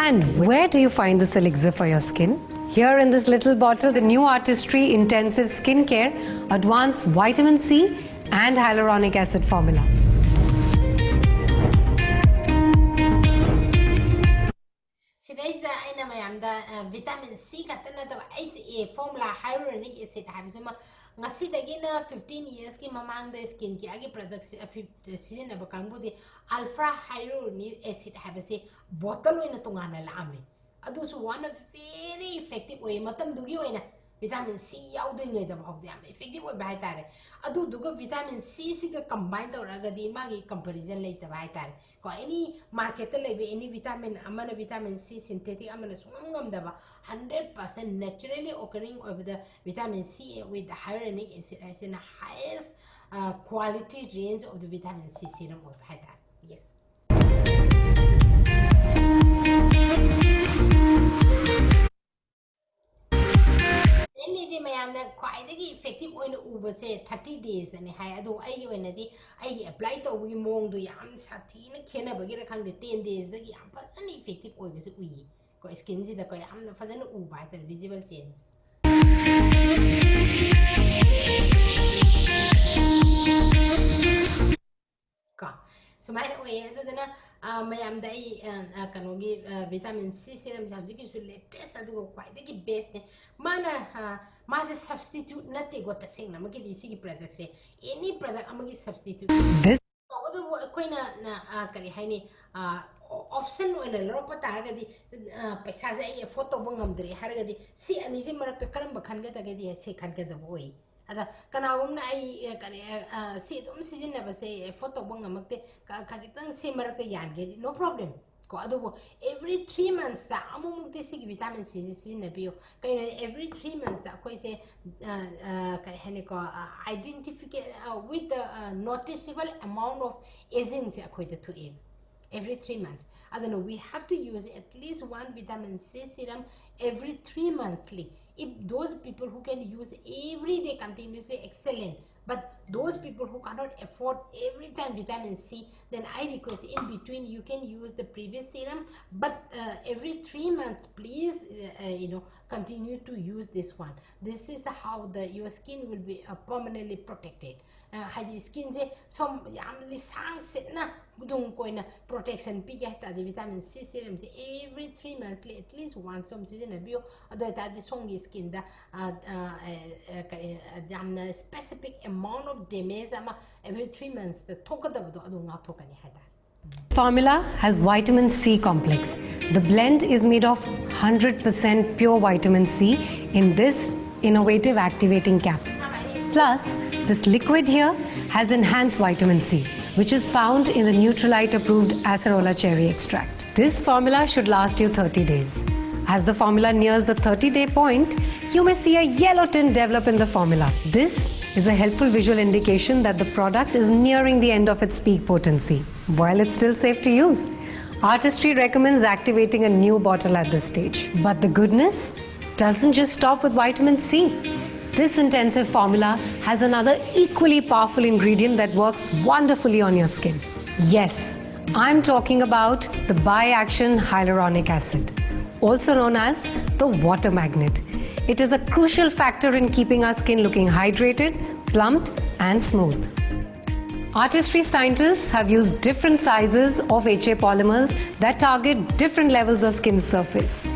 And where do you find this elixir for your skin? Here in this little bottle, the new Artistry Intensive Skincare Advanced Vitamin C and Hyaluronic Acid Formula. Today the vitamin C HA formula hyaluronic acid ngasi dagina 15 years ki mamang the skin ki agi products season aba kangbu alpha hyaluronic acid habase bottle oina tungana lami adu so one of very effective way matam dugi oina vitamin C yauding le da bhog yam effective way bai tare adu duga vitamin C siga combine tawraga di magi comparison le ta bai tare ko any market le any vitamin amana vitamin C synthetic amana sungam da 100% naturally occurring of the vitamin C with the hyaluronic acid as in the highest quality range of the vitamin C serum of bai tare. Yes. Quite effective on the Uber say 30 days and I do I apply to we mong do yam satin can never get a kind of 10 days the yam person effective always we go skins the koyam the fazan uba the visible sense. So my way other than mayam day can give vitamin C serum subject to latest quite the best mana mas substitute nothing what the same I'm getting the product say any product I'm going substitute this option when a lot of target Pessaza a photo bungam hargadi see an easy mark the current can get a say can't get the boy. Ada kanawum na ay si season never say photo bangamakte kajitang similar to yan no problem ko ado every 3 months da among this vitamin C na bio kay every 3 months da ko say kay hani ko identify with the noticeable amount of aging se ko to aim every 3 months. I don't know, we have to use at least one vitamin C serum every 3 monthly. If those people who can use every day continuously, excellent. But those people who cannot afford every time vitamin C, then I request in between you can use the previous serum, but every 3 months, please, continue to use this one. This is how your skin will be permanently protected. Hadi skin je some yamli sang sit na dung koina protection piga ta the vitamin C serum je every 3 months at least once some season bio ado ta the song skin da jamna specific amount of damage ama every 3 months the toka da ado nga toka ni hada. Formula has vitamin C complex. The blend is made of 100% pure vitamin C in this innovative activating cap. Plus, this liquid here has enhanced vitamin C, which is found in the Neutralite approved acerola cherry extract. This formula should last you 30 days. As the formula nears the 30-day point, you may see a yellow tint develop in the formula. This is a helpful visual indication that the product is nearing the end of its peak potency, while it's still safe to use. Artistry recommends activating a new bottle at this stage. But the goodness doesn't just stop with vitamin C. This intensive formula has another equally powerful ingredient that works wonderfully on your skin. Yes, I'm talking about the bi-action hyaluronic acid, also known as the water magnet. It is a crucial factor in keeping our skin looking hydrated, plumped, and smooth. Artistry scientists have used different sizes of HA polymers that target different levels of skin surface.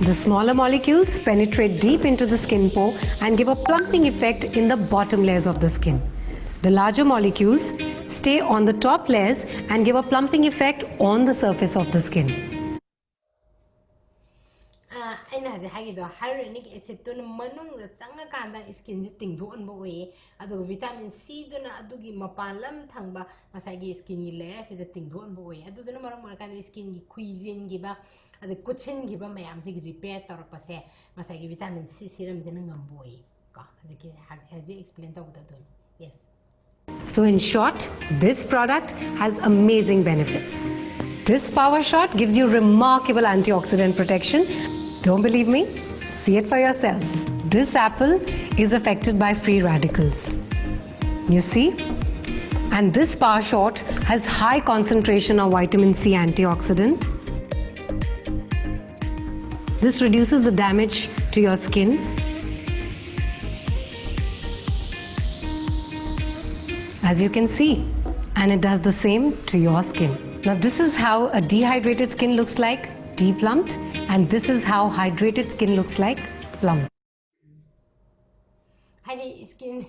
The smaller molecules penetrate deep into the skin pore and give a plumping effect in the bottom layers of the skin. The larger molecules stay on the top layers and give a plumping effect on the surface of the skin. ꯑꯩꯅ ꯍꯧꯖꯤꯛ ꯍꯥꯏꯒꯤꯗꯣ hyaluronic acidꯇꯨꯅ ꯃꯅꯨꯡꯗ ꯆꯪꯉꯀꯥꯟꯗ ꯁ꯭ꯀꯤꯟꯁꯦ ꯇꯤꯡꯊꯣꯛꯍꯟꯕ ꯑꯣꯏꯌꯦ ꯑꯗꯨꯒ vitamin ꯁꯤꯗꯨꯅ ꯑꯗꯨꯒꯤ ꯃꯄꯥꯟ ꯂꯝ ꯊꯪꯕ ꯉꯁꯥꯏꯒꯤ ꯁ꯭ꯀꯤꯟꯒꯤ ꯂꯦꯌꯔꯁꯤꯗ ꯇꯤꯡꯊꯣꯛꯍꯟꯕ ꯑꯣꯏꯌꯦ ꯑꯗꯨꯗꯨꯅ ꯃꯔꯝ ꯑꯣꯏꯔꯀꯥꯟꯗ ꯁ꯭ꯀꯤꯟꯒꯤ ꯈꯨꯏꯖꯤꯟꯈꯤꯕ ꯑꯗꯩ ꯀꯨꯠꯁꯤꯟꯈꯤꯕ ꯃꯌꯥꯝꯁꯤꯒꯤ ꯔꯤꯄꯦꯌꯔ ꯇꯧꯔꯛꯄꯁꯦ ꯉꯁꯥꯏꯒꯤ ꯚꯤꯇꯥꯃꯤꯟ ꯁꯤ ꯁꯤꯔꯝꯁꯤꯅ ꯉꯝꯕ ꯑꯣꯏꯌꯦ ꯀꯣ ꯍꯧꯖꯤꯛ ꯑꯦꯛꯁꯄ꯭ꯂꯦꯟ ꯇꯧꯕꯗ ꯑꯗꯨꯅꯤ yes. So in short, this product has amazing benefits. This power shot gives you remarkable antioxidant protection. Don't believe me? See it for yourself. This apple is affected by free radicals. You see? And this power shot has high concentration of vitamin C antioxidant. This reduces the damage to your skin. As you can see, and it does the same to your skin. Now this is how a dehydrated skin looks like, de-plumped, and this is how hydrated skin looks like, plump. 하니 스킨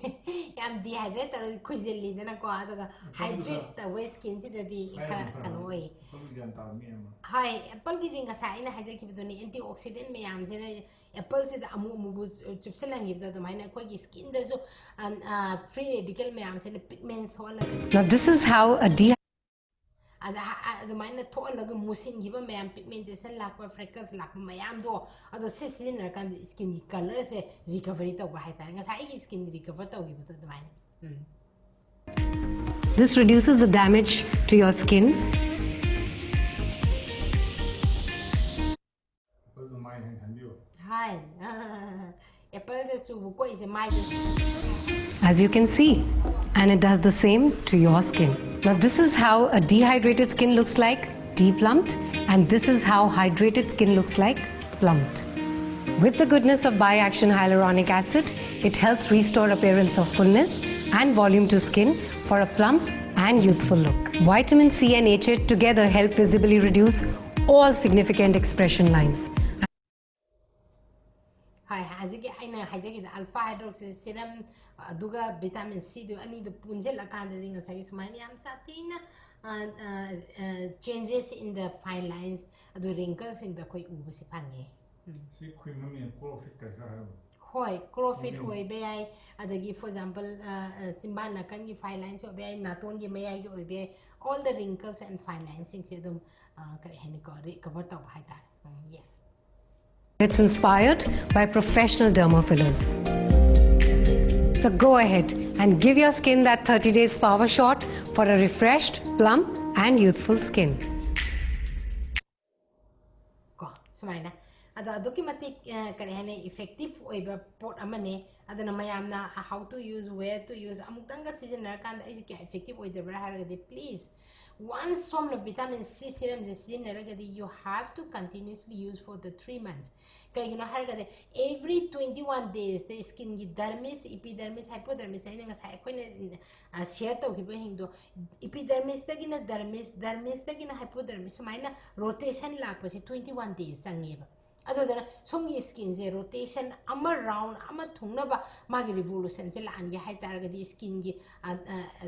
ям 디하이드레이트 ꯇꯧꯔꯗꯤ ꯈꯨꯏꯖꯤꯜꯂꯤꯗꯅꯀꯣ ꯑꯗꯨꯒ hydrate ꯇꯧꯕ ꯁ꯭ꯀꯤꯟꯁꯤꯗꯗꯤ ꯈꯔ ꯀꯩꯅꯣ ꯑꯣꯏ. ꯍꯣꯏ ꯑꯦꯄꯜꯒꯤꯗꯤ ꯉꯁꯥꯏ ꯑꯩꯅ ꯍꯥꯏꯖꯈꯤꯕꯗꯨꯅꯤ anti oxidant ꯃꯌꯥꯝꯁꯤꯅ ꯑꯦꯄꯜꯁꯤꯗ ꯑꯃꯨꯛ ꯑꯃꯨꯛ ꯆꯨꯞꯁꯤꯜꯍꯟꯈꯤꯕꯗꯣ ꯑꯗꯨꯃꯥꯏꯅ ꯑꯩꯈꯣꯏꯒꯤ ꯁ꯭ꯀꯤꯟꯗꯁꯨ ꯐ꯭ꯔꯤ ꯔꯦꯗꯤꯀꯦꯜ ꯃꯌꯥꯝꯁꯤꯅ ꯄꯤꯒꯃꯦꯟꯠꯁ ꯊꯣꯛꯍꯜꯂꯒ. Now this is how a ꯑꯗꯨꯃꯥꯏꯅ ꯊꯣꯛꯍꯜꯂꯒ ꯃꯨꯁꯤꯟꯈꯤꯕ ꯃꯌꯥꯝ ꯄꯤꯒꯃꯦꯟꯇꯦꯁꯟ ꯂꯥꯛꯄ ꯐ꯭ꯔꯦꯀꯜꯁ ꯂꯥꯛꯄ ꯃꯌꯥꯝꯗꯣ ꯑꯗꯣ ꯁꯤ ꯁꯤꯖꯤꯟꯅꯔꯀꯥꯟꯗ ꯁ꯭ꯀꯤꯟꯒꯤ ꯀꯂꯔꯁꯦ ꯔꯤꯀቨꯔꯤ ꯇꯧꯕ ꯍꯥꯏꯇꯥꯔꯦ ꯉꯁꯥꯏ ꯑꯩꯒꯤ ꯁ꯭ꯀꯤꯟ ꯔꯤꯀቨꯔ ꯇꯧꯈꯤꯕꯗꯣ ꯑꯗꯨꯃꯥꯏꯅ. This reduces the damage to your skin. Hi. ꯑꯦꯄꯜꯗ ꯆꯨꯕ ꯀꯣꯏꯁꯦ ꯃꯥꯏꯗ. As you can see, and it does the same to your skin. Now this is how a dehydrated skin looks like, de-plumped, and this is how hydrated skin looks like, plumped. With the goodness of bi-action hyaluronic acid, it helps restore appearance of fullness and volume to skin for a plump and youthful look. Vitamin C and HA together help visibly reduce all significant expression lines. Hi, haziki aina hajagi alpha hydroxy serum aduga vitamin C do ani do punjel akanda ding sagi sumani am satina changes in the fine lines adu wrinkles in the koi ubu si pange. Si khui mami chlorofit ka ha. Hoi chlorofit oi be ai adagi for example simban nakan gi fine lines oi be ai naton gi me ai oi be all the wrinkles and fine lines sing se dum kare hani ko recover ta hai ta. Yes. It's inspired by professional dermafillers. So go ahead and give your skin that 30 days power shot for a refreshed, plump and youthful skin. Go, sumaina. Ado aduki matik kare hane effective oiba pot amane adana mayamna how to use, where to use amukdanga season nakanda is effective oidabra haragade please. Once some vitamin C serum is in you have to continuously use for the 3 months. You know, every 21 days the skin get dermis, epidermis, hypodermis. I think I share to epidermis dermis, dermis hypodermis. So mine rotation lap was 21 days. adodana somgi skin je rotation ama round ama thungnaba magi revolution je lange hai taragadi skin gi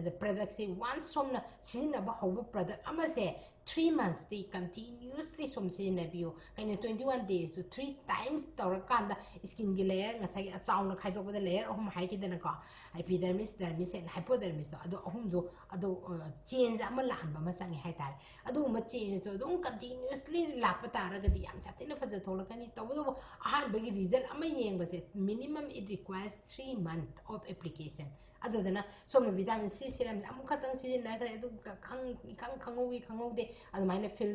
the product se once somna sinaba hoba product ama se 3 months they continuously som sina bio kaina 21 days to 3 times tawrakanda skin gi layer ngasai achawna khaidok bada layer ohum hai ki dana ko epidermis dermis and hypodermis ado ohum do ado change ama lanba ma sangi hai tar ado ma change to dum continuously lakpa taragadi yam satina faja tholakani tawdo ahan bagi result ama yeng base minimum it requires 3 months of application adodana some vitamin C serum amu khatang si na kare adu khangode adu maina feel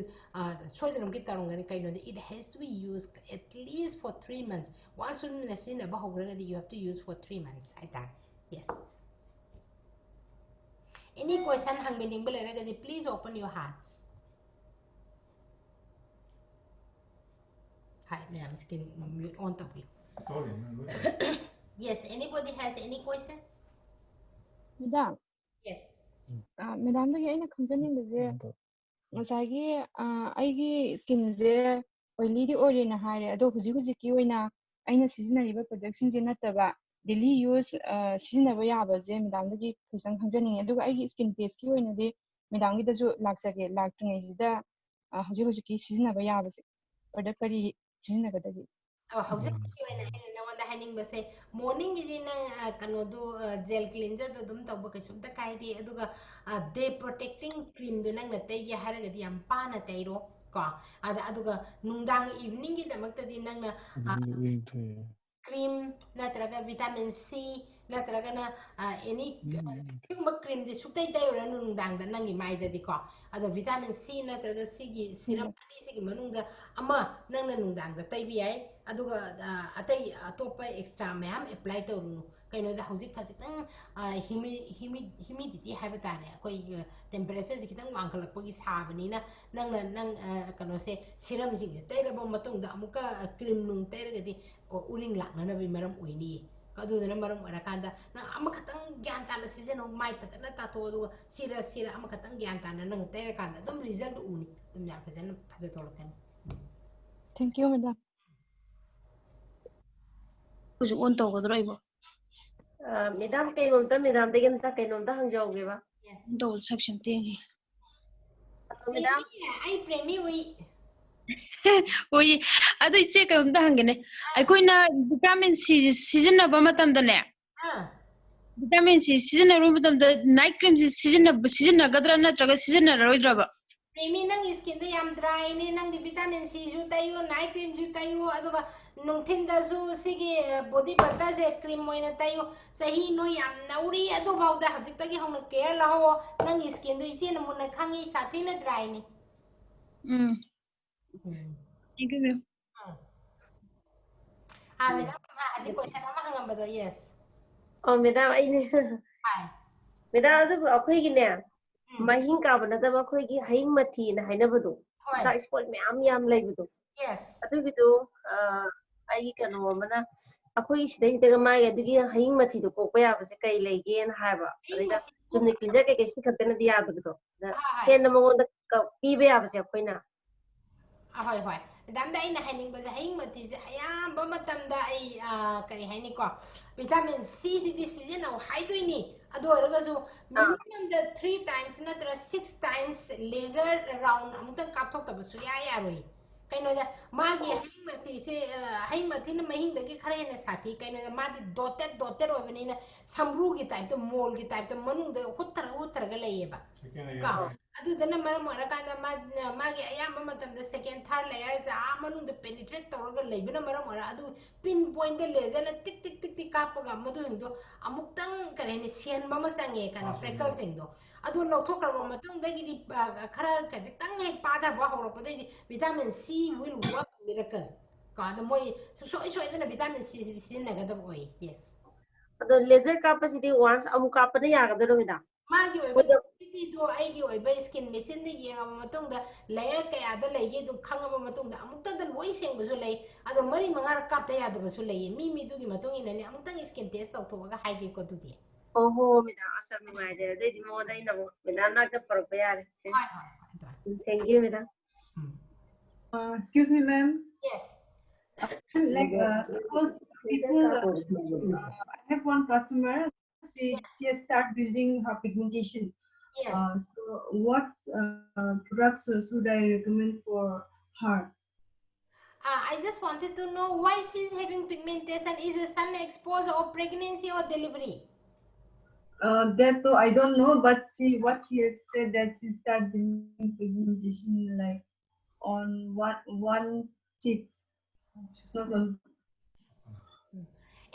soidanam ki tarongani kaino it has to be used at least for 3 months once you na ba hograna you have to use for 3 months aita yes any question hang meaning bele please open your hearts. Hi ma'am, skin mute on topic. Sorry. Yes, anybody has any question? Madam. Yes. Madam, the aina khangjaningbase ngasagi aigi skin je oily di orina hare ado huji ki oina aina seasonal product sing je nataba daily use seasonal yaba je madam gi khusang khangjaning aduga aigi skin test ki oina de madam gi dasu laksage laktingai jida huji ki seasonal yaba se product kari seasonal gadagi How's hanging base morning is in a canodo gel cleanser to them tobacum the kaidi aduga day protecting cream the nang the haragadi and pana tairo ka aduga nundang evening in the makta nang cream natraga vitamin C natraga na any cream the sukai tayo nundang the nangi maida di ka ado vitamin C natraga sigi serum sigi manunga ama nang nundang the taibi ay aduga atay atopa extra ma'am apply to kaino da hauzik khajitang humidity haiba tare koi temperature kitang wangkhalakpagi sabani nang kano se serum sing tairaba matung da amuka cream nung tairagadi uring lakna bi maram oini kadudana maram arakanda nang amakatang gyan tana season of mai patana tato du sira amakatang gyan tana nang tairakanda dum result uni dum ya fazana fazatolokan. Thank you madam. कुछ on तो कर रही हो madam के नोंता madam देगन ता के नोंता हंग जाओगे बा तो सेक्शन तेंगे मैडम आई प्रेमी हुई ओय अदु इचे कमता हंगने अखोइना विटामिन सी सिजनबा मतमदने विटामिन सी सिजनबा मतमदा नाइट क्रीम सिजनगद्रा नत्रगा सिजनरोइद्राबा प्रेमी नंग स्किन दे याम ड्राई ने नंग दी विटामिन सी जु तायो नाइट क्रीम जु तायो अदुगा नुंथिन दसु सिगी बॉडी बटर से क्रीम मोइना तायो सही नो याम नौरी अदु बाउदा हजिक तगी होना केयर लाहो नंग स्किन दे इसे नमुना खांगी साथी न ड्राई ने थैंक यू मैम हां मैडम हजिक कोई तना महंगा बदो यस मैडम आई ने मैडम अदु अखोई गिने mahin ka bana da khoi gi haing mathi na haina badu da sport me am lai badu yes adu gi do ai kano mana akhoi sidai daga mai adu gi haing mathi do kokpa ya base kai lai gen ha ba adiga chunni cleanser ke si khatena dia adu do da ken na mo da pi be ya base khoi na hoi hoi dam da ina haning ba haing mathi se ayam ba matam da ai kari haini ko vitamin C si di season au hai do ni ado raga so minimum the 3 times natra 6 times laser round amta kapthok ta basu ya roi kaino da magi haing mathi na mahin da ki khare na sathi kaino da magi dotted obani na samru gi type to mol gi type to manung da huttara ga leye ba ka adu da na mara mara kana magi ayam matam da second third layer da manung da penetrate tawra ga lebe na mara mara adu pin point da laser na tik tik tik tik kap ga madu hindo amuktang kare ne sian mama sange kana freckles indo adu lawthokra matung da gi khara ka jitang he pada ba horo pa dai vitamin C will work miracle ka da moi so da vitamin C na ga da boy yes ado laser capacity once amu ka pa ya ga do mida magi oi do ai gi oi ba skin machine da yenga matung da layer ka ya da lei du khanga matung da amuk da loi seng ba su lei ado mari mangar kap da ya da ba su lei mi du gi matung ina ne amuk tang skin test tau to ga hai gi ko du di oho mida asal nu mai de di mo da ina mo mida na ka par ba ya thank you mida excuse me ma'am yes Like suppose people, I have one customer. She has started building her pigmentation. Yes. So what products should I recommend for her? I just wanted to know why she's having pigmentation. Is it sun exposure or pregnancy or delivery? That though I don't know, but what she has said that she started building pigmentation like on one cheeks, not on.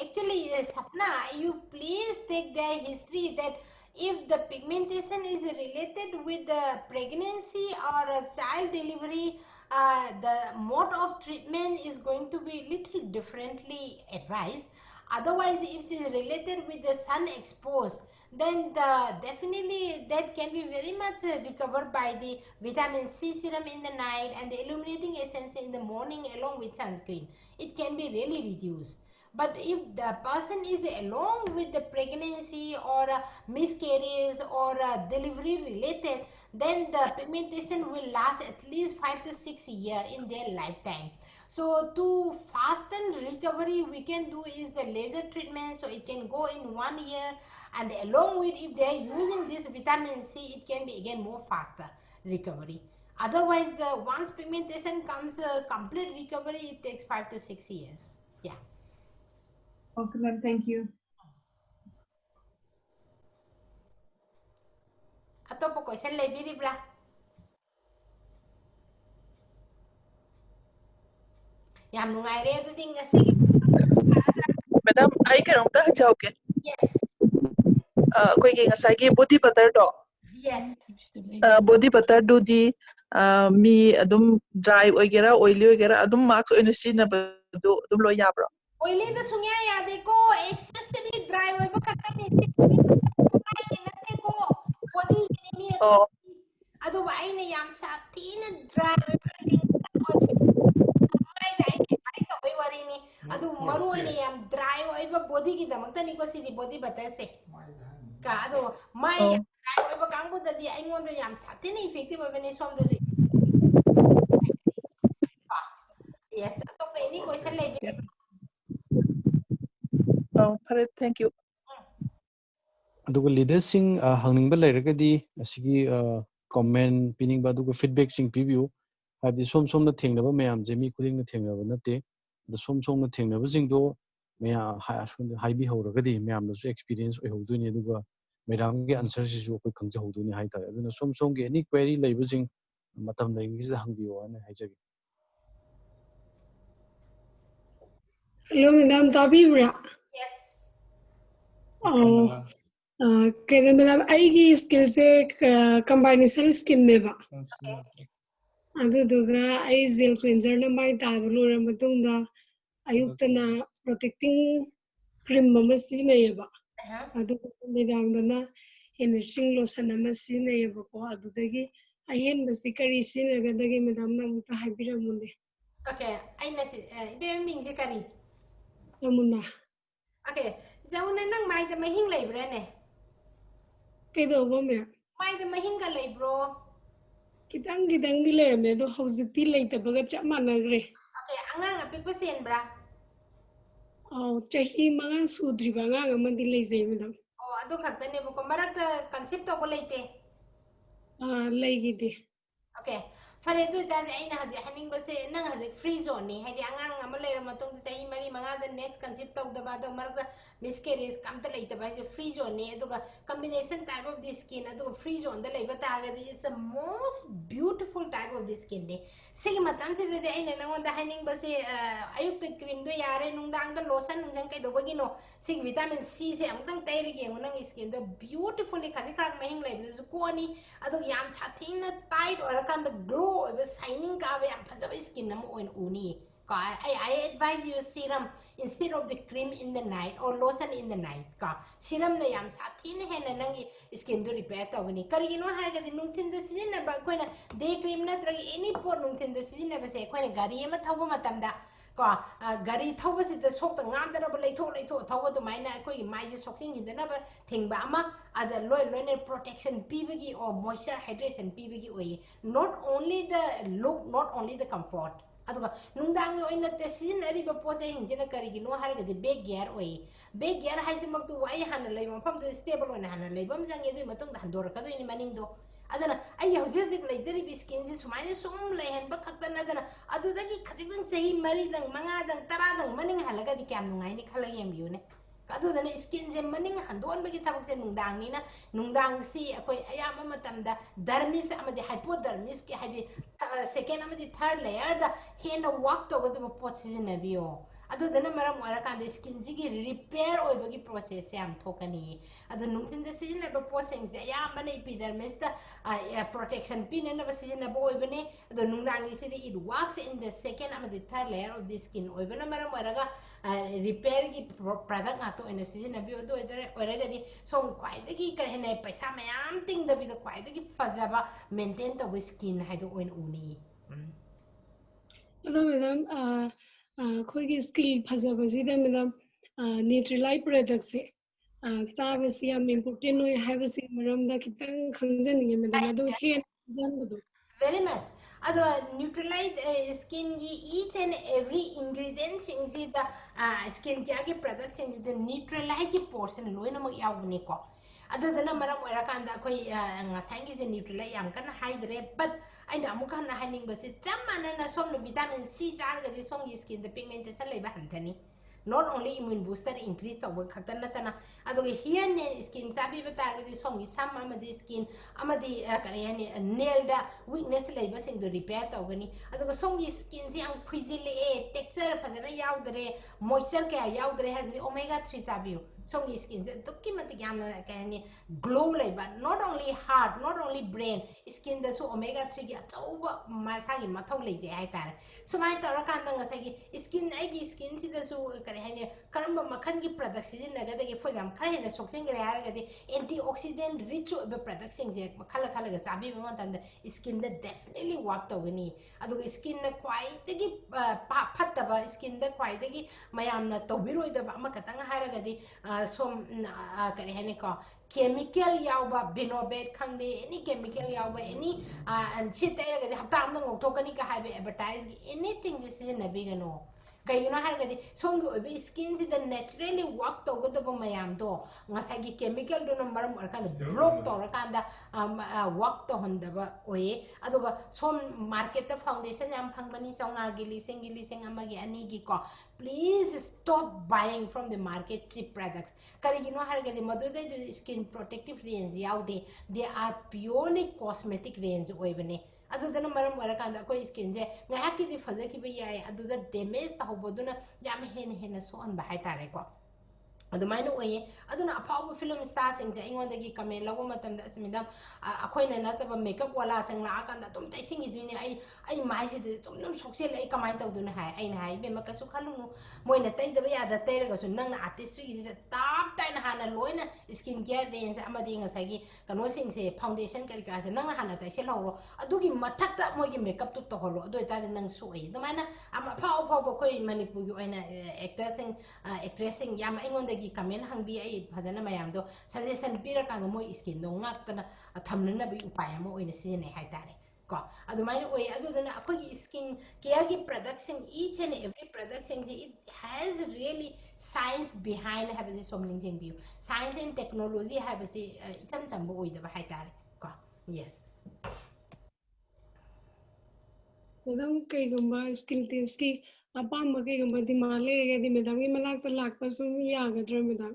Actually, Sapna, you please take the history that if the pigmentation is related with the pregnancy or a child delivery, the mode of treatment is going to be little differently advised. Otherwise, if it is related with the sun exposed, then definitely that can be very much recovered by the vitamin C serum in the night and the illuminating essence in the morning along with sunscreen. It can be really reduced. But if the person is along with the pregnancy or miscarriage or delivery related, then the pigmentation will last at least 5 to 6 years in their lifetime. So to fasten recovery, we can do is the laser treatment. So it can go in 1 year, and along with if they are using this vitamin C, it can be again more faster recovery. Otherwise, the once pigmentation comes complete recovery, it takes 5 to 6 years. Yeah. Okay, ma'am. Thank you. Atau question leibiribra. Yam nungaire adudi ngasi. Madam, I cannot help you. Yes. Body butter do. Yes. Body butter do the me adum dry oigera, oily oigera, adum marks on the scene do lo yabra. Oily the sunya yadeko excessively dry oiba kakani. Body ni adu aina yam satina dry adu maru ni yam dry oiba body ki damakta ni ko sidi body butter se. Ka adu mai dry oiba kangbu dadi aingon da yam satina effective oiba ni som da. Yes, atau any question leibiribra. Oh, thank you. ꯑꯗꯨꯒ ꯂꯤꯗꯔꯁꯤꯡ ꯍꯪꯅꯤꯡꯕ ꯂꯩꯔꯒꯗꯤ ꯑꯁꯤꯒꯤ comment ꯄꯤꯅꯤꯡꯕ ꯑꯗꯨꯒ ꯐꯤꯗꯕꯦꯛꯁꯤꯡ ꯄꯤꯕꯤꯌꯨ ꯍꯥꯏꯕꯗꯤ ꯁꯣꯝꯅ ꯊꯦꯡꯅꯕ ꯃꯌꯥꯝꯁꯦ ꯃꯤ ꯈꯨꯗꯤꯡꯅ ꯊꯦꯡꯅꯕ ꯅꯠꯇꯦ ꯑꯗꯣ ꯁꯣꯝꯅ ꯊꯦꯡꯅꯕꯁꯤꯡꯗꯣ ꯃꯌꯥꯝ ꯍꯥꯏꯕꯤꯍꯧꯔꯒꯗꯤ ꯃꯌꯥꯝꯅꯁꯨ ꯑꯦꯛꯁꯄꯤꯔꯤꯌꯦꯟꯁ ꯑꯣꯏꯍꯧꯗꯣꯏꯅꯤ ꯑꯗꯨꯒ ꯃꯦꯗꯥꯝꯒꯤ ꯑꯟꯁꯔꯁꯤꯁꯨ ꯑꯩꯈꯣꯏ ꯈꯪꯖꯍꯧꯗꯣꯏꯅꯤ ꯍꯥꯏꯇꯥꯔꯦ ꯑꯗꯨꯅ ꯁꯣꯝꯒꯤ ꯑꯦꯅꯤ ꯀ꯭ꯋꯦꯔꯤ ꯂꯩꯕꯁꯤꯡ ꯃꯇꯝ ꯂꯩꯔꯤꯉꯩꯁꯤꯗ ꯍꯪꯕꯤꯌꯣ ꯍꯥꯏꯅ ꯍꯥꯏꯖꯒꯦ Hello, Madam Tabibra. Yes. Kaya Madam, aigi skill se combination skin neba. Aduga ai gel cleanser na mai tablo ra matungda ayuktana protecting cream mama sinayeba. Aduga Madam dana enriching lotion ama sinayeba ko adudagi ayen basi kari sinagadagi Madam na muta habira munde. Okay, aina si ibe ming si kari. Namuna. Okay, jauna nang mai da mahing leibra ne. Kaido ba me? Mai da mahing ka leibro. Kitang di lerame do hausikti leitabaga chap managre. Okay, angang apikpa senbra. Chahi mga sudriba nga amandi leizay madam. Oh, ado khakta ne ko marakta concept to ko leite. Leigidi. Okay. Fare du da aina hazi haning base nang hazi free zone ni hadi angang ama leira matong sahi mari mga the next concept of the bad marakta miscarriage kamta leite ba se free zone ni aduga combination type of the skin aduga free zone da leiba ta ga is the most beautiful type of the skin ni sigi matam se de aina nang da haning base ayuk te cream do yare nung dang da lotion nung jang kai do bagi no sig vitamin C se amtang tai ri ge nang skin do beautifully khaji khrak mahing leiba su ko ni adu yam chathing na tight or kan the glow shining ka am phajaba skin nam oin uni ka I advise you serum instead of the cream in the night or lotion in the night ka serum na yam sathi na hena nang skin do repair ta gani kari gino ha ga din nung tin da sijin ba ko na day cream na tra any por nung tin da sijin ba se ko na gari ma thawba matam da ka gari thawba si da sok ta ngam da ba leitho thawba to mai na ko gi mai se soksing gi da na ba thingba ama ada loy protection pibagi or moisture hydration pibagi oi not only the look not only the comfort aduga nungdang yo ina te sizinari ba pose hinjina karigino haragadi big gear oi big gear haisi maktu wai hana lay mafam de stable ona hana lay bam jang yedu matong da handor ka do ini maning do adana ai hauzik lay dari biskin ji sumai sum lay hen ba khaktan adana adu dagi khajing sehi mari dang manga dang tara dang maning halaga di kyam nungai ni khala yem biu ne kadu dana skin je maning handon bagi tabak se nungdang ni na nungdang si akoi ayam matamda dermis amadi hypodermis ki hadi second amadi third layer da hena work to godu pot season bio adu dana maram wara kan de skin ji gi repair oi bagi process yam thokani adu nungtin de season ba posings de ayam bana epidermis da protection pin na ba season ba oi bane adu nungdang si de it works in the second amadi third layer of the skin oi bana maram wara ga repair ki product ato ina season bio do ore ga di som kwai de gi ka hena paisa mayam ting da bi da kwai de gi fazaba maintain the skin hai do oin uni ado madam khoi gi skill phazaba si da madam neutralite product se chaba si am important oi have si maram da kitang khangjaninge madam ado hen janbado very much ado neutralize skin gi each and every ingredient sing si da skin ki age product sing si da neutralize ki portion loina mag yauni ko ado dana maram wara kan da koi ngasang gi neutralize yam kan hydre but aina amuka na haning ba si chamana na som vitamin C jar ga di song skin the pigmentation leba hantani not only immune booster increase the work khatan natana ado here ne skin sabi bata ga di song sam amadi skin amadi kare nail da weakness leba sing do repair to gani ado song skin si ang khujile texture phajana yaudre moisture ka yaudre har di omega 3 sabi song skin to kimati gyam kani glow leba not only heart not only brain skin da so omega 3 gi atauba masagi mathau leje hai tar so mai tar kan da ngasai gi skin ai gi skin si da so hani karamba makhan gi product season naga de for example khare na soksing gre har gadi antioxidant rich be product sing je khala khala ga sabi ma tan da skin da definitely work to gani adu skin na kwai de gi phatta ba skin da kwai de gi mayam na to biroi da ba makatang har gadi som kare hani ko chemical yauba binobet khangde any chemical yauba any and chit ay gadi hapta am ngok thokani ka have advertise anything this is na bigano kayuna har gadi song obi skin si the naturally work to go to mayam do ngasagi chemical do no maram arkan block to rakanda work to hondaba oye aduga som market the foundation yam phangbani songa gili amagi ani gi ko please stop buying from the market cheap products karigino har gadi madu de skin protective range yaude they are purely cosmetic range oibane adudana maram warakanda ko skin je ngahaki di fazaki be yai aduda damage ta hoboduna yam hen so on ba haitare ko adumaina oye aduna apaw film star sing je ingondagi comment lago matam da asmidam akoina nataba makeup wala sang la akanda tum tai singi duini ai mai se tum num soksel ai kamai tawduna hai ai na hai be makasu khalunu moina tai da ya da tai ga sun nang artistry se tap tai na hana loina skin care range amadi ngasagi kano sing se foundation kari ka se nang hana tai se lawro adugi mathak ta mogi makeup tu to holo adu ta nang su ai dumaina ama paw koi manipur gi oina actress sing yam ingondagi comment hangbi ai phajana mayam do suggestion pira kan mo skin do ngaktana thamnana bi upay mo oina sine hai tare ko adumaina oi adudana akoi skin care gi production each and every production it has really science behind have this something thing view science and technology have this isam sambo oi da hai tare ko yes madam kay gamba skill test ki apam kay gamba di male ga di madam gi malak pa lak pa sum ya ga dra madam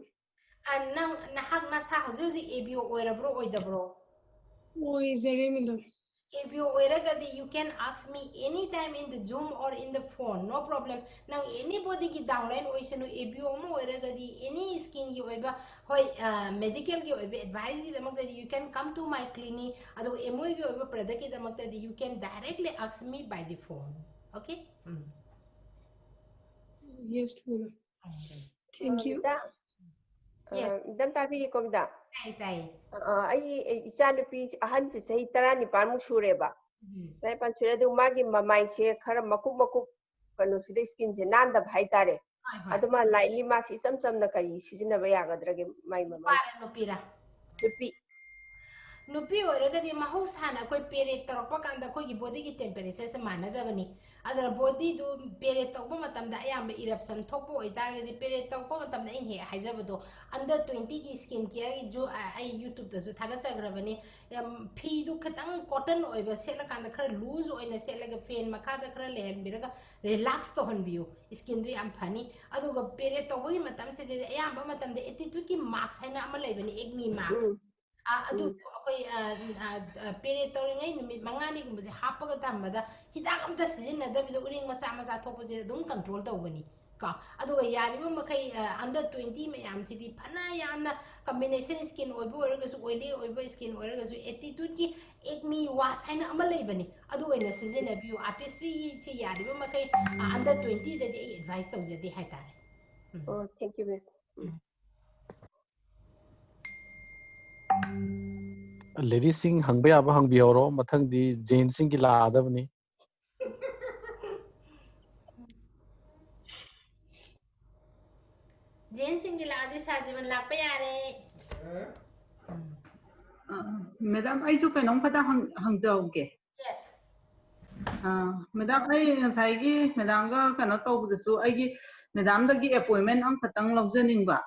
nang nahak na sa hajuji abio oirabro oidabro oi zare madam if you oiragadi you can ask me anytime in the Zoom or in the phone no problem now anybody ki downline oisanu if you mo oiragadi any skin ki oiba hoi medical ki oiba advice ki damak that you can come to my clinic adu emo ki oiba product ki damak that you can directly ask me by the phone okay yes madam thank you dam tabi ko bida tai ai icha nupi ahan si sahi 19 mu sure ba lai pan sure du magi mamai se khara makuk kanu sida skin se nan da bhai tare aduma lightly ma si sam na kari sijina ba ya gadra ge mai mamai nupira nupi nupi oiragadi mahosana koi period tarokpa kanda koi gi body gi temperature se manadabani adara body du period tokpa matamda ayamba eruption thokpa oitargadi period tokpa matamda in he haijabado under 20 gi skin care gi ju ai youtube da ju thaga chagrabani phi du khatang cotton oiba sela kanda khara loose oina selaga fan makada khara lehan biraga relax to honbiu skin du yam phani aduga period tokpa gi matam se de ayamba matamda attitude ki marks haina ama leibani acne marks adu koi period tauringai numit mangani gumse hapaga tambada hidak amta sizinna da uring macha macha thopa je dum control tawbani ka aduga yariba makai under 20 mayam sidi phana yamna combination skin oibo oragasu oily oibo skin oragasu attitude ki acne wash haina ama leibani adu oina sizinna biu artistry chi yariba makai under 20 da advice tawjadi haitare Oh, thank you, ma'am. Ladies sing hangba yaba hangbi horo mathang di Jane sing ki la adabni. Jane sing la adi sajiban lakpa yare Madam ai chu kainong phata hangjaw ge. Yes. Madam ai ngasai gi madam ga kana tawbu da su ai gi madam da gi appointment ang khatang lawjaning ba.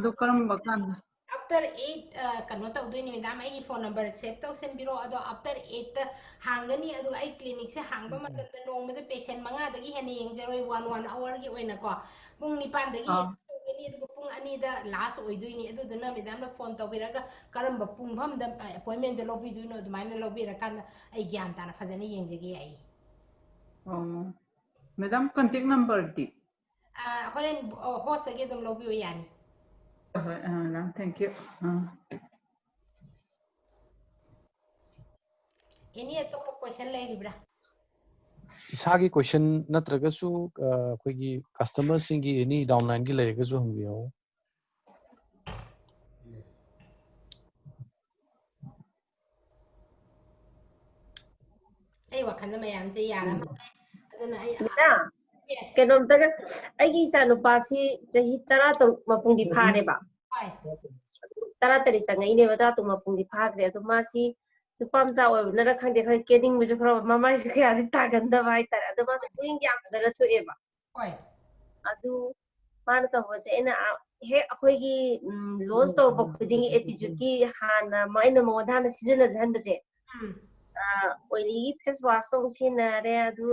Do karam bakan. After 8 kano tawdoi madam ai phone number save taw sen biro ado after 8 hangani ado ai clinic se hangba matamda nongmada patient manga dagi hene yengjaroi 1 hour gi oina ko pung nipan dagi tawgani ado pung ani da last oidoi ni ado duna madam na phone tawbiraga karamba pung pham da appointment da lobby duino dumaina lobby ra kan ai gyan tana fajana yengjage ai Madam contact number di horen host age dum lobby yani thank you. Any atop question lairibra Isagi question natragasu koigi customer singi any downline gi lairagasu hangbiyo. Ai wakanda mayam se yara adana ai Yes. Kenom taga aigi cha nupa si jahi tara to mapungi phare ba. Tara tari changa ine ba ta to mapungi phagre to ma si nupam cha oi na ra khang de khang kening bu khra mama si kya ri ta ganda bai tara ado ma puring ya jara thu e ba. Oi. Adu man to ho se na he akhoi gi launch to ba khuding attitude ki hana maina mo dhan season jan ba je. Oily face wash to kina re adu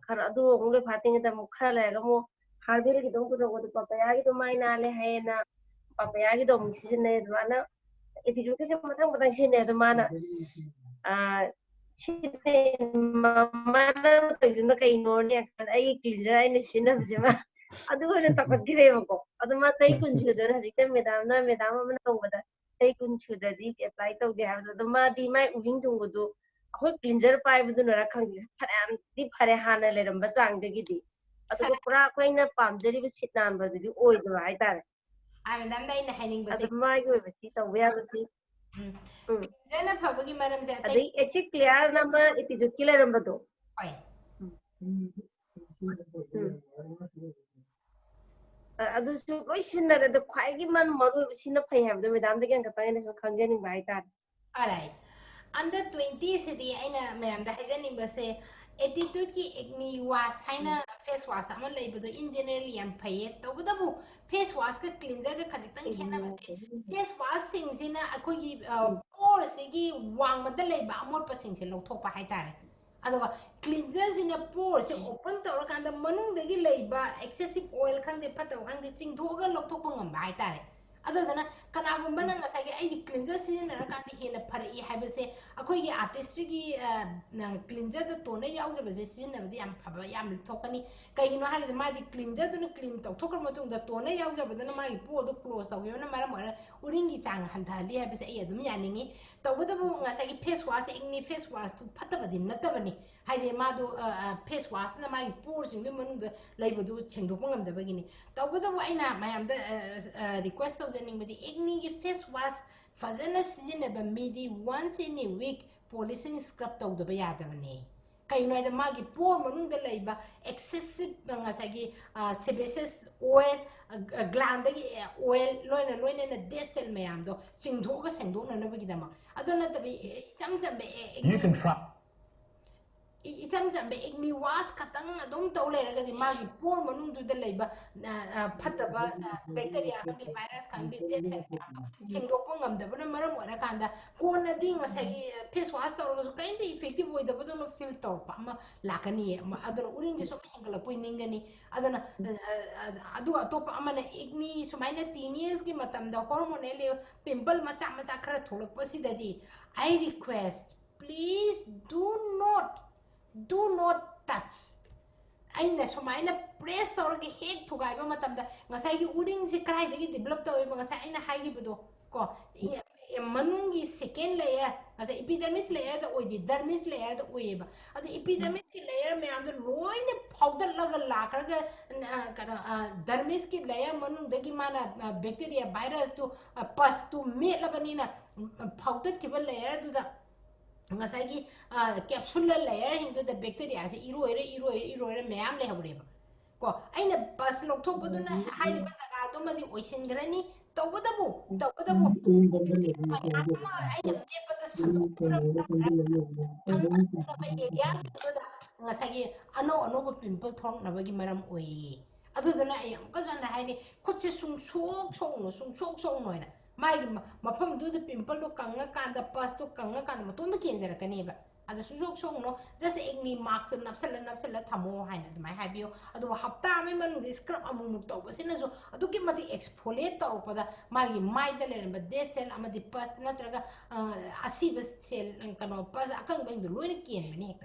khar adu ngule phating da mukha la ga mo harbil gi dong ko do papaya gi to mai na le hai na papaya gi dong si ne do na attitude ke se mathang mathang si ne do mana si ne mama na to gi na kai no ne kan ai clear ai ne si na je ma adu ne ta pat gi re ko adu ma tai kun ju do na ji te madam ma na to ba da tai kun chu da di apply to ge ha do ma di mai uling tung go do akhoi cleanser pai bu na ra khang pharam di phare hana le ram ba chang de gi di adu pura khoi na pam jeri bi sit nan ba di oi do hai ta ai madam dai na haining ba se adu mai go ba si to ya ba si jana phabagi maram se adu echi clear number iti ju killer ram ba do oi adu su loi sin na da khwai gi man maru bi sin na phai ha do madam de kan ka pa ne so khang jani bai ta alright under 20 city aina mayam da hajaning ba se attitude ki acne wash haina face wash ama leibudo in generally yam phaye tawbudabu face wash ka cleanser ka khajitang khena ba se face wash sing sina akoi gi pore se gi wang ma da leiba amor pa sing se lokthok pa hai tare aduga cleanser sina pore se open tawra kanda manung de gi leiba excessive oil khang de pataw khang de ching thoga lokthok pa ngam ba hai tare adana kana gumba na ngasagi ai cleanser sin na kan hena phari haiba se akoi gi artistry gi cleanser da to na yaw jaba se sin na di am phaba yam thokani kai gi no hari ma di cleanser du clean tok thokar matung da to na yaw jaba da ma gi po do close taw yo na mara mara uring gi chang han thali haiba se ai adum yaningi tawda bu ngasagi face wash igni face wash tu phataba din natabani haide ma do face wash na ma gi pore sing du manung da laiba du chengdo pangam da bagini tawda bu aina mayam da request Badi acne ki face wash fazana season ba midi once in a week polishing scrub tawdaba yadabani kainoida magi por manungda leiba excessive ngasagi sebaceous oil gland gi oil loina na desel mayamdo singdhoga sengdona na bagidama adona tabi samjam be you can try isam jambe igni was katang adum tawle ragadi magi por manungdu de leiba phataba bacteria kangi virus kangi desel sengdok pangam da bana maram ora kanda kona ding asagi face wash tawra kain de effective oi da badon filter pa ma lakani adona uring ji so hengala poi ningani adona adu atop amana igni sumaina teenage ki matam da hormonal pimple macha macha khara tholak pasidadi I request please do not touch. Aina sumaina press tawragi head thugaiba matamda ngasai gi uring se krai dagi develop tawi ba ngasai aina haigi budo ko manungi second layer ngasai epidermis layer da oidi dermis layer da oiba adu epidermis ki layer me amda loine powder laga lakraga dermis ki layer manung dagi mana bacteria virus to pus to me labanina powder ki ba layer du da ngasagi capsule layer hindu the bacteria se iroire mayam le habreba ko aina bas lok thok baduna hairi ba jaga to madi oisin grani tawadabu aina me pada sandu pura area ngasagi ano pimple thong na bagi maram oi aduduna ayam ka jana haini khutse sung sok noina mai mafam du the pimple do kanga kanda pas to kanga kanda matung da kenjara kaniba ada susuk song no just igni marks napsala thamo haina mai habio adu hafta me man scrub amu to basina so adu ki mati exfoliate to pada mai da le ba desel amadi pas natraga asibas sel kano pas akang bang do loin ken mani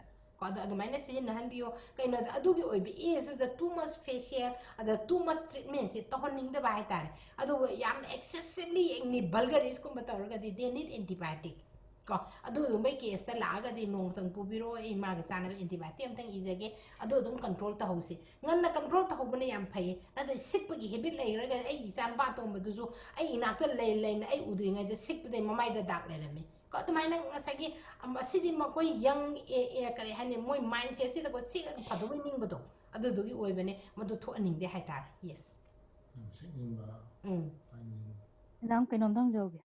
ko adu mai na sin han bio kaino adu gi oi bi is the too much facial ada too much treatment se to honing da bai tar adu yam excessively igni vulgar is ko batawra ga they need antibiotic ko adu mai case ta laga di nong tang pubiro e ma ga sana antibiotic am tang izage adu dum control ta hosi nganna control ta hobne yam phai na da sikpa gi habit lai raga ai isan ba to madu so ai ina ka lai na ai udri ngai da sikpa de mamai da dak le rami ko to mai na ngasagi asidi ma koi young kare hani moi mindset si da ko sik ka phado ning bado adu du gi oi bane madu tho aning de hai tar yes nang kainom dang joge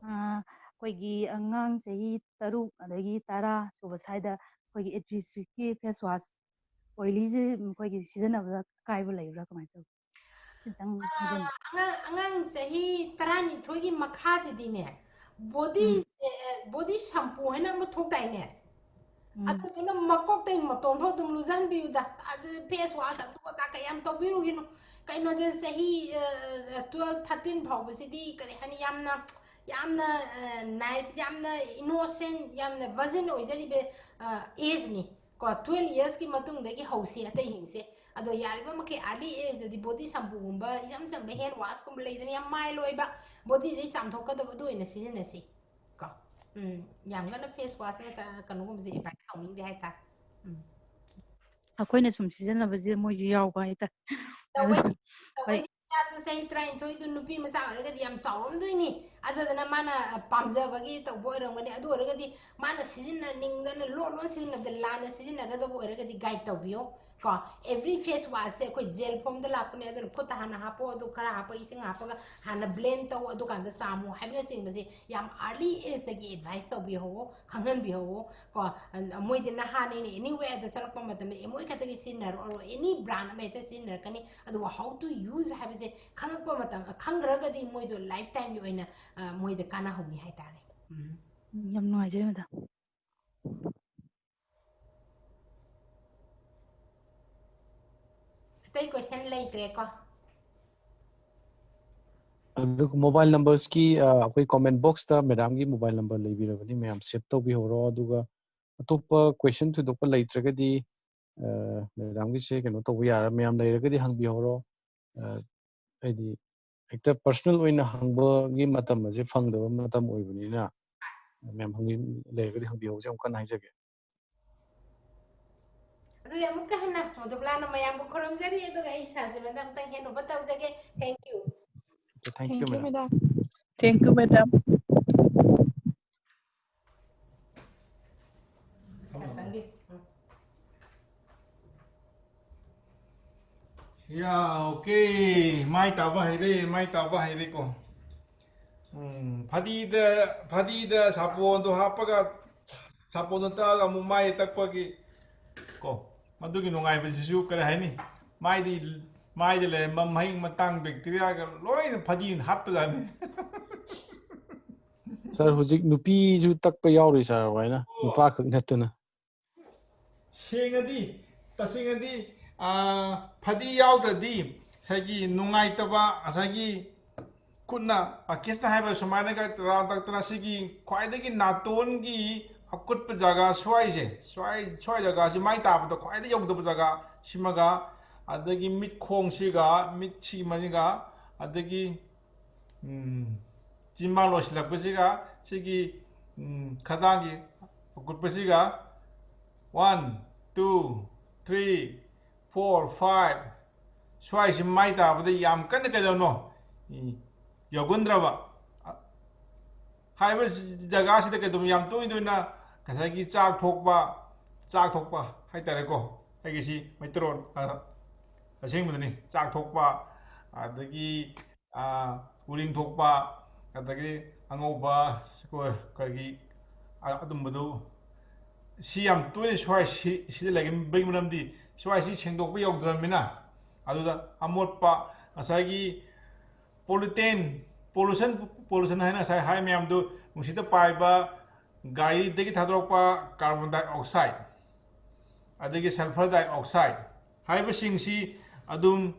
ꯑꯩꯈꯣꯏꯒꯤ ꯑꯉꯥꯡ ꯆꯍꯤ 6 ꯑꯗꯒꯤ 10 ꯁꯨꯕ ꯁ꯭ꯋꯥꯏꯗ ꯑꯩꯈꯣꯏꯒꯤ ꯑꯦꯗ꯭ꯔꯤꯁꯀꯤ face wash ꯑꯣꯏꯂꯤꯁꯦ ꯑꯩꯈꯣꯏꯒꯤ ꯁꯤꯖꯤꯟꯅꯕꯗ ꯑꯀꯥꯏꯕ ꯂꯩꯕ꯭ꯔꯥ ꯀꯃꯥꯏꯅ ꯇꯧꯏ ꯈꯤꯇꯪ ꯈꯪꯖꯅꯤꯡꯉꯤ angang sahi 12 gi makhasidine body shampoo haina ma thok dai ne atu tuna makok tai maton tho dum luzan bi da face wash atu ta kayam to biru gino kaino de sahi 12 13 phau basidi kare hani yamna night yamna innocent yamna virgin oijari be age ni ko 12 years ki matung de gi hausi atai hingse ado yariba maki early age da di body shampoo gumba jam be hair wash kum leidani yam mai loiba body de sam thokka da do ina season si ko yam gana face wash ta kanu gum je ba thawing de hai ta ꯑꯩꯈꯣꯏꯅ ꯁꯨꯝ ꯁꯤꯖꯤꯟꯅꯕꯁꯦ ꯃꯣꯏꯁꯨ ꯌꯥꯎꯕ ꯍꯥꯏꯇꯥꯔꯦ tu say train to du nupi ma sa ga di am sawm du ni adana mana pamja bagi to boy ram gani adu ga di mana season ning dana lo season da lana season ga da boy ga di guide to bio ko every face wash se ko gel form da la ne adu ko ta hana hapo adu kara hapo ising hapo ga hana blend to adu kan da samu habna sing basi yam early is the advice to bio ho khangan bio ko moi din na hani ni anywhere da salak pa matam e moi ka ta gi sinner or any brand me ta sinner kani adu how to use have se khangak pa matam khangra ga di moi do lifetime yo ina moi da kana homi hai tare ꯌꯥꯝ ꯅꯨꯡꯉꯥꯏꯖꯔꯦ madam tai question leitre ko ꯑꯗꯨꯒ mobile ꯅꯝꯕꯔꯁꯀꯤ ꯑꯩꯈꯣꯏ comment ꯕꯣꯛꯁꯇ ꯃꯦꯗꯥꯝꯒꯤ mobile number ꯂꯩꯕꯤꯔꯕꯅꯤ ꯃꯌꯥꯝ save ꯇꯧꯕꯤꯍꯧꯔꯣ ꯑꯗꯨꯒ ꯑꯇꯣꯞꯄ question ꯊꯣꯏꯗꯣꯛꯄ ꯂꯩꯇ꯭ꯔꯒꯗꯤ ꯃꯦꯗꯥꯝꯒꯤꯁꯦ ꯀꯩꯅꯣ ꯇꯧꯕ ꯌꯥꯔ ꯃꯌꯥꯝ ꯂꯩꯔꯒꯗꯤ ꯍꯪꯕꯤꯍꯧꯔꯣ ꯍꯥꯏꯗꯤ ꯍꯦꯛꯇ ꯄꯔꯁꯣꯅꯦꯜ ꯑꯣꯏꯅ ꯍꯪꯕꯒꯤ ꯃꯇꯝ ꯑꯁꯦ ꯐꯪꯗꯕ ꯃꯇꯝ ꯑꯣꯏꯕꯅꯤꯅ ꯃꯌꯥꯝ ꯂꯩꯔꯒꯗꯤ ꯍꯪꯕꯤꯍꯧꯁꯦ ꯑꯃꯨꯛ ꯀꯟꯅ ꯍꯥꯏꯖꯒꯦ adu amukka hana modublana mayam ko khorom jari adu ga isa je madam tang heno bataw jage thank you thank you madam thank you madam Yeah, okay. Mai taba haire ko. Phadi da sapon to hapaga sapon ta ga mu mai takpagi ko. Madugi nungai bisisu kare haini. Mai di le mamhai matang bacteria ga loi phadi happa jani. Sir hujik nupi ju takpa yauri sir waina nupa khak natana. Sengadi tasengadi phadi yaudadi sagi nungai taba asagi kunna pakistan haiba sumaina ga ran taktana sigi khwaidagi naton gi akut jaga swai jaga si mai tab to khwaidagi yogdab jaga simaga adagi mit khong siga mit si maniga adagi jimma losilak pasiga sigi khadagi akut pasiga 1 2 3 4 5 swai si mai tab da yam kan ka no Yogundraba Haiba Jagasi the Kedum Yam to Induna Kasaki Chak Tokpa Haitareko Hagisi Metron a same with me Chak Tokpa the Uling Tokpa Atagi Angoba Kagi Adumadu Siam 20 Swai she like him bring them the Swai she Chendok Yok Dramina Aduda Amotpa Asagi pollution hai na sai hai myam du musita paiba gari degi thadrokpa carbon dioxide adegi sulfur dioxide haiba singsi adum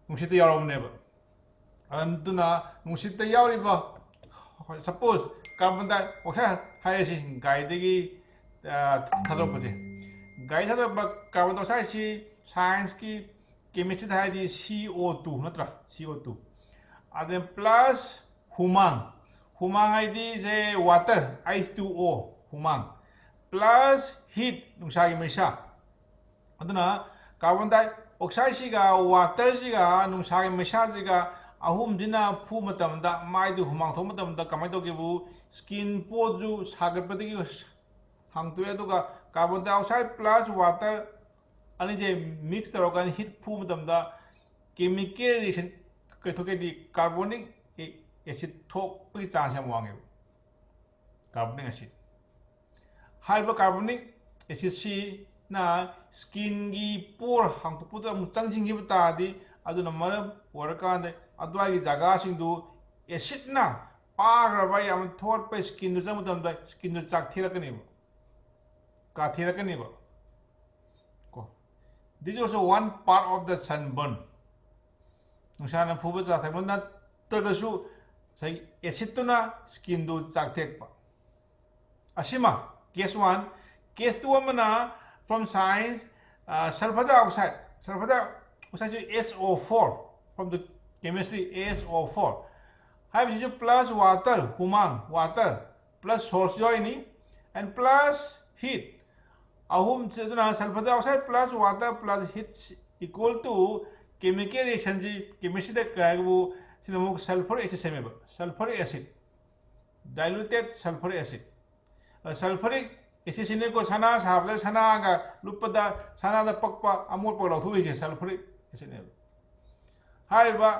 musita yarawne ba antuna musita yawriba suppose carbon dioxide haisi gari degi thadrokpa je gari thadrokpa carbon dioxide si science ki chemistry hai di CO2 natra CO2 and then plus humang ID is water H2O humang plus heat nungsagi mesa aduna carbon dioxide siga water siga nungsagi mesa siga ahum jina phu matamda mai du humang thom matamda kamai to gebu skin poju sagar padigi hangtu aduga carbon dioxide plus water ani je mix torogan heat phu matamda chemical reaction di carbonic acid thok pagi chance am wange carbonic acid haiba carbonic acid si na skin gi pore hang tu puta mu changjing gi ta di aduna maram warakan de adwai gi jaga sing du acid na par ba yam thot pe skin du jam dam da skin du chak thirakani ba ka thirakani ba ko this is also one part of the sunburn Nusana Puba Zatamana Turgasu say Esituna skin do Zaktekpa. Ashima, case 1, case 2 amana from science sulfur dioxide. Sulfur dioxide SO4 from the chemistry SO4. Have plus water, humang, water, plus source joining and plus heat. Ahum sulfur dioxide plus water plus heat equal to chemical reaction ji chemistry da kaibu sinamuk sulfuric acid semeba sulfuric acid diluted sulfuric acid sulfuric acid sine ko sana sabla sana ga lupada sana da pakpa amur pa lathu je sulfuric acid ne haiba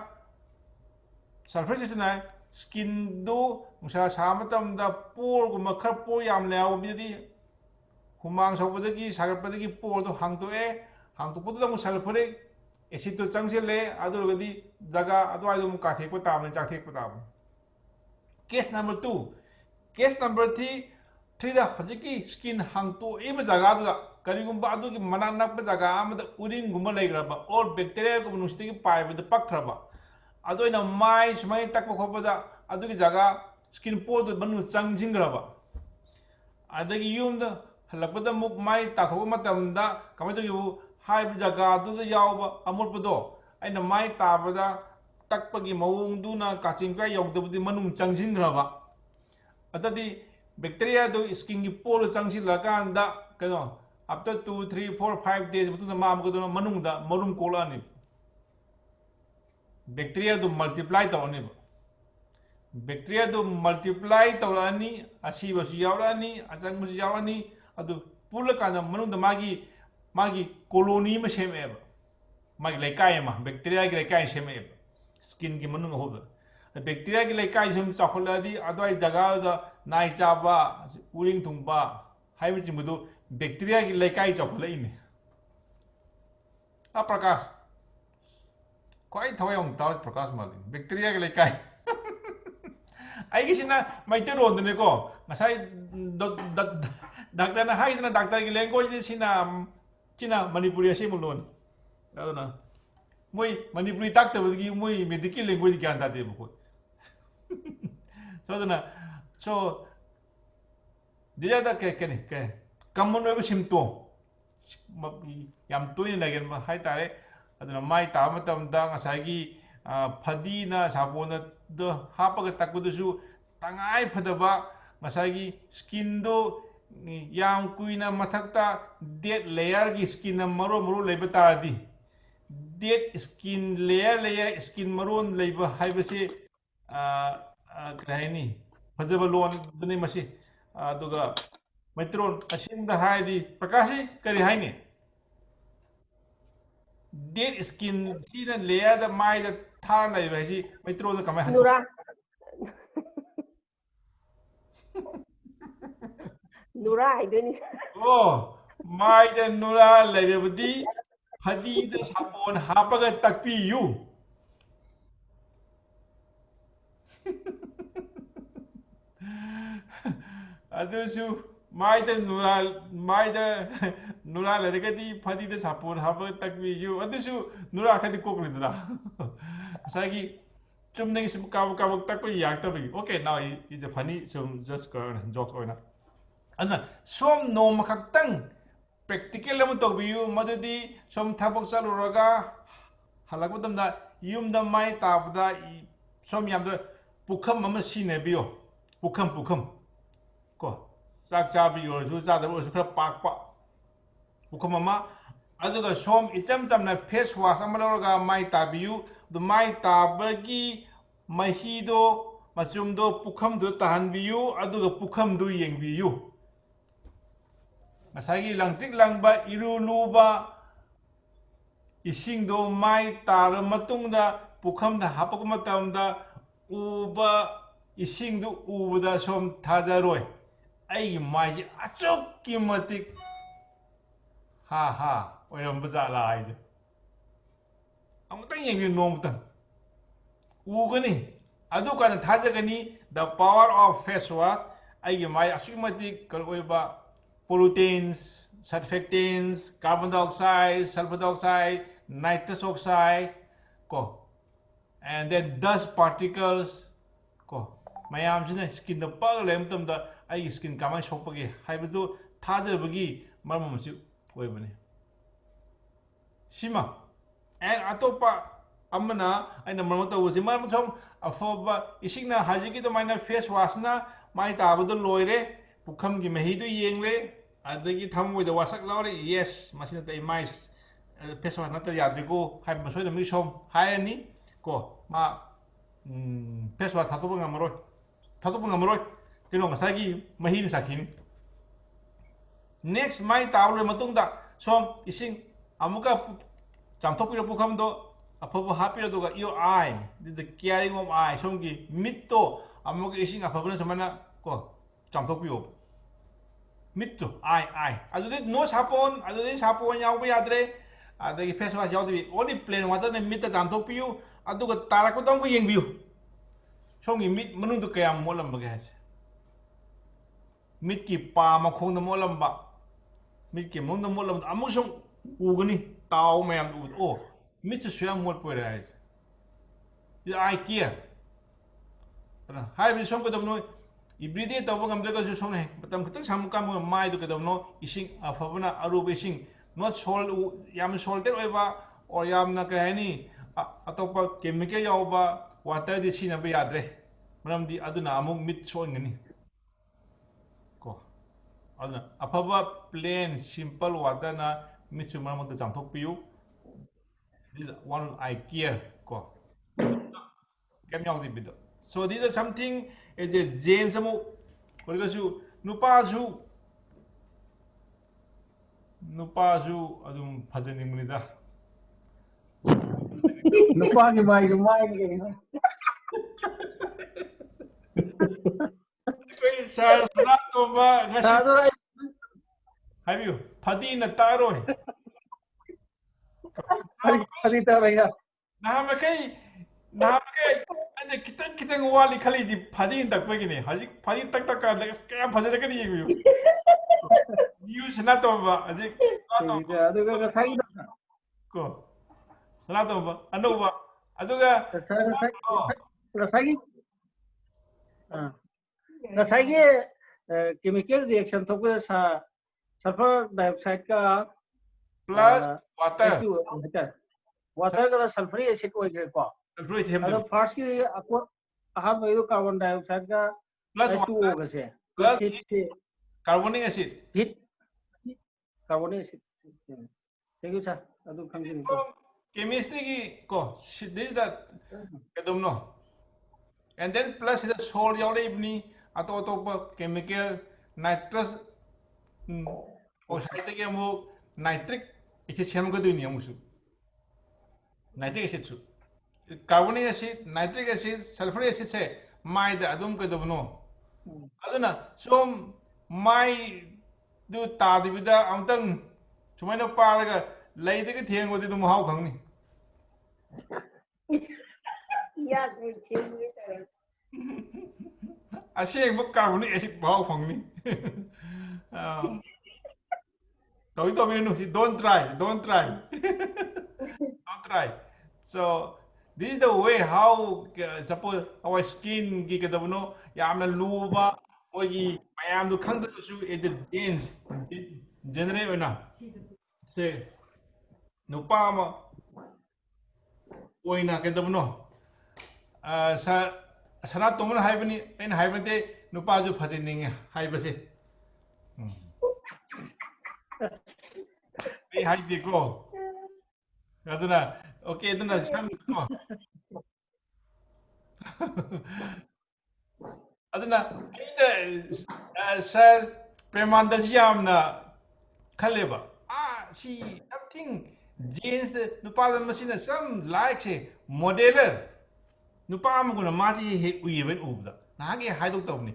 sulfuric acid na skin do musa samatam da pore gu makhar pore yam law bi humang sobadagi sagarpadagi pore do hangto putu da mu sulfuric acid to changsile adurgadi jaga adwai dum ka thek patam ne chak thek patam case number 2 case number 3 da hojiki skin hangto ema jaga da karigumba adu ki mananak pa jaga amada urin gumba laigraba or bacteria ko nusti ki paiba da pakraba adoina mai smai tak ko khopada adu ki jaga skin pod banu changjingraba adagi yum da halakpada muk mai ta thok matam da kamai to yu Hai jaga du da yawba amurpado aina mai tabada takpagi mawung du na kaching ka yogdabdi manung changjin raba atadi bacteria do skin gi polo changsi lakanda kano after 2 3 4 5 days butu da mam ko do manung da marum kola ni bacteria do multiply ta oni bacteria do multiply ta ani asiba si yawani asang mu si yawani adu pula kana manung da magi colony ma sem eba ꯃꯥꯒꯤ ꯂꯩꯀꯥꯏ ꯑꯃ ꯕꯦꯛꯇꯦꯔꯤꯌꯥꯒꯤ ꯂꯩꯀꯥꯏ ꯁꯦꯝꯃꯛꯑꯦꯕ ꯁ꯭ꯀꯤꯟꯒꯤ ꯃꯅꯨꯡ ꯑꯍꯨꯝꯗ ꯕꯦꯛꯇꯦꯔꯤꯌꯥꯒꯤ ꯂꯩꯀꯥꯏ ꯁꯨꯝ ꯆꯥꯎꯈꯠꯂꯛꯑꯗꯤ ꯑꯗꯨꯋꯥꯏ ꯖꯒꯥꯗꯨꯗ ꯅꯥꯏ ꯆꯥꯕ ꯎꯔꯤꯡ ꯊꯨꯡꯕ ꯍꯥꯏꯕꯁꯤꯡꯕꯗꯨ ꯕꯦꯛꯇꯦꯔꯤꯌꯥꯒꯤ ꯂꯩꯀꯥꯏ ꯆꯥꯎꯈꯠꯂꯛꯏꯅꯦ प्रकाश क्वाई थवाई हम ताज प्रकाश माली बैक्टीरिया के लेकाई आई किसी मैते रोंदने को नसाई डॉक्टर ना हाई ना डॉक्टर की लैंग्वेज ने सिना मणिपुरी ऐसे मुलोन ना मोई मणिपुरी तक तब की मोई मेडिकल लैंग्वेज क्या अंदाज़ है बुको सो दिया के कॉमन वेब सिम्टोम याम तोइन लगन हाई तारे अदुना माई ताब मतमदा ngसागी फदीना साबोना द हापग तकबदुसु तंगाई फदबा ngसागी स्किन दो याम कुइना मथक्ता डेड लेयर की स्किन मरो मरो लेबा तारदी डेड स्किन लेयर स्किन मरोन लेबा हाइबसे कहनी फजबा लोन दुनी मसी अदुगा मैत्रोन असिंदा हाइदी प्रकाशी करी हाइने डेड स्किन सीना लेयर द माइ द थार नै भाइसी मैत्रोन द कमाय हन नुरा नुरा हाइदोनी ओ माइ द नुरा लेबदी फदी द सापोन हापगा तकपी यू अदुसु माइद नुरा लेरगदी फदी द सापोन हापगा तकपी यू अदुसु नुरा खदी कोकलिदरा सागी चुमने सम काब काब तक याक्तबी okay now is a funny some just jokes ओइना अना सोम नोम खक्तंग practical am tawbiyu madudi som thabak chaluraga halakbadamda yumda mai tabda som yamda pukham ama sinebiyo pukham ko sak chabiyo su chadabo su khara pakpa pukham ama aduga som icham chamna face wash ama lawraga mai tabiyu du mai tabagi mahido machumdo pukham du tahanbiyu aduga pukham du yengbiyu ngसागी langtik langba iru luba ising do mai tar matungda pukham da hapak matamda uba ising do uba som thajaroi ai mai ji achok ki matik ha oiram baza la ai je amutang yeng nom tang ugani adu kana thajagani the power of face wash ai mai achok matik karoi pollutants, surfactants, carbon dioxide, sulfur dioxide, nitrous oxide, and then dust particles, mayam sina skin da pag lem tam da ai skin kamai sokpagi haibadu thajabagi maram si oibani sima and atopa amana aina marmata usi maram som afoba isingna hajigi to maina face wash na mai tabadu loire पुखम की मही तो येंगले अदगी थमोय the Vasak लावरे yes मसिन तै माइ face wash नत याद्रिको high बसोय the मि सोम हायनी को मा face wash थातो ngamroi किनो ngसागी मही नि साखिनि नेक्स्ट माइ तावले मतुंग दा सोम इसिंग अमुका चामथोपिरो पुखम दो अफब हापिरो दोगा यो eye the caring of eye सोम की मिट तो अमुका इसिंग अफबना समना को चामथोपियो मिट्टो आई अदुदे नो सापोन अदुदे सापोन यावबा याद्रे अदगी फेस वाश यावदबी ओनली प्लेन वाटर ने मिट जामथोपियु अदुगा तारकदों को येंबियु सोंगी मिट मनुंदु कया मोलंबगे हासे मिट की पा मखोंद मोलंबा मिट की मुंद मोलंब अमुसों उगनी ताव मयाम उ ओ मिट सुया मोल पोरे हासे ये आई केयर हाय बि सों कदमनो everyday tawba ngamdaga su somne matam khitang samkam mai du kedamno ising afabna aruba ising not salt yam salted oiba or yam na kahani atopa chemical yauba water di sina ba yadre manam di aduna amuk mit songani ko aduna afaba plain simple water na mit su manam ta jamthok piu this is one I care ko kem yaw di bido so these are something is a Jain samu korgasu nupasu adum phajani munida ꯅꯨꯄꯥꯒꯤ ꯃꯥꯏꯒꯤ ꯃꯥꯏꯅꯤ ꯀꯩꯅꯣ ꯑꯩꯈꯣꯏ ꯁꯥꯔ ꯁꯅꯥꯇꯣꯝꯕ ꯉꯁꯤ ꯍꯥꯏꯕꯤꯌꯨ ꯐꯗꯤꯅ ꯇꯥꯔꯣꯏ ꯐꯗꯤ ꯇꯥꯔꯣꯏ ꯅꯍꯥꯟꯃꯈꯩ ꯑꯩꯅ ꯈꯤꯇꯪ ꯋꯥꯠꯂꯤ ꯈꯜꯂꯤꯁꯤ ꯐꯗꯤꯅ ꯇꯛꯄꯒꯤꯅꯦ ꯍꯧꯖꯤꯛ ꯐꯗꯤ ꯇꯛꯀꯥꯟꯗ ꯀꯌꯥꯝ ꯐꯖꯔꯛꯀꯅꯤ ꯌꯦꯡꯕꯤꯌꯨ ꯅ꯭ꯌꯨ ꯁꯅꯥꯇꯣꯝꯕ ꯍꯧꯖꯤꯛ ꯑꯗꯨꯒ ꯉꯁꯥꯏꯒꯤ ꯀꯣ ꯁꯅꯥꯇꯣꯝꯕ ꯑꯅꯧꯕ ꯑꯗꯨꯒ ꯉꯁꯥꯏꯒꯤ ꯀꯦꯃꯤꯀꯦꯜ ꯔꯤꯑꯦꯛꯁꯟ ꯊꯣꯛꯄꯗ ꯁꯜꯐꯔ ꯗꯥꯏꯑꯣꯛꯁꯥꯏꯗꯀ प्लस वाटर हाइटार वाटर का सल्फ्यूरिक एसिड होइग्रेको सल्फ्यूरिक एसिड अदो फर्स्ट की अहम वेदो कार्बन डाइऑक्साइड का प्लस H2O का से प्लस हीट से carbonic acid heat carbonic acid thank you sir अदो खंगिन को केमिस्ट्री की को दिस द कदमनो एंड देन प्लस द सोल यावले इबनी अतो केमिकल नाइट्रस ऑक्साइड के अमु नाइट्रिक एसिड सेमगदुनी अमुसु नाइट्रिक एसिड सु carbonic acid nitric acid sulphuric acid से माइ द अदुम कदबनो अदुना सोम माइ दु तादिबिदा अमतंग सुमाइना पारगा लैदगे थेंगोदि दु महाव खंगनी या छेंगे तर असेंग कार्बोनिक एसिड महाव खंगनी don't try. Don't try. So this is the way how suppose our skin ki kadabno yamna luba ogi mayam du khang su it genes generate oina se nupa ma oina kadabno sa sana tomna haibani aina haibante nupa ju phajininge haibase Hai diko. Aduna, okay, aduna sam ko. Aduna, ina sir Premandajiamna Kaleba. See something genes the Nupala machine some like say modeler. Nupam gonna maji we even ubda. Nagi haidu tobni.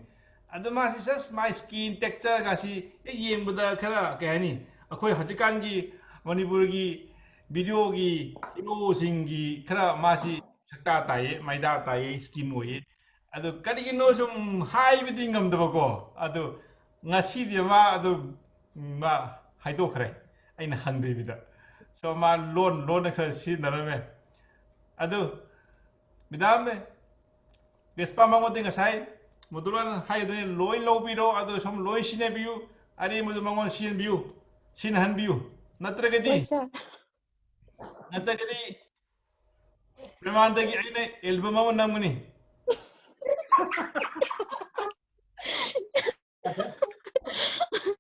Aduma is just my skin texture gasi yem buda kara kahani. अखोई हजिकान की मणिपुर की video की हीरोसिंग की खरा मासी सकता ताये मैदा ताये skin होये अदो करिगिनो सुम हाई बिदि ngam-दबको अदो ngasi दि मा अदो मा हाइदोखरे अइना हंदे बिदा सो मा लोन खर सिनरमे अदो बिदाम में वेस्पा मांगोदि ngसाई मुदुलान हाइदो लोइ लोबिरो अदो सम लोइ सिने बियु अरे मुदु मांगोन सिन बियु Sin hanbiu. Natragadi. Natragadi. Pramandagi aine album mo namuni.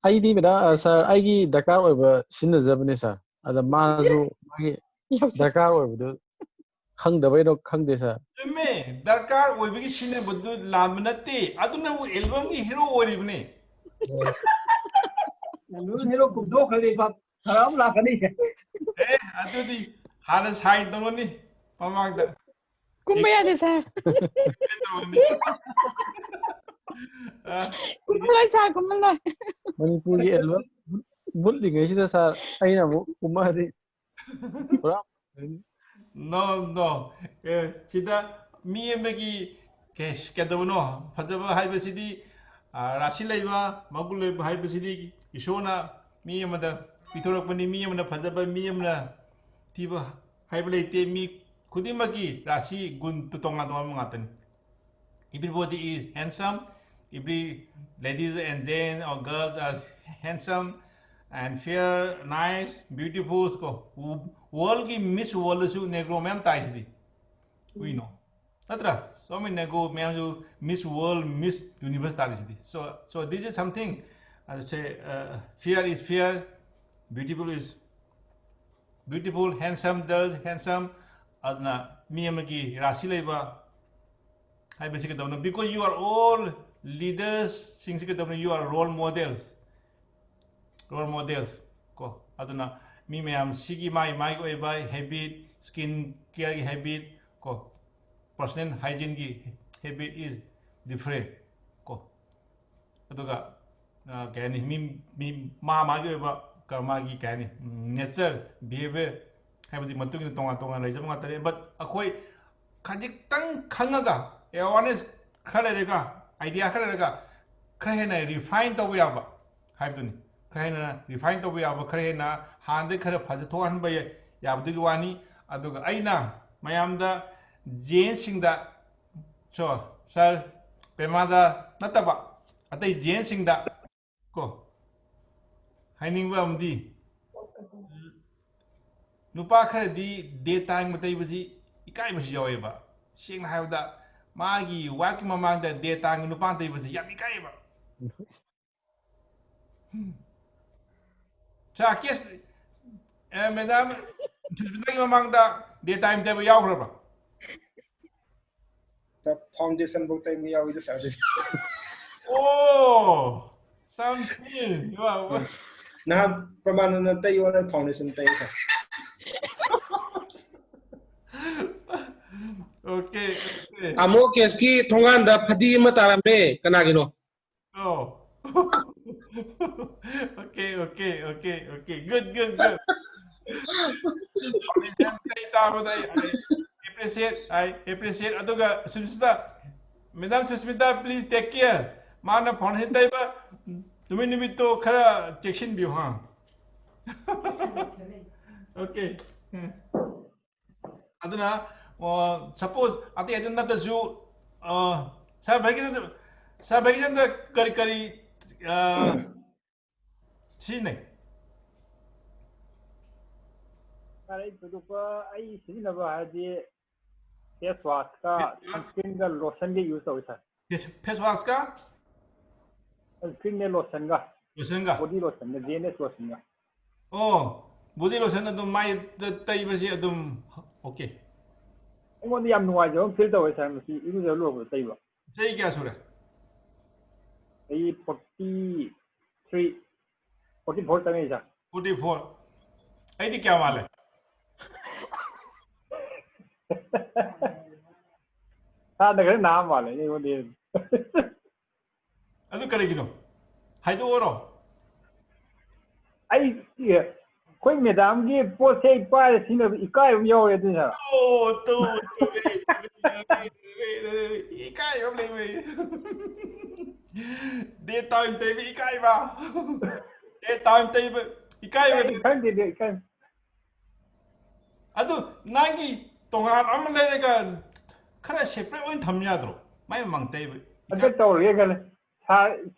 ꯑꯩꯗꯤ ꯃꯦꯗꯥꯝ ꯁꯥꯔ ꯑꯩꯒꯤ ꯗꯔꯀꯥꯔ ꯑꯣꯏꯕ ꯁꯤꯖꯤꯟꯅꯖꯕꯅꯦ ꯁꯥꯔ ꯑꯗ ꯃꯥꯁꯨ ꯃꯥꯒꯤ ꯗꯔꯀꯥꯔ ꯑꯣꯏꯕꯗꯨ ꯈꯪꯗꯕꯩꯔꯣ ꯈꯪꯗꯦ ꯁꯥꯔ ꯆꯨꯝꯃꯦ ꯗꯔꯀꯥꯔ ꯑꯣꯏꯕꯒꯤ ꯁꯤꯖꯤꯟꯅꯕꯗꯨ ꯂꯥꯟꯕ ꯅꯠꯇꯦ ꯑꯗꯨꯅꯕꯨ ꯑꯦꯜꯕꯝꯒꯤ ꯍꯤꯔꯣ ꯑꯣꯏꯔꯤꯕꯅꯦ ꯍꯤꯔꯣ ꯀꯨꯝꯊꯣꯛꯈ꯭ꯔꯗꯤ ꯍꯔꯥꯎ ꯂꯥꯛꯀꯅꯤ ꯑꯗꯨꯗꯤ ꯍꯥꯟꯅ ꯁꯥꯏꯟ ꯇꯧꯔꯅꯤ ꯃꯃꯥꯡꯗ ꯀꯨꯝꯕ ꯌꯥꯗꯦ ꯁꯥꯔ ꯀꯨꯝꯃꯜꯂꯣꯏ ꯁꯥꯔ ꯀꯨꯝꯃꯜꯂꯣꯏ ꯃꯅꯤꯄꯨꯔꯒꯤ ꯑꯦꯜꯕꯝ ꯃꯨꯠꯂꯤꯉꯩꯁꯤꯗ ꯁꯥꯔ ꯑꯩꯅ ꯑꯃꯨꯛ ꯀꯨꯝꯃꯛꯑꯗꯤ ꯄꯨꯔꯥ no sida mi amagi kedabno fajaba haibasidi rashi laiba magul laiba haibasidi isona mi amada pitorakpani mi amana fajaba mi amana tiba haiba leite mi khudimaki rashi gun tutonga toma ngatani everybody is handsome every ladies and gents or girls are handsome and fair nice beautiful ko world ki miss world su negro mem taisdi we know tatra so many negro mem su miss world miss universe taisdi so this is something I say fair is fair beautiful is beautiful handsome does handsome adna mi amagi rashi leba hai basically don't because you are all leaders things you are role models ko aduna mi mayam sigi mai oiba habit skin care habit ko personal hygiene ki habit is different ko aduga kani mi ma gi ba kama gi kani nature behavior habdi matung tonga lai jama tare but akoi khajik tang khangaga awareness khalerega idea khalerega khahena refine to yaba habduni khahena refine to yaba khahena hande khara phaja thohan ba yabdu gi wani aduga aina mayamda jen singda so sir pemada nataba atai jen singda ko hainingba amdi nupa kharadi daytime matai basi ikai basi yaweba sing haibda magi waki mamangda daytime nupa tai basi yam ikai ba sa kes madam jusbinda ki mamangda daytime tai ba yawgraba the foundation book time we are just oh something wow nah permanent tay or foundation tay sa okay amo keski thonganda phadi ma tarambe kanagino oh okay good I appreciate aduga Susmita Madam Susmita please take care mana foundation tay ba tumi nimito khara section view ha okay aduna suppose ati aduna da ju sa vacation da kari sine Kare produpa ai sini ba hadi face wash ka sunscreen ka lotion ke use hoy sir face wash ka sunscreen ne lotion ka body lotion ne DNS lotion ka oh body lotion adum mai tai basi adum okay ngon yam nuai jo feel to sir masi iru jo lo tai ba sei kya sura ai 44 tane ja 44 ai di kya wale ta da kare naam wale ye wo de adu kare gino haido oro ai koi madam gi post sei pa sine ikai um yo ye din sa oh to ikai om le me daytime tay bi ikai ba daytime tay bi ikai ba kan de kan adu nangi tongan am le ga khara separate oin thamya dro mai mang tay bi adu tawre ga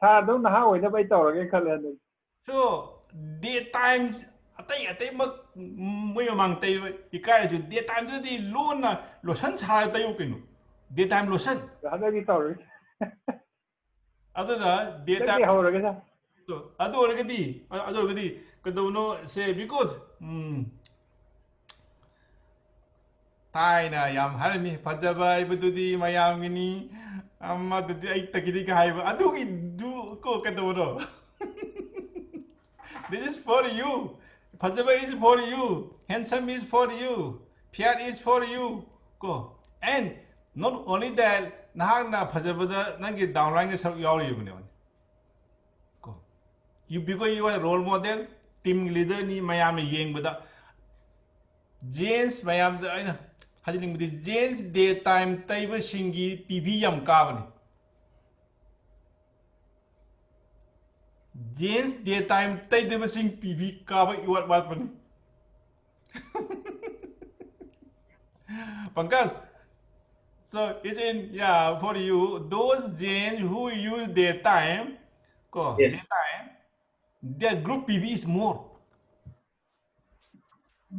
sa do na ha oi da bai tawre ga khale so daytime atai mak moi mang tay bi ikai ju daytime ju di lona lotion cha tayu kinu daytime lotion ada di tawre adu da daytime hawre ga so adu orgadi kadono say because taina yam harami phajaba ibududi mayam gini amma dudi ai takidi ka haiba adu gi du ko kadono this is for you phajaba is for you handsome is for you fair is for you ko and not only that nahang na phajaba da nangi downline ga saruk yauri bune ko you because you are a role model team leader ni mayam yeng bada James mayam da aina hajing budi James daytime taiba singi PV yam kabani James daytime taiba sing PV kaba iwat wat pani Pankaj so it's in for you those James who use daytime ko daytime their group PV is more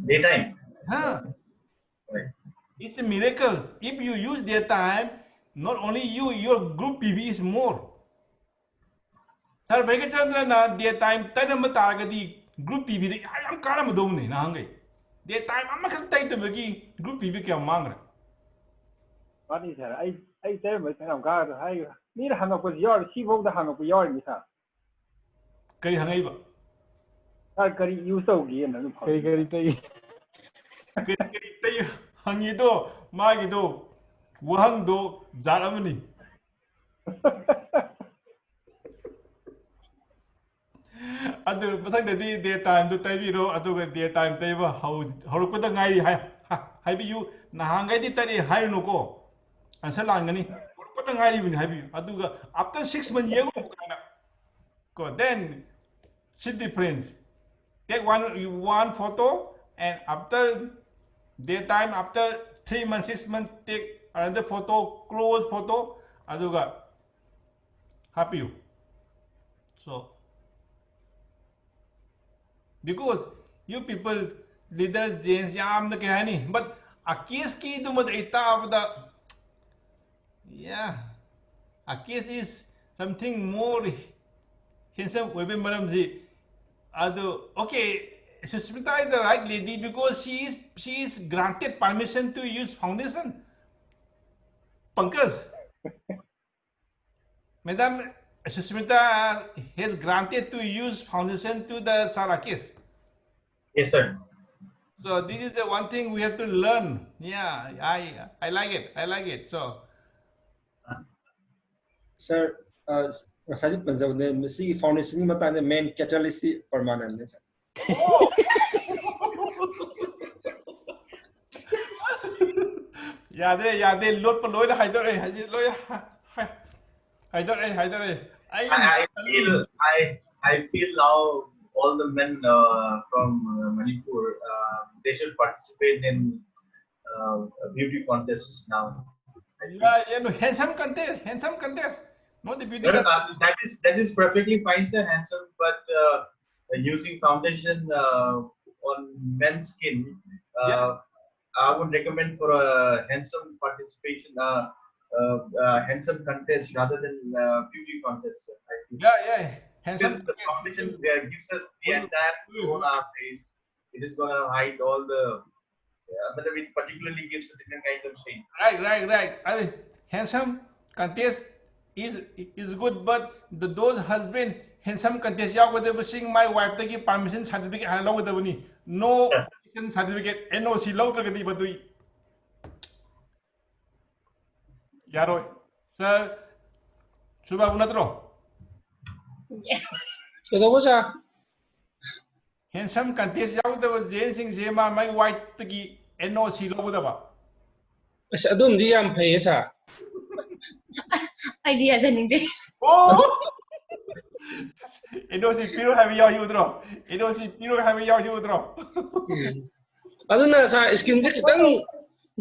daytime it's a miracle. If you use daytime, not only you, your group PV is more. Sir, Bhai Chandra na daytime tayo na targadi group PV di ayam kara mo dong ni na hangay. Daytime amma kang tayo to bagi group PV kaya mangra. Ani sir, ay tayo mo tanam ka ay ni na hangap ko yor si bo da hangap ko yor ni sa. Kari hangay ba? Kari use gi na. Kari tayo. kari tay hangido magido wahangdo jaramani adu mathang dadi day time do tay biro adu day time tay ba haurupada ngai hai bi yu nahangai di tari hai no ko answer langani haurupada ngai bi hai bi adu after 6 months yego kana ko then see difference take one photo and after daytime after 3 months 6 months take another photo close photo aduga happy you so because you people leaders James yam na kahani but a case ki dumad ita abda yeah a case is something more handsome webe madam ji adu okay Susmita is the right lady because she is granted permission to use foundation. Pankaj, Madam Susmita has granted to use foundation to the Sara case. Yes, sir. So this is the one thing we have to learn. Yeah, I like it. I like it. So, sir, saya penjauh ni mesti foundation ni mata ni main catalyst permanent ni sir. Yade load per load haidor loy haidor I feel now all the men from Manipur they should participate in beauty contests now. Yeah, no, handsome contest. Not the beauty contest. That is perfectly fine, sir, handsome, but using foundation on men's skin, I would recommend for a handsome participation, handsome contest rather than beauty contest. Yeah. Handsome. Since the foundation gives us the entire tone on our face, it is going to hide all the. But it particularly gives a different kind of shade. Right. Handsome contest is good, but those husband handsome contest yawadabasing my wife tagi permission certificate halawdabani no certificate NOC lawtragadi badui yaro sir subabu natro kedobosa handsome contest yawadaba jain sing jema my wife tagi NOC lawdaba asa adum di yam phai sa idea janingde oh NOC piro have you draw NOC piro have you draw aduna sa skin se kitang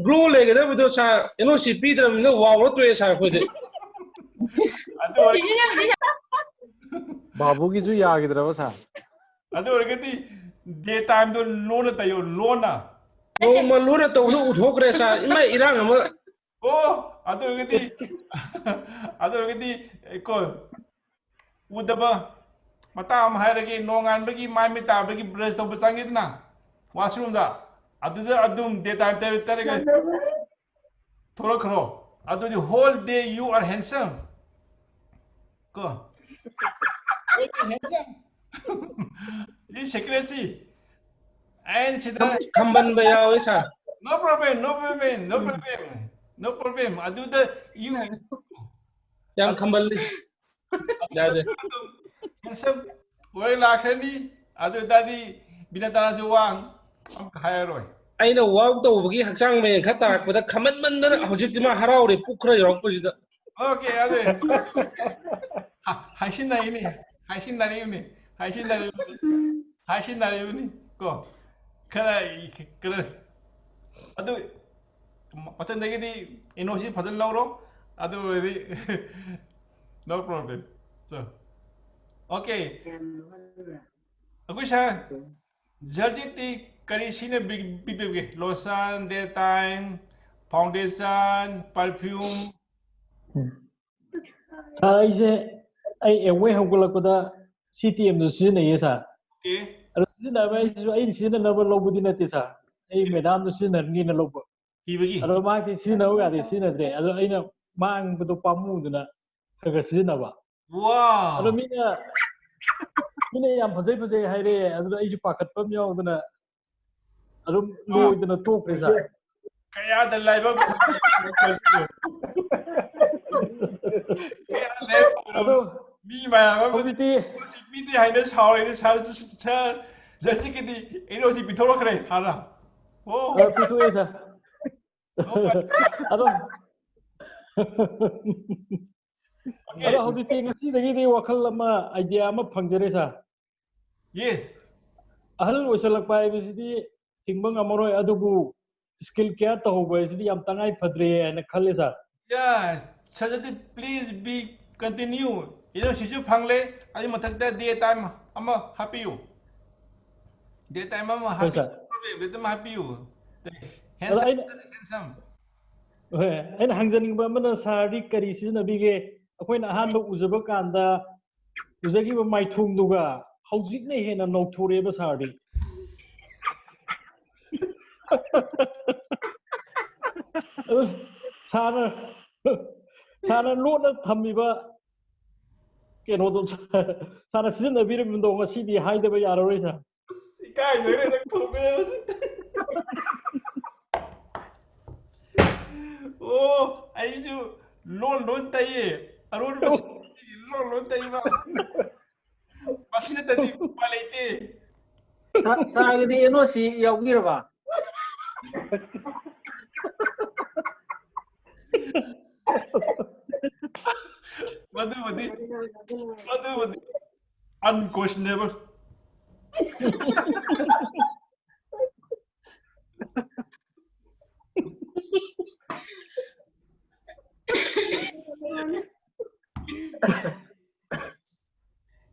glow legada bido sa NOC pidram no wow to sa khode babu gi ju yagidra ba sa adu orgati day time do loan tayo lona no ma lona to no uthokre sa imai irang ama oh adu orgati ko udaba matam hairagi nongan bagi mai mita bagi brush to basangit na washroom da adum day time tarega thoro khro adu the whole day you are handsome ko handsome this secrecy and sida kamban ba yaw sa no problem adu the you yam kambal jade handsome woi lakhani adu dadi binatana se wang am khairoi aina wow to bagi haksang me kha tarak pada khaman mandana hojit ma haraure pukhra yorok pujida okay adu haishin nari ni ko kara adu matan dagi di NOC phadal lawro adu ready no problem so okay akusha jarjiti kari sine big lotion daytime foundation perfume aise ai ewe hogulakada CTM do sine yesa okay aro sine ba ai sine na ba lobudi na tisa ai madam do sine ni na lobo ibagi aro ma ti sine o ga de sine de aro aina mang bu pamu duna kaga sine ba wow aro mina yam phajai haire aro ai ji pakat pam yaw duna ꯑꯗꯨꯝ ꯂꯣꯏꯗꯅ ꯇꯣꯛꯈ꯭ꯔꯦ ꯁꯥꯔ ꯀꯌꯥꯗ ꯂꯥꯏꯕꯛ ꯀꯌꯥ ꯂꯩꯕ ꯃꯤ ꯃꯌꯥꯝ ꯑꯃꯗꯤ ꯃꯤꯗꯤ ꯍꯥꯏꯅ ꯁꯥꯎꯔꯦꯅꯦ ꯁꯥꯔ ꯖꯁꯤꯒꯤꯗꯤ ꯑꯩꯅꯣꯁꯤ ꯄꯤꯊꯣꯔꯛꯈ꯭ꯔꯦ ꯍꯥꯟꯅ ꯄꯤꯊꯣꯛꯑꯦ ꯁꯥꯔ ꯑꯗꯣ ꯑꯗꯣ ꯍꯧꯖꯤꯛꯇꯤ ꯉꯁꯤꯗꯒꯤꯗꯤ ꯋꯥꯈꯜ ꯑꯃ ꯑꯥꯏꯗꯤꯌꯥ ꯑꯃ ꯐꯪꯖꯔꯦ ꯁꯥꯔ ꯌꯦꯁ ꯑꯍꯜ ꯑꯣꯏꯁꯜꯂꯛꯄ ꯍꯥꯏꯕꯁꯤꯗꯤ ꯊꯤꯡꯕ ꯉꯝꯃꯔꯣꯏ ꯑꯗꯨꯕꯨ ꯁ꯭ꯀꯤꯜ ꯀꯦꯌꯔ ꯇꯧꯍꯧꯕ ꯍꯥꯏꯁꯤꯗꯤ ꯌꯥꯝ ꯇꯉꯥꯏ ꯐꯗ꯭ꯔꯦ ꯍꯥꯏꯅ ꯈꯜꯂꯦ ꯁꯥꯔ Yes, Sajati, please be continue. You know, Shishu Pangle, I am at that daytime. I'm happy you. Daytime, I'm happy. Let them happy you. Handsome. ꯑꯩꯅ ꯍꯪꯖꯅꯤꯡꯕ ꯑꯃꯅ ꯁꯥꯔꯗꯤ ꯀꯔꯤ ꯁꯤꯖꯤꯟꯅꯕꯤꯒꯦ ꯑꯩꯈꯣꯏꯅ ꯑꯍꯥꯟꯕ ꯎꯖꯕ ꯀꯥꯟꯗ ꯎꯖꯈꯤꯕ ꯃꯥꯏꯊꯣꯡꯗꯨꯒ ꯍꯧꯖꯤꯛꯅ ꯍꯦꯟꯅ ꯅꯧꯊꯣꯔꯛꯑꯦꯕ ꯁꯥꯔꯗꯤ ꯁꯥꯔꯅ ꯂꯣꯠꯅ ꯊꯝꯃꯤꯕ ꯀꯩꯅꯣꯗꯣ ꯁꯥꯔꯅ ꯁꯤꯖꯤꯟꯅꯕꯤꯔꯝꯕꯗꯣ ꯉꯁꯤꯗꯤ ꯍꯥꯏꯗꯕ ꯌꯥꯔꯔꯣꯏ ꯁꯥꯔ Oh, I do loan taye. I wrote loan taye. Machine tadi palete. Saragdi NOC yaugiraba. Madu. Unquestionable.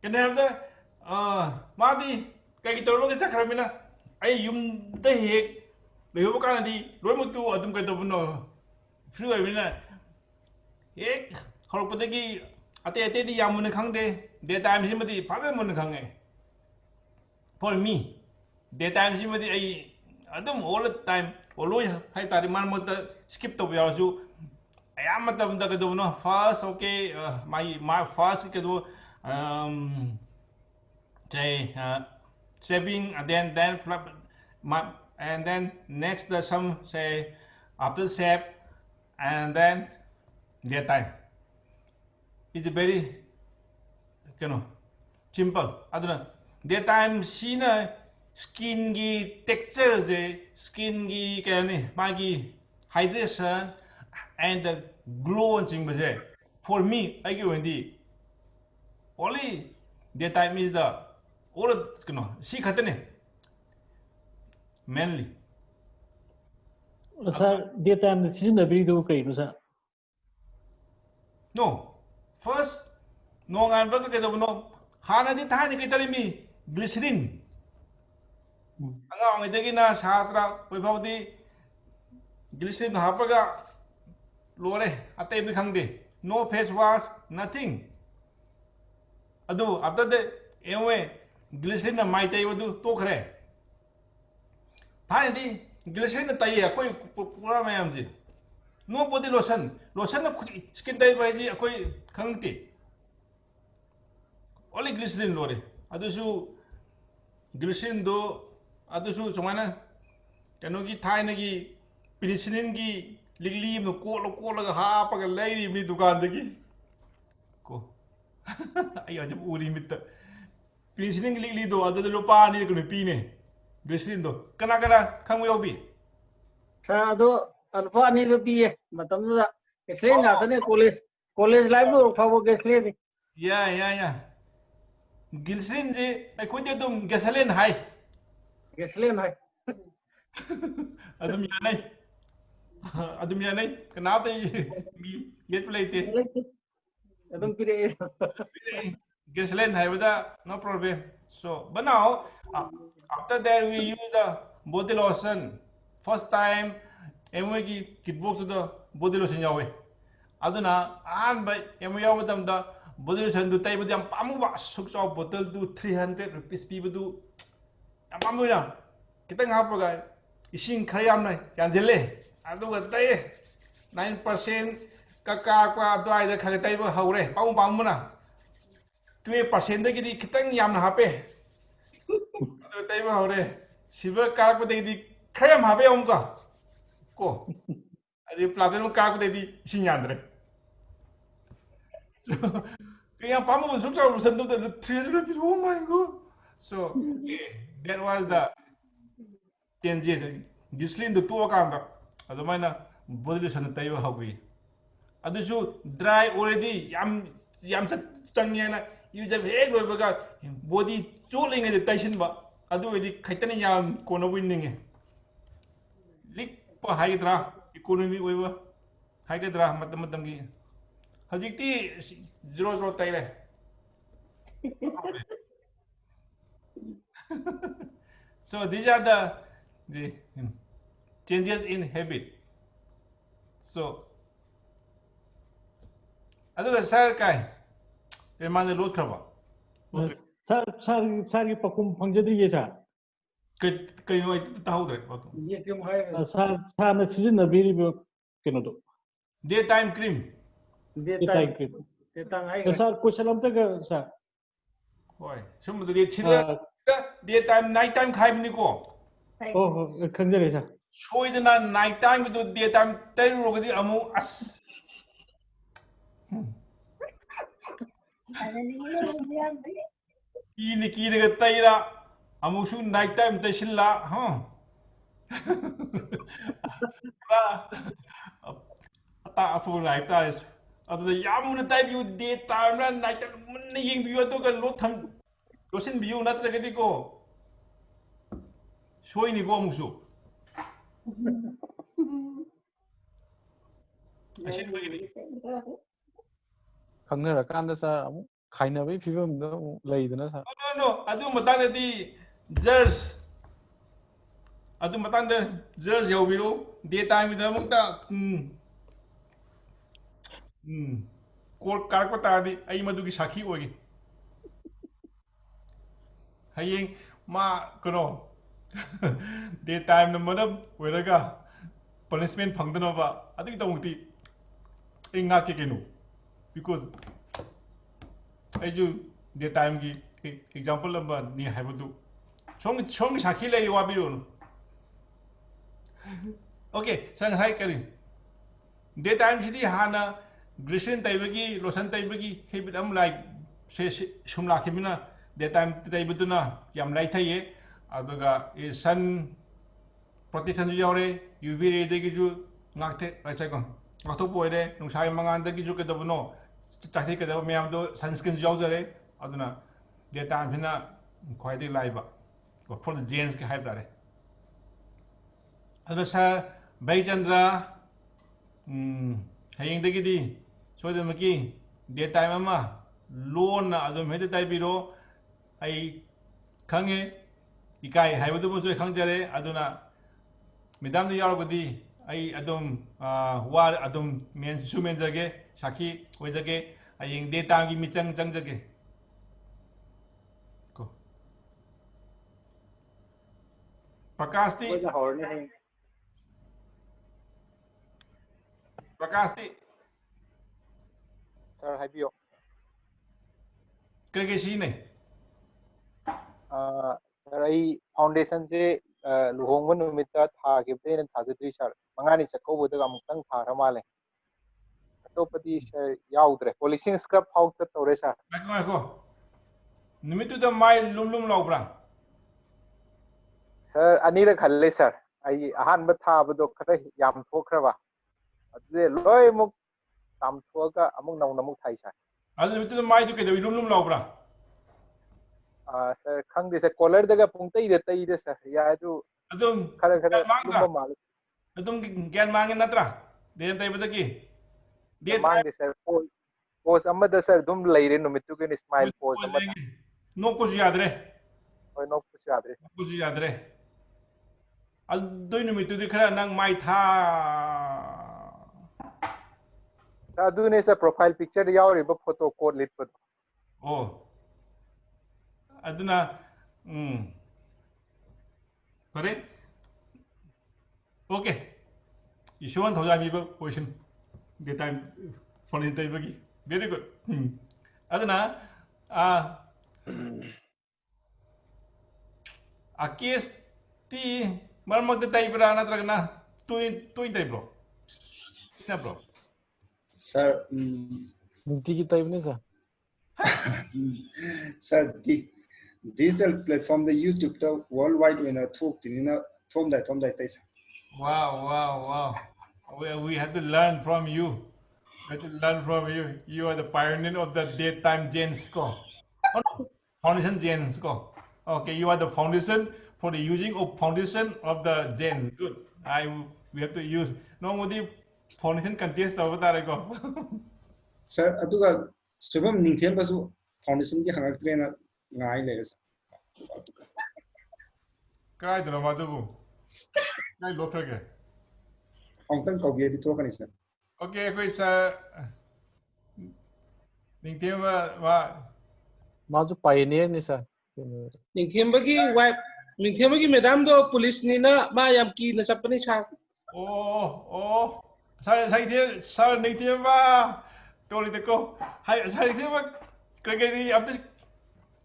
Can I have the Madi Kakitolo Sacramina? I the heck. The Hobokandi, Romutu, Adum Katobuno, Flu Avina. Heck, Horpategi, Ate Yamunakande, daytime Simati, Pagamunakange. For me, daytime Simati, Adam all the time, always high Tariman Mota, skip to Yazu. I am at the first, okay, my first say saving and then next the some say after save and then daytime. It's very simple. Aduna daytime sina skin gi texture je skin gi kani magi hydration and the glow and thing for me I give only daytime is the all see khatane mainly sir daytime sizinabiridu kaino sir no first no ngan ba ka no hana di thani ke tarimi glycerin anga ngidagi na satra koi bawdi glycerin hapaga lore atay bi khangde no face wash nothing adu after that anyway glycerin na mai tay wadu to khare thani di glycerin tay akoi pura mayam ji no body lotion na skin tay bai ji akoi khangti only glycerin lore adusu glycerin do adusu chomana kano gi thaina gi penicillin gi ligli no ko la ha pa ga lairi mi dukan dagi ko ayo jab uri mit penicillin gi ligli do adu lo pa ni ko pi ne glycerin do kana khang yo bi sa do alfa ni do pi matam da glycerin na tane college life do fa wo glycerin ya glycerin je ai ko de dum gasoline hai adum yanai kanate mi get plate adum pire gasoline hai wada no problem so but now after that we use the body lotion first time emwe ki kitbox the body lotion yawe aduna an by emwe yaw matam da body lotion du tai budam pamu ba suk chaw bottle du 300 rupees pi budu pamu na kitang hapaga ising khayam nai yanjele aduga tai 9% kaka kwa dwai da khag tai ba haure pamu pamu na 2% da gidi kitang yam na hape adu tai ba haure silver karak ba di khare am habe om ka ko adi platen mo ka ko de di sinyandre kaya pa mo suk sa lusan do the 300 rupees. Oh my god. So that was the changes gislin do to ka anda adumana body san tayo hawi adusu dry already yam changne na you jab hek loi baga body choling de taisin ba adu edi khaitani yam kono winning lik pa haidra economy oiba haidra matam matam gi hajikti 0 tai le so these are the changes in habit. So aduga sir kai emane lot khaba sar gi pakum phangjadi ye sa kai no ta hawdre sar na season na biri bo keno do daytime cream daytime cream sar question am ta ga sar hoy sum de chida daytime night time khai bni ko oh khangjare sar soidana night time to daytime tai ro gadi amu as ki ne ga taira amu su night time ta silla ha ata afu night time adu yamuna tai view daytime na night time mun ying view to ga lo tham losin view na tra gadi ko soi ni ko amu su asin bagini khangna kanda sa amu khaina bai phibam da leidana sa no adu matang di jers adu matang da jers yaubiru daytime da mukta court kark pata di ai madu gi sakhi ogi hayeng ma kono daytime na madam weraga punishment phangdana ba adu ki tamukti inga ke kenu because aiju daytime gi example number ni haibadu chong sakhi lai wabiru okay sang hai karin daytime sidi hana glycerin taibagi lotion taibagi habit am like se sumla khimina daytime taibaduna yam lai thaye aduga e sun protection ju yore uv ray de gi ju ngakte achai kon ngakto poire nungsai mangan de gi ju ke dabno chakthi ke dab myam do sunscreen ju jare aduna daytime hina khwaide laiba for the genes ke haib dare aduna sa baichandra hayeng de gi di soidamaki daytime ama loan na adum hede taibiro ai khange ikai haibadu bo joi khangjare aduna midam du yarogadi ai adum war adum men sumen jage sakhi oijage ayeng daytime gi michang changjage ko prakasti sir habiyo kage si ne sir ai foundation je luhongba numita tha gibte na thajadri sir mangani chakko bodaga amutang thara male atopadi sir yaudre polishing scrub out ta tore sir ko nimitu da mai lum laubra sir anira khalle sir ai ahan ba tha bado khara yam thokraba ade loy muk tam thoga amuk naw namuk thai sir adu nimitu da mai du ke da lum laubra sir khang de sir collar daga pungtai de sir ya du adum khara lumba mal adum gyan mangi natra den tai badaki de mangi sir pose amada sir dum leire numitu ke smile pose amada no ko yadre oi no ko yadre adu numitu de khara nang mai tha adu ne sir profile picture yauri ba photo code lit pa oh aduna pare okay isuan thoja mi ba question daytime phone tai bagi very good aduna a case ti Marmok the type na tragna tuin type bro. Sina bro. Sir, Nunti type ne sa. sir, the digital platform the YouTube to worldwide when I talk to you tom that taste. Wow. We have to learn from you. We have to learn from you. You are the pioneer of the daytime gens ko. Oh no, foundation gens ko. Okay, you are the foundation for the using of foundation of the gens. Good. We have to use. No more the foundation contest over there ko. Sir, aduga subam ningthem basu foundation ki hangak trainer ngai le sir. Kaya ito na madugo. Kaya lokal ke. Ongtang kau biar ditokani sir. Okay, ako sa ningtiyan ba Mazu pioneer ni sa. Ningthembagi madam do police ni na ma yam ki na sapani sa. Sa ningtiyan ba toli ko. Sa ningtiyan ba kagani abis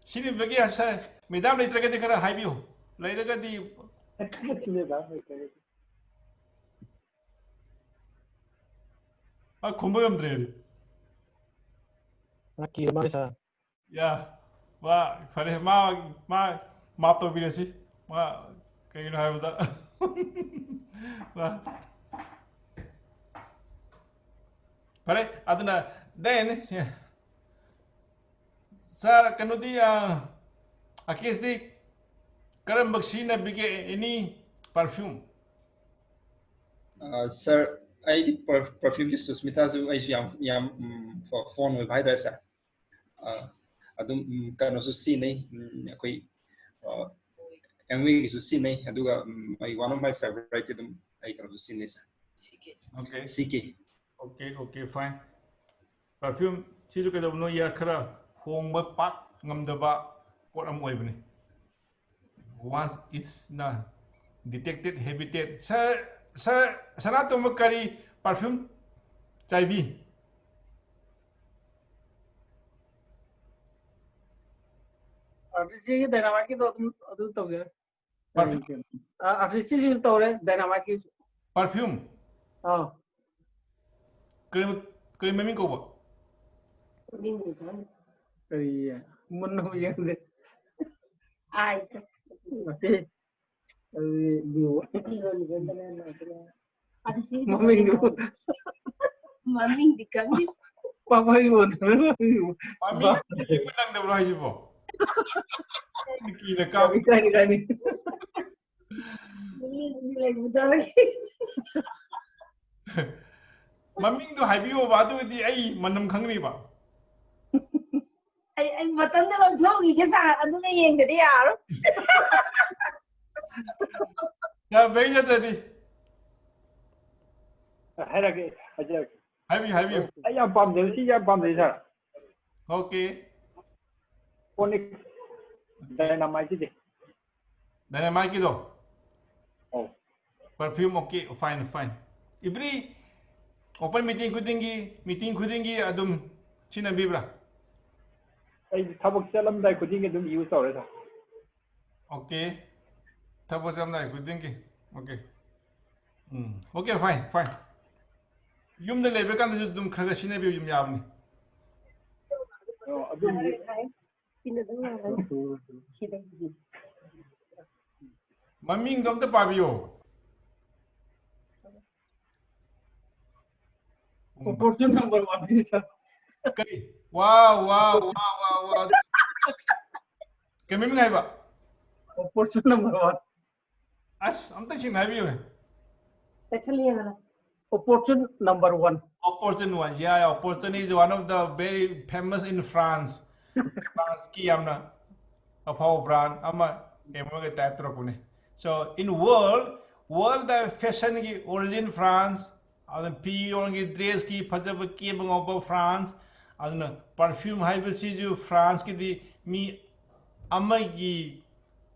sini bagi sa madam lai tragadi kara haibiyo. Lai tragadi kumbayam tragadi. Aki ma sa. Ya, fare ma to binasi. Kayo na hayo da. Pare, aduna then sa kanudi akis di karam baksina bige any perfume. Sir, I perfume ki Susmita su I yam for phone with either sir. Adum kano su sini akoi MV su sini aduga one of my favorite adum I kano su sini sir. Okay. CK. Okay, fine. Perfume sisu kada no ya kara hongba pak ngamdaba pot am oibni. Once it's na detected habitat sanato makari perfume chaibi. Artist dynamite ki to adu to gaya. Artist ji to re dynamite ki Perfume. हाँ Kaya mami ko ba? करिए मुन्ना भैया दे Ai. मते view Ada sih. Mummy दो Mami di kami. पापा ही बोलते हैं Mami, hindi lang daw rahi po. Nikina ka. कहानी Ini lagi betul. Mami do haibiyo ba to di ay manam khangni ba? Ai matan na lang thogi cái sa ano na yen gadi yaro. Ya beja tradi. है रखे अच्छा Haibiyo. या बम दे सी या बम दे sir Okay. Conic dynamite दे Dynamite kido. Oh. Perfume okay, fine. Ibri open meeting kudingi adum china bibra. आई थबक चलम दाई खुदिंग दम use तौरे था Okay. Tabo samna kudingi. Okay. Okay, fine. Yum da lebe kan da dum khaga china bi yum yamni. अदुम Maming dom ta pabiyo. opportunity number 1 है sir Kay. Wow. Kay mimi ngai ba? opportunity number 1 As am ta china bi yo. Actually yang opportunity number 1 Opportune one. Yeah, Opportune is one of the very famous in France. France ki amna a power brand ama emoga type tropune. So in world the fashion ki origin France, adan P ongi dress ki phajab ki bangoba France, adan perfume haibasi ju France ki di mi ama gi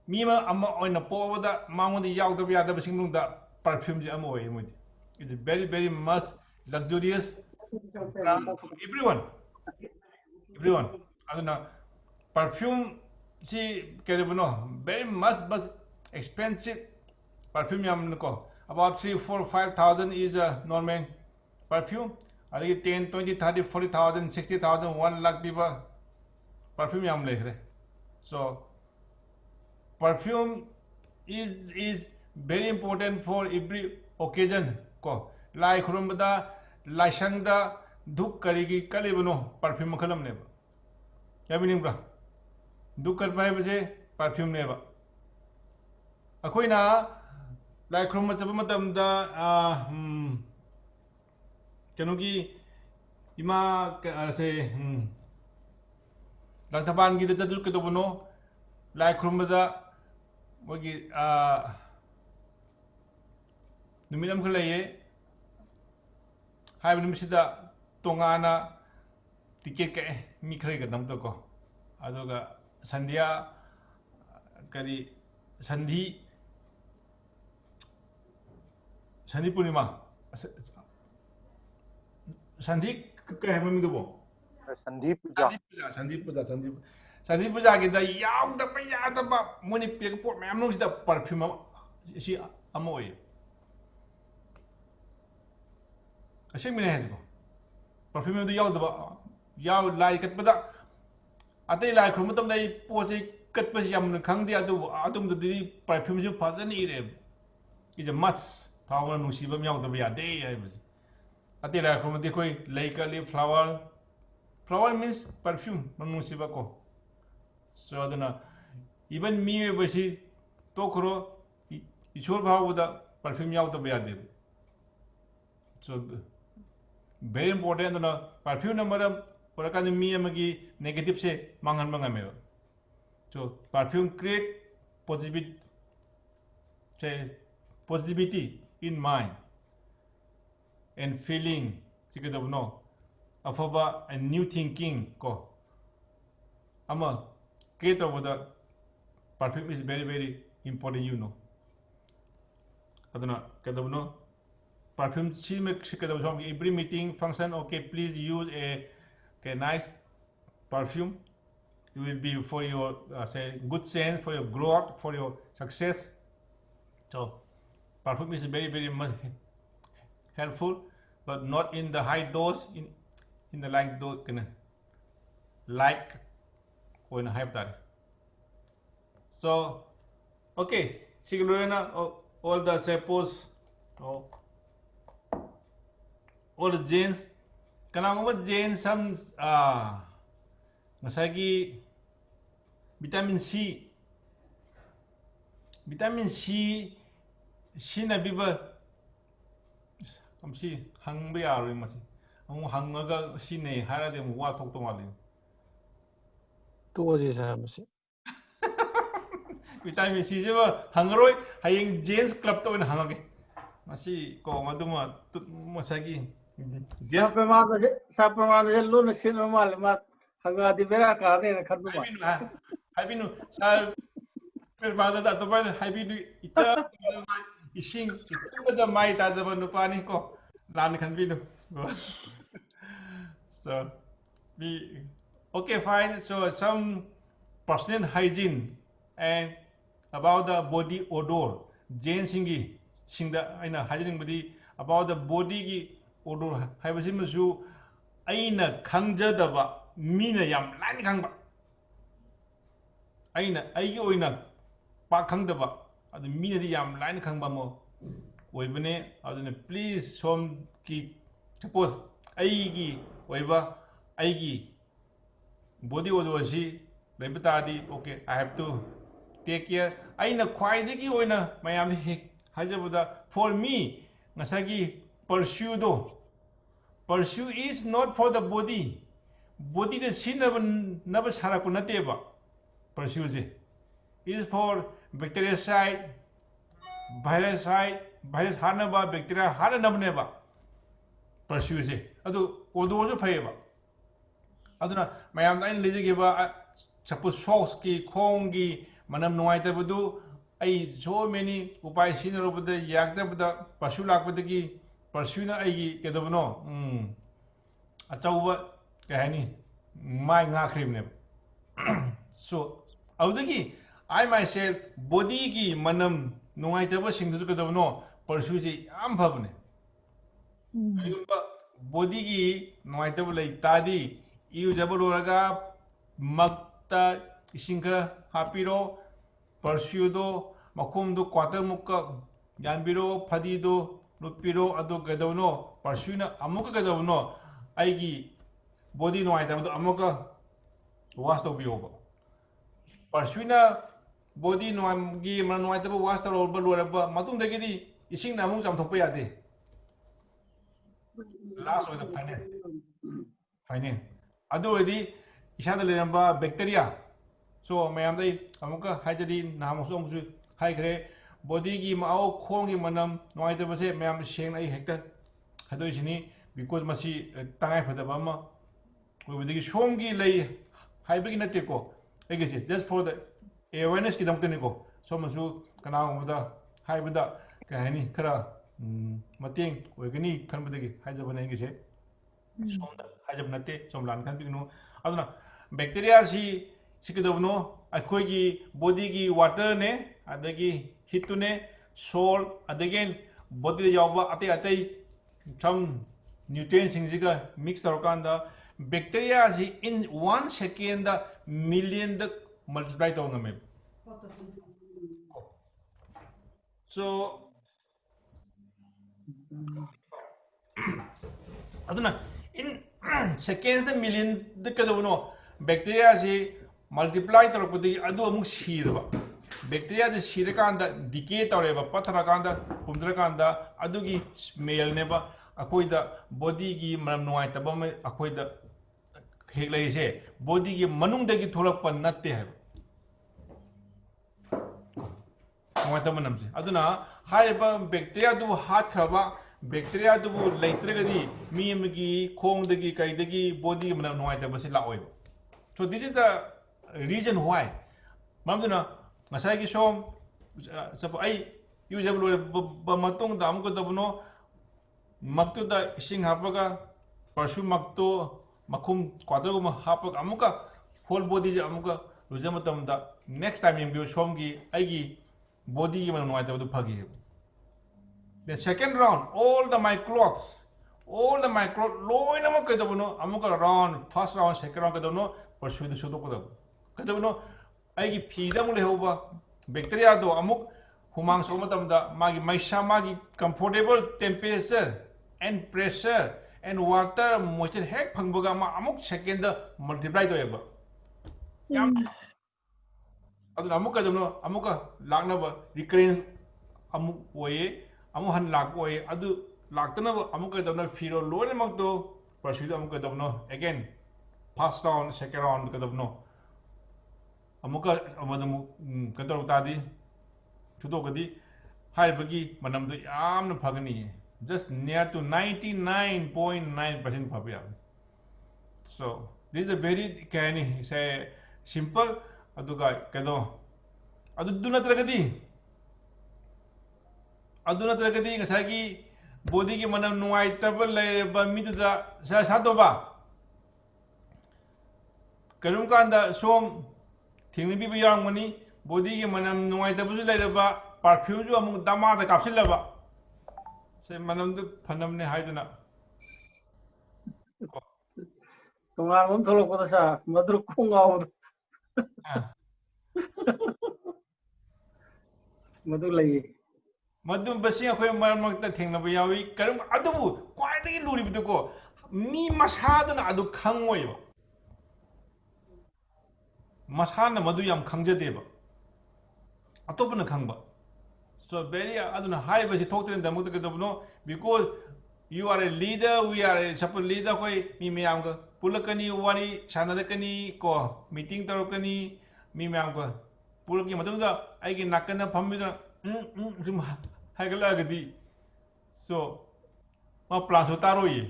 mi ma ama oina po da mango di yaw da ya da basing da perfume ji ama oi mo. It's very much luxurious brand for everyone. I don't know. Perfume, see, very much expensive perfume yam ko about 3 4 5,000 is a normal perfume. Already 10 20 30 40,000 60,000 1 lakh people perfume yam lekre. So perfume is very important for every occasion ko. Lai khurumda lai sangda duk karigi kalibano perfume khalam ne. Ya meaning bra. Duk kar pai baje perfume ne ba. Akoina lai khurumda chaba matam da kenogi ima se langtaban gi da jadul ke dobono lai khurumda da mogi numinam khalaye hai numisida tongana ticket ke mi khare ga dam to ko adoga sandhya kari sandhi purnima sandhi ke hai mami do bo sandhi puja sandhi puja ke da yaw da pa ya da ba moni pe ko mam no sida perfume si amoi asing mine has go perfume do yaw da ba yaw lai kat pada atei lai khrum tam dai po se kat pa yam khang dia adu adum da di perfume ju fa ni re is a must thawna nu si bam yaw da ya de ai bus atei lai khrum di koi lai ka li flower means perfume nu si ba ko so adana even me basi to kro ishor bhav da perfume yaw da ya de so very important na perfume number por kan mi amagi negative se mangan mangame so perfume create positivity in mind and feeling sigado no afaba and new thinking ko ama create over the perfume is very important, you know. Aduna kado no perfume si make every meeting function, okay, please use a nice perfume. It will be for your say good sense, for your growth, for your success. So perfume is very much helpful, but not in the high dose, in the like dose like or in high that. So okay, sigurena all the suppose all the genes kanang genes some masagi vitamin C na biba amsi hangba yaroi masi amu hangaga sine harade mu wa thok to mali to ji sa masi vitamin C je ba hangaroi hayeng genes club to hangage masi ko maduma masagi Sapamada Luna Cinema Haga di Vera Carne Kaduma. Habinu sa permada da to ban habinu ita ishing ita da mai ta da banu pani ko lan kan binu. So we okay fine, so some personal hygiene and about the body odor Jane singi singda aina hygiene body about the body gi odor haibasimasu aina khangjadaba mina yam lain khangba aina aigi oina pa khangdaba adu mina di yam lain khangba mo oibane adune please som ki suppose aigi oiba aigi body odor si lebata di okay, I have to take care aina khwaidagi oina mayam hajabuda for me ngasagi pursue is not for the body the sin never sarakunateba pursue is for bactericide virus hanaba bacteria hananabneba pursue adu odo phayeba aduna mayam dain lijigiba suppose socks ki khong gi manam nuai tabadu ai so many upai sinarobada yaktabada pursue lakpadagi pursue na ai kedobno achauba kahani mai nga cream ne so audagi I myself body gi manam ꯅꯨꯡꯉꯥꯏꯇꯕ ꯁꯤꯡꯗꯨꯁꯨ ꯀꯩꯗꯧꯕꯅꯣ ꯄꯔꯁꯨꯁꯤ ꯌꯥꯝ ꯐꯕꯅꯦ ꯀꯔꯤꯒꯨꯝꯕ ꯕꯣꯗꯤꯒꯤ ꯅꯨꯡꯉꯥꯏꯇꯕ ꯂꯩ ꯇꯥꯔꯗꯤ ꯏꯔꯨꯖꯕ ꯂꯣꯏꯔꯒ ꯃꯛꯇ ꯏꯁꯤꯡ ꯈꯔ ꯍꯥꯞꯄꯤꯔꯣ ꯄꯔꯁ꯭ꯌꯨꯗꯣ ꯃꯈꯣꯡꯗꯣ ꯀ꯭ꯋꯥꯇꯔꯃꯨꯛꯀ ꯌꯥꯟꯕꯤꯔꯣ ꯐꯗꯤꯗꯣ ꯂꯨꯞꯄꯤꯔꯣ ꯑꯗꯨ ꯀꯩꯗꯧꯕꯅꯣ ꯄꯔꯁ꯭ꯌꯨꯅ ꯑꯃꯨꯛꯀ ꯀꯩꯗꯧꯕꯅꯣ ꯑꯩꯒꯤ ꯕꯣꯗꯤ ꯅꯨꯡꯉꯥꯏꯇꯕꯗꯣ ꯑꯃꯨꯛꯀ wash ꯇꯧꯕꯤꯌꯣꯕ ꯄꯔꯁ꯭ꯌꯨꯅ ꯕꯣꯗꯤ ꯒꯤ ꯅꯨꯡꯉꯥꯏꯇꯕ wash ꯇꯧꯔꯕ ꯂꯣꯏꯔꯕ ꯃꯇꯨꯡꯗꯒꯤꯗꯤ ꯏꯁꯤꯡꯅ ꯑꯃꯨꯛ ꯆꯥꯝꯊꯣꯛꯄ ꯌꯥꯗꯦ ꯂꯥꯁ ꯑꯣꯏꯗ ꯐꯥꯏꯅꯦꯜ ꯑꯗꯨ ꯑꯣꯏꯔꯗꯤ ꯏꯁꯥꯗ ꯂꯩꯔꯝꯕ ꯕꯦꯛꯇꯦꯔꯤꯌꯥ ꯁꯣ ꯃꯌꯥꯝꯗ ꯑꯃꯨꯛꯀ ꯍꯥꯏꯖꯔꯤ ꯅꯍꯥꯟꯃꯨꯛꯁꯨ ꯑꯃꯨꯛꯁꯨ ꯍꯥꯏꯈ꯭ꯔꯦ ꯕꯣꯗꯤꯒꯤ ꯃꯥꯎ ꯈꯣꯡꯒꯤ ꯃꯅꯝ ꯅꯨꯡꯉꯥꯏꯇꯕꯁꯦ ꯃꯌꯥꯝ ꯁꯦꯡꯅ ꯑꯩ ꯍꯦꯛꯇ ꯍꯥꯏꯗꯣꯛꯏꯁꯤꯅꯤ ꯕꯤꯀꯣꯖ ꯃꯁꯤ ꯇꯉꯥꯏꯐꯗꯕ ꯑꯃ ꯑꯣꯏꯕꯗꯒꯤ ꯁꯣꯝꯒꯤ ꯂꯩ ꯍꯥꯏꯕꯒꯤ ꯅꯠꯇꯦꯀꯣ ꯑꯩꯒꯤꯁꯦ ꯖꯁ ꯐꯣꯔ ꯗ ꯑꯦꯋꯦꯔꯅꯦꯁꯀꯤꯗꯃꯛꯇꯅꯤꯀꯣ ꯁꯣꯝꯅꯁꯨ ꯀꯅꯥꯒꯨꯝꯕꯗ ꯍꯥꯏꯕꯗ ꯀꯩ ꯍꯥꯏꯅꯤ ꯈꯔ ꯃꯇꯦꯡ ꯑꯣꯏꯒꯅꯤ ꯈꯟꯕꯗꯒꯤ ꯍꯥꯏꯖꯕꯅꯦ ꯑꯩꯒꯤꯁꯦ ꯁꯣꯝꯗ ꯍꯥꯏꯖꯕ ꯅꯠꯇꯦ ꯁꯣꯝ ꯂꯥꯟ ꯈꯟꯕꯤꯒꯅꯨ ꯑꯗꯨꯅ ꯕꯦꯛꯇꯦꯔꯤꯌꯥꯁꯤ ꯀꯩꯗꯧꯕꯅꯣ ꯑꯩꯈꯣꯏꯒꯤ ꯕꯣꯗꯤꯒꯤ ꯋꯥꯇꯔꯅꯦ ꯑꯗꯒꯤ ꯍꯤꯠꯇꯨꯅꯦ ꯁꯣꯜ ꯑꯗꯒꯤ ꯕꯣꯗꯤꯗ ꯌꯥꯎꯕ ꯑꯇꯩ ꯑꯇꯩ ꯁꯝ ꯅ꯭ꯌꯨꯇ꯭ꯔꯤꯌꯦꯟꯁꯤꯡꯁꯤꯒ ꯃꯤꯛꯁ ꯇꯧꯔꯀꯥꯟꯗ ꯕꯦꯛꯇꯦꯔꯤꯌꯥꯁꯤ ꯏꯟ 1 ꯁꯦꯀꯦꯟꯗ ꯃꯤꯂꯤꯌꯟꯗ ꯃꯜꯇꯤꯄ꯭ꯂꯥꯏ ꯇꯧꯕ ꯉꯝꯃꯦꯕ so aduna in seconds the million the kadavno bacteria si multiply tarapudi adu amuk siraba bacteria the sirakanda decay tareba patharakanda pumdrakanda adugi smell neba akoida body gi manam nuaitaba akoida hek laise body gi manungdagi tholakpa natte hai nuaitaba manamse aduna haiba bacteria du hat khaba bacteria du leitragadi mi amgi khongdagi kaidagi body manam nuaitaba se laoi so this is the reason why mamduna masai gi som sap ai usable ba matung da amko dabno maktu da ising hapaga perfume maktu makhum kwadagum hapaga amuka whole body je amuka rujamatam da next time yim som gi ai gi body gi manam nuaitaba du phagi the second round all the microbes loina ma kadabno amuka round first round second round kadabno perfume du sudo kadab kadabno ai gi phida mu lehoba bacteria do amuk humang so matam da magi maisa magi comfortable temperature and pressure and water moisture hek phangbaga ma amuk second da multiply do eba yam aduna amuk kadabno amuka lagnaba recurrence amuk oye amu han lak oye adu laktana amuk kadabno firo lone mak do persuade amuk kadabno again first round second round kadabno amuka amadamu kadar tadi chudogadi haibagi manamdu yamna phagani just near to 99.9% phabya so this is a very kani say simple aduga kado adu natragadi ngasagi body gi manam nuai tabal le ba miduda sa doba karum kanda som thingni bi yang mani body gi manam nuai tabusu le ba perfume ju amuk dama da kapsil laba se manam du phanam ne haiduna tunga mum tholo ko sa madru khungaw madu lai madum basi akhoi marmak ta thengna ba yawi karum adubu kwai dagi luri bidu ko mi masha adu khangoi ba masana madu yam khangjade ba atopna khangba so very aduna high basi thokten da mukta kadabno because you are a leader we are a support leader koi mi mayam ga pulakani wani sanadakani ko meeting tarokani mi mayam ga pulaki madumda ai gi nakana phamida zum haigala gadi so ma plan so taro yi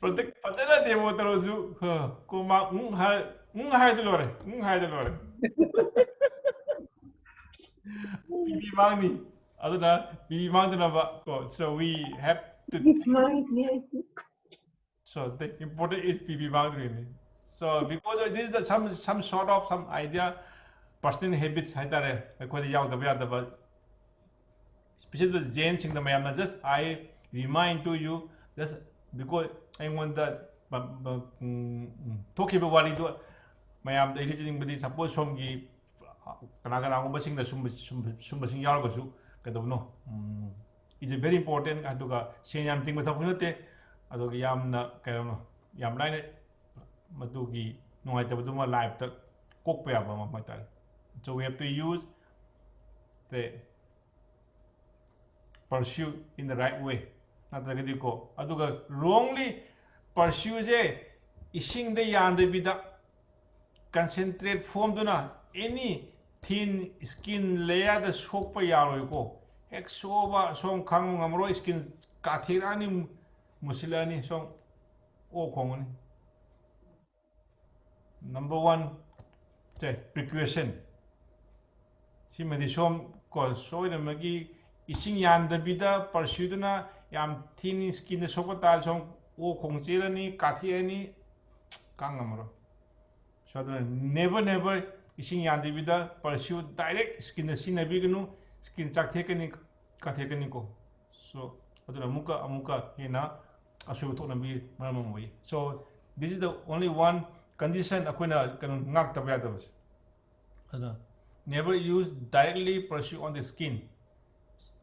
protect patana demo tarosu ko ma hai de lore bibi mangni aduna bibi mangna ba ko so we have to so the important is bibi mangni So because this is some sort of some idea, personal habits haitare akhoi yaw da ya da, especially the Jain sing the mayam just I remind to you just because I want that talk about what it do mayam the reasoning body suppose from the kana gumba sing the sumba sing yaw gasu kadabno it's very important aduga senyam ting batha punote aduga yamna kayano yam line madugi nungai ta baduma live ta kok pa yaba ma matai. So we have to use the pursue in the right way. Natragadi ko aduga wrongly pursue je ising de yande bida concentrate form duna any thin skin layer the sopa yaro ko hek soba som khang ngamro skin kathirani musilani som o kongani. Number one precaution si madi som ko so na magi ising yan da bida pursue na yam thin skin the sopa tal som o khongchirani kathirani kangamro. So never ising yan da bida pursue direct skin the sin abignu skin chakthekani kathekani ko. So aduna amuka hena asu to na bi maramoi. So this is the only one condition akoina kan ngak tabya dabas. Never use directly pursue on the skin.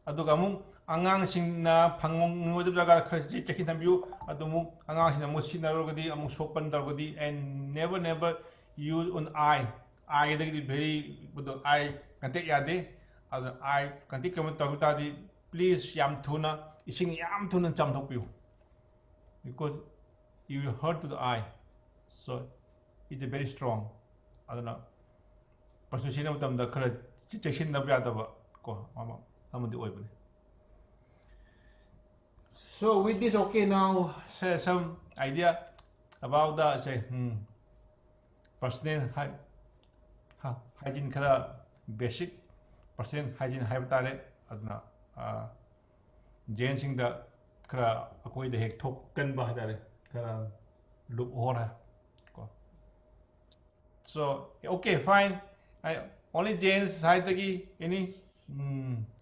Aduga mung angang sing na phangong ngod jaga khasi chekin tambiu adumu angang sing na musina rogadi amung sopan dargadi and never use on eye the very eye contact yade adu eye contact kam ta di please yam thuna ising yam thuna cham thopiu because you will hurt to the eye. So it's very strong aduna persuasion matam da khara chekin da ya da ba ko mama amadi oibane. So with this, okay, now say some idea about the say personal hygiene kara basic personal hygiene haibtare adna Jain sing da kara akoi da hek thok kan ba hadare kara look hora ko. So okay, fine. I only Jains side dagi any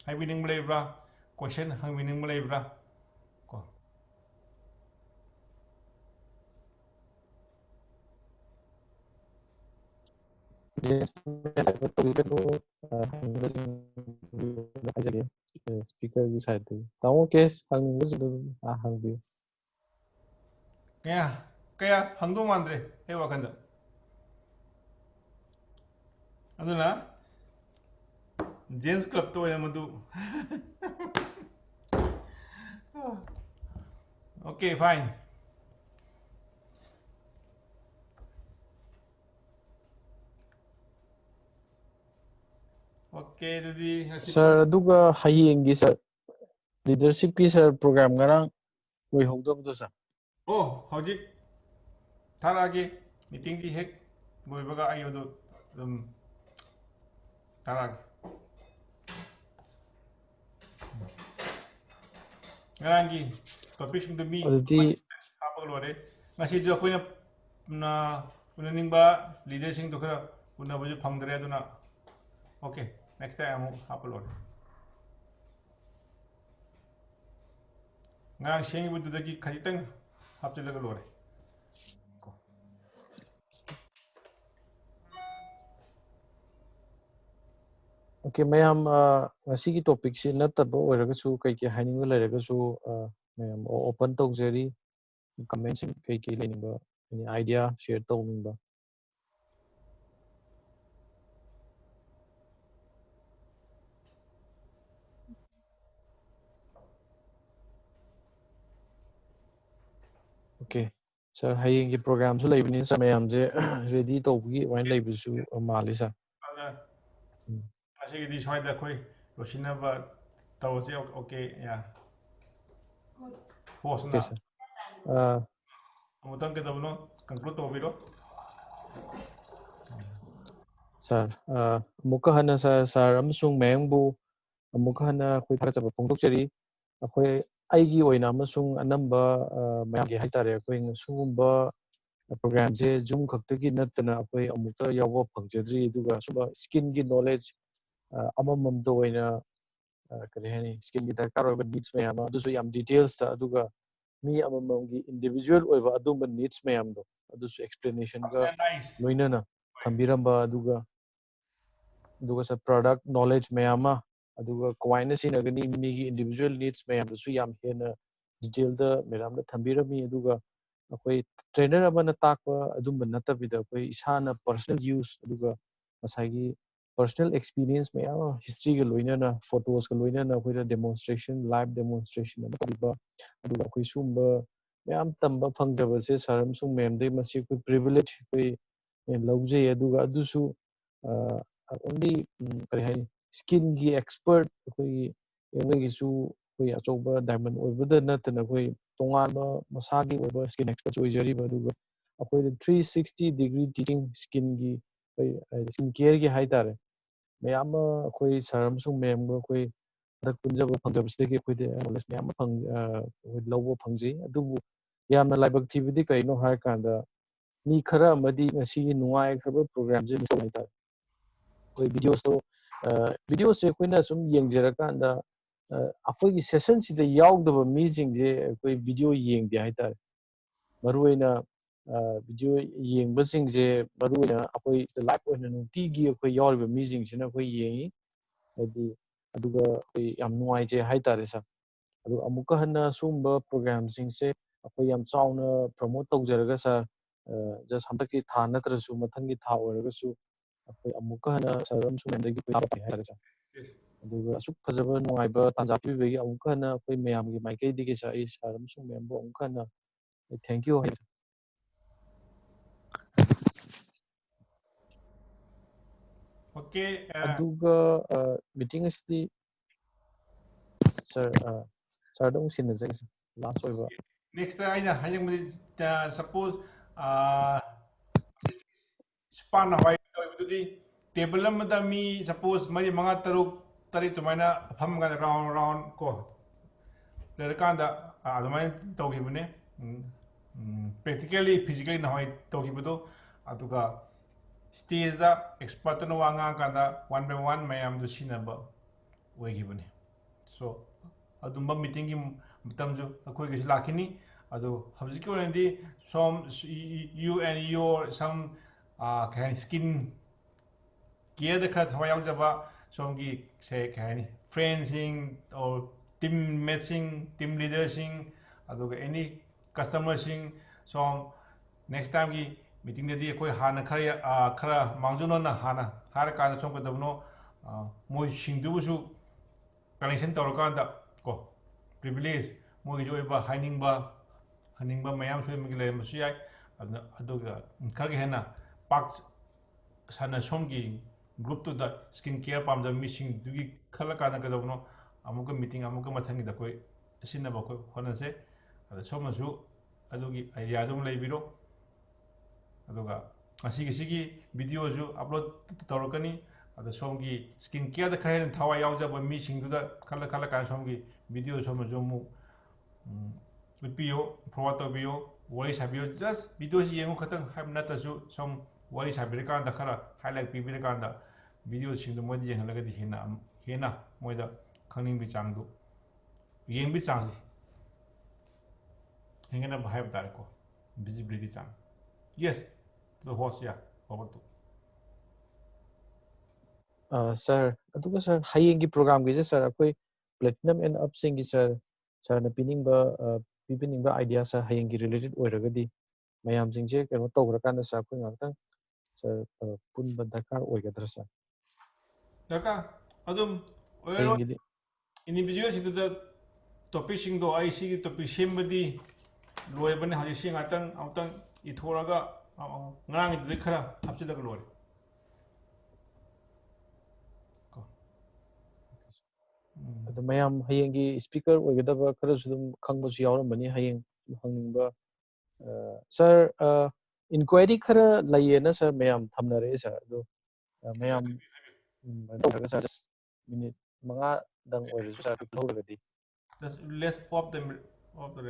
hai meaning malay bra question hai meaning malay bra ko. Yes, speaker is side. Tamo case hang bi. Kaya hangdo mandre e wakanda. Aduna Jains club to madu. Okay, fine. Okay, Didi. Sir, aduga hayeng sir leadership ki sir program ngarang loi hogdom to sir. Oh, hojik tarage meeting di hek boy baga ayo do tarage. Ngarangi topic ng demi apa lore ngasi jo koina na unaning ba leadership to kara una baju phangdre aduna. Okay, next time amu apa lore ngang sengi budu dagi khajitang hapchilaga lore. Okay, mayam ngasigi topic si nataba oiragasu kai ke haninga lairagasu mayam open tawjari comments kai ke leninga any idea share tawninga. Okay, sir hayeng ki program su laibini sa mayam je ready tawgi wain laibisu mali sir. Asigi di swai da koi rosina ba tawse okay ya. Okay sir. Amutang kita buno conclude to biro. Sir, amuka hana sir amsung mayangbu amuka hana khoi thara chaba phongdokchari akhoi aigi oina amasung anamba mayamgi haitare akhoi sungumba ꯄ꯭ꯔꯣꯒ꯭ꯔꯥꯝꯁꯦ ꯖꯨꯝ ꯈꯛꯇꯒꯤ ꯅꯠꯇꯅ ꯑꯩꯈꯣꯏ ꯑꯃꯨꯛꯇ ꯌꯥꯎꯕ ꯐꯪꯖꯗ꯭ꯔꯤ ꯑꯗꯨꯒ ꯁꯨꯝꯕ ꯁ꯭ꯀꯤꯟꯒꯤ knowledge ꯑꯃꯃꯝꯇ ꯑꯣꯏꯅ ꯀꯔꯤ ꯍꯥꯏꯅꯤ ꯁ꯭ꯀꯤꯟꯒꯤ ꯗꯔꯀꯥꯔ ꯑꯣꯏꯕ ꯅꯤꯗꯁ ꯃꯌꯥꯝ ꯑꯃ ꯑꯗꯨꯁꯨ ꯌꯥꯝ ꯗꯤꯇꯦꯜꯁꯇ ꯑꯗꯨꯒ ꯃꯤ ꯑꯃꯃꯝꯒꯤ ꯏꯟꯗꯤꯕꯤꯖꯨꯋꯦꯜ ꯑꯣꯏꯕ ꯑꯗꯨꯝꯕ ꯅꯤꯗꯁ ꯃꯌꯥꯝꯗꯣ ꯑꯗꯨꯁꯨ ꯑꯦꯛꯁꯄ꯭ꯂꯦꯅꯦꯁꯟꯒ ꯂꯣꯏꯅꯅ ꯊꯝꯕꯤꯔꯝꯕ ꯑꯗꯨꯒ ꯄ꯭ꯔꯗꯛ ꯅꯣꯂꯦꯖ ꯃꯌꯥꯝ ꯑꯃ ꯑꯗꯨꯒ ꯀꯃꯥꯏꯅ ꯁꯤꯖꯤꯟꯅꯒꯅꯤ ꯃꯤꯒꯤ ꯏꯟꯗꯤꯕꯤꯖꯨꯋꯦꯜ ꯅꯤꯗꯁ ꯃꯌꯥꯝꯗꯨꯁꯨ ꯌꯥꯝ ꯍꯦꯟꯅ ꯗꯤꯇꯦꯜꯗ ꯃꯦꯗꯥꯝꯅ ꯊꯝꯕꯤꯔꯝꯃꯤ ꯑꯗꯨꯒ ꯑꯩꯈꯣꯏ ꯇ꯭ꯔꯦꯅꯔ ꯑꯃꯅ ꯇꯥꯛꯄ ꯑꯗꯨꯝꯕ ꯅꯠꯇꯕꯤꯗ ꯑꯩꯈꯣꯏ ꯏꯁꯥꯅ ꯄꯔꯁꯣꯅꯦꯜ ꯌꯨꯁ ꯑꯗꯨꯒ ꯉꯁꯥꯏꯒꯤ ꯄꯔꯁꯣꯅꯦल एक्सपीरियंस में हिस्ट्री लोनना फोटोस लोनना अखोई डेमोन्स्ट्रेशन लाइव डेमोन्स्ट्रेशन अखोई सूब मैम तंब फंगजबसे सरम सु मैम प्रिविलेज लौजे ओनली करी है स्किन की एक्सपर्ट अखोई अचौब डायमंड नतना अखोई तोान मसा की स्किन एक्सपर्ट होजरीब अखोई 360 डिग्री टीचिंग स्किन की स्किन केयर की है तारे मैम अखोई सरम सु मैम अखोई पुंजब फंगजबसदगी अखोई नॉलेज मैम लौब फंगजई अदुबु यामना लाइबक थीबदी कइनो हाय कांदा मी खरा अमदी ngasi नुवाय खबर प्रोग्राम जे मिस लाइता कोई वीडियो से कोइना सुम येंगजरा कांदा अखोई की सेशन सिदा यावदब मीजिंग जे कोई वीडियो येंगदे हाय तारे मरुइना वीडियो येंगबसिंग जे मरुइना अखोई लाइव ओइना नुटीगी अखोई यावरिबा मीजिंग सिना अखोई येंगी हदी अदुगा अखोई याम नुवाइजे हाय तारे सा अदु अमुका हन्ना सुंबा प्रोग्राम सिंग से अखोई याम चावना प्रमोट तौजरगा सा जस्ट हंतकी था नत्रसु मथंगी था ओरगसु अखोई अमुका हन्ना सरम सुमेंदगी पापे हाय सा अदुगा असुक फजबा नुवाइबा तांजा पिबेगी अमुका हन्ना अखोई मयामगी माइकेदिगे सा आई सरम सुमेंबो अमुका हन्ना थैंक यू हाय Okay. अदुगा मीटिंग अस्ति सर दong sinajai last oiba Next aina hayang suppose span hawai di table amada mi suppose mari manga taruk tari tumaina famga round ko lerkanda adumai tawgibune practically physically na hoi tawgibudo aduga stage da expert no wanga kanda 1 by 1 mayam du sinaba oigibune so adumba meeting gi matamju akoi gi lakini adu habjiki onadi some you and your some kind skin care the khat hawa yaw jaba some gi say kind friendsing or team matching team leadersing adu any customer sing some next time gi meeting dadi akoi hana khara mangjuno na hana har ka som ka dabno moi singdu su connection tawrkanda ko privilege मोगी जो इबा हाइनिंगबा मयाम सोय MiG लेम सु याय अदुगा खरगे हेना पाक सना सोमगी group to the skin care पाम द मिसिंग दुगी खला काना कदबनो अमुक मीटिंग अमुक मथंगी द कोई सिनबा को होनसे अद सोमसु अदुगी आइडिया दुम लेबिरो अदुगा असिगी वीडियो जु अपलोड तौरकनी अद सोमगी स्किन केयर द खरेन थावा यावजब मिसिंग दुदा खला का सोमगी वीडियो सोमजु मु utpiyo forward tobiyo wari sabiyo just video si yengu khatang haib natasu som wari sabir kanda khara highlight pibir kanda video singdu modi yeng lagadi hena moida khangning bi changdu yeng bi chang hengena bhai tar ko visibility chang yes the host ya over to sir aduga sir hayengi program gi sir akoi platinum and up singi sir sir na pininga idea sa hayengi related oiragadi mayam jingje keno tawrakanda sa akoi ngaktang sir punba dakar oigadra sa daka adum oiro individual si the topic sing do ai si topic sembadi loibane haji si ngatang ithoraga ngang de khara hapsilaga lore adu mayam hayengi speaker oigadaba khara sudum khangba su yawrambani hayeng hangningba sir inquiry khara layena sir mayam thamnare sir adu mayam sir minute manga dang oirisu sir lawragadi let's pop them off the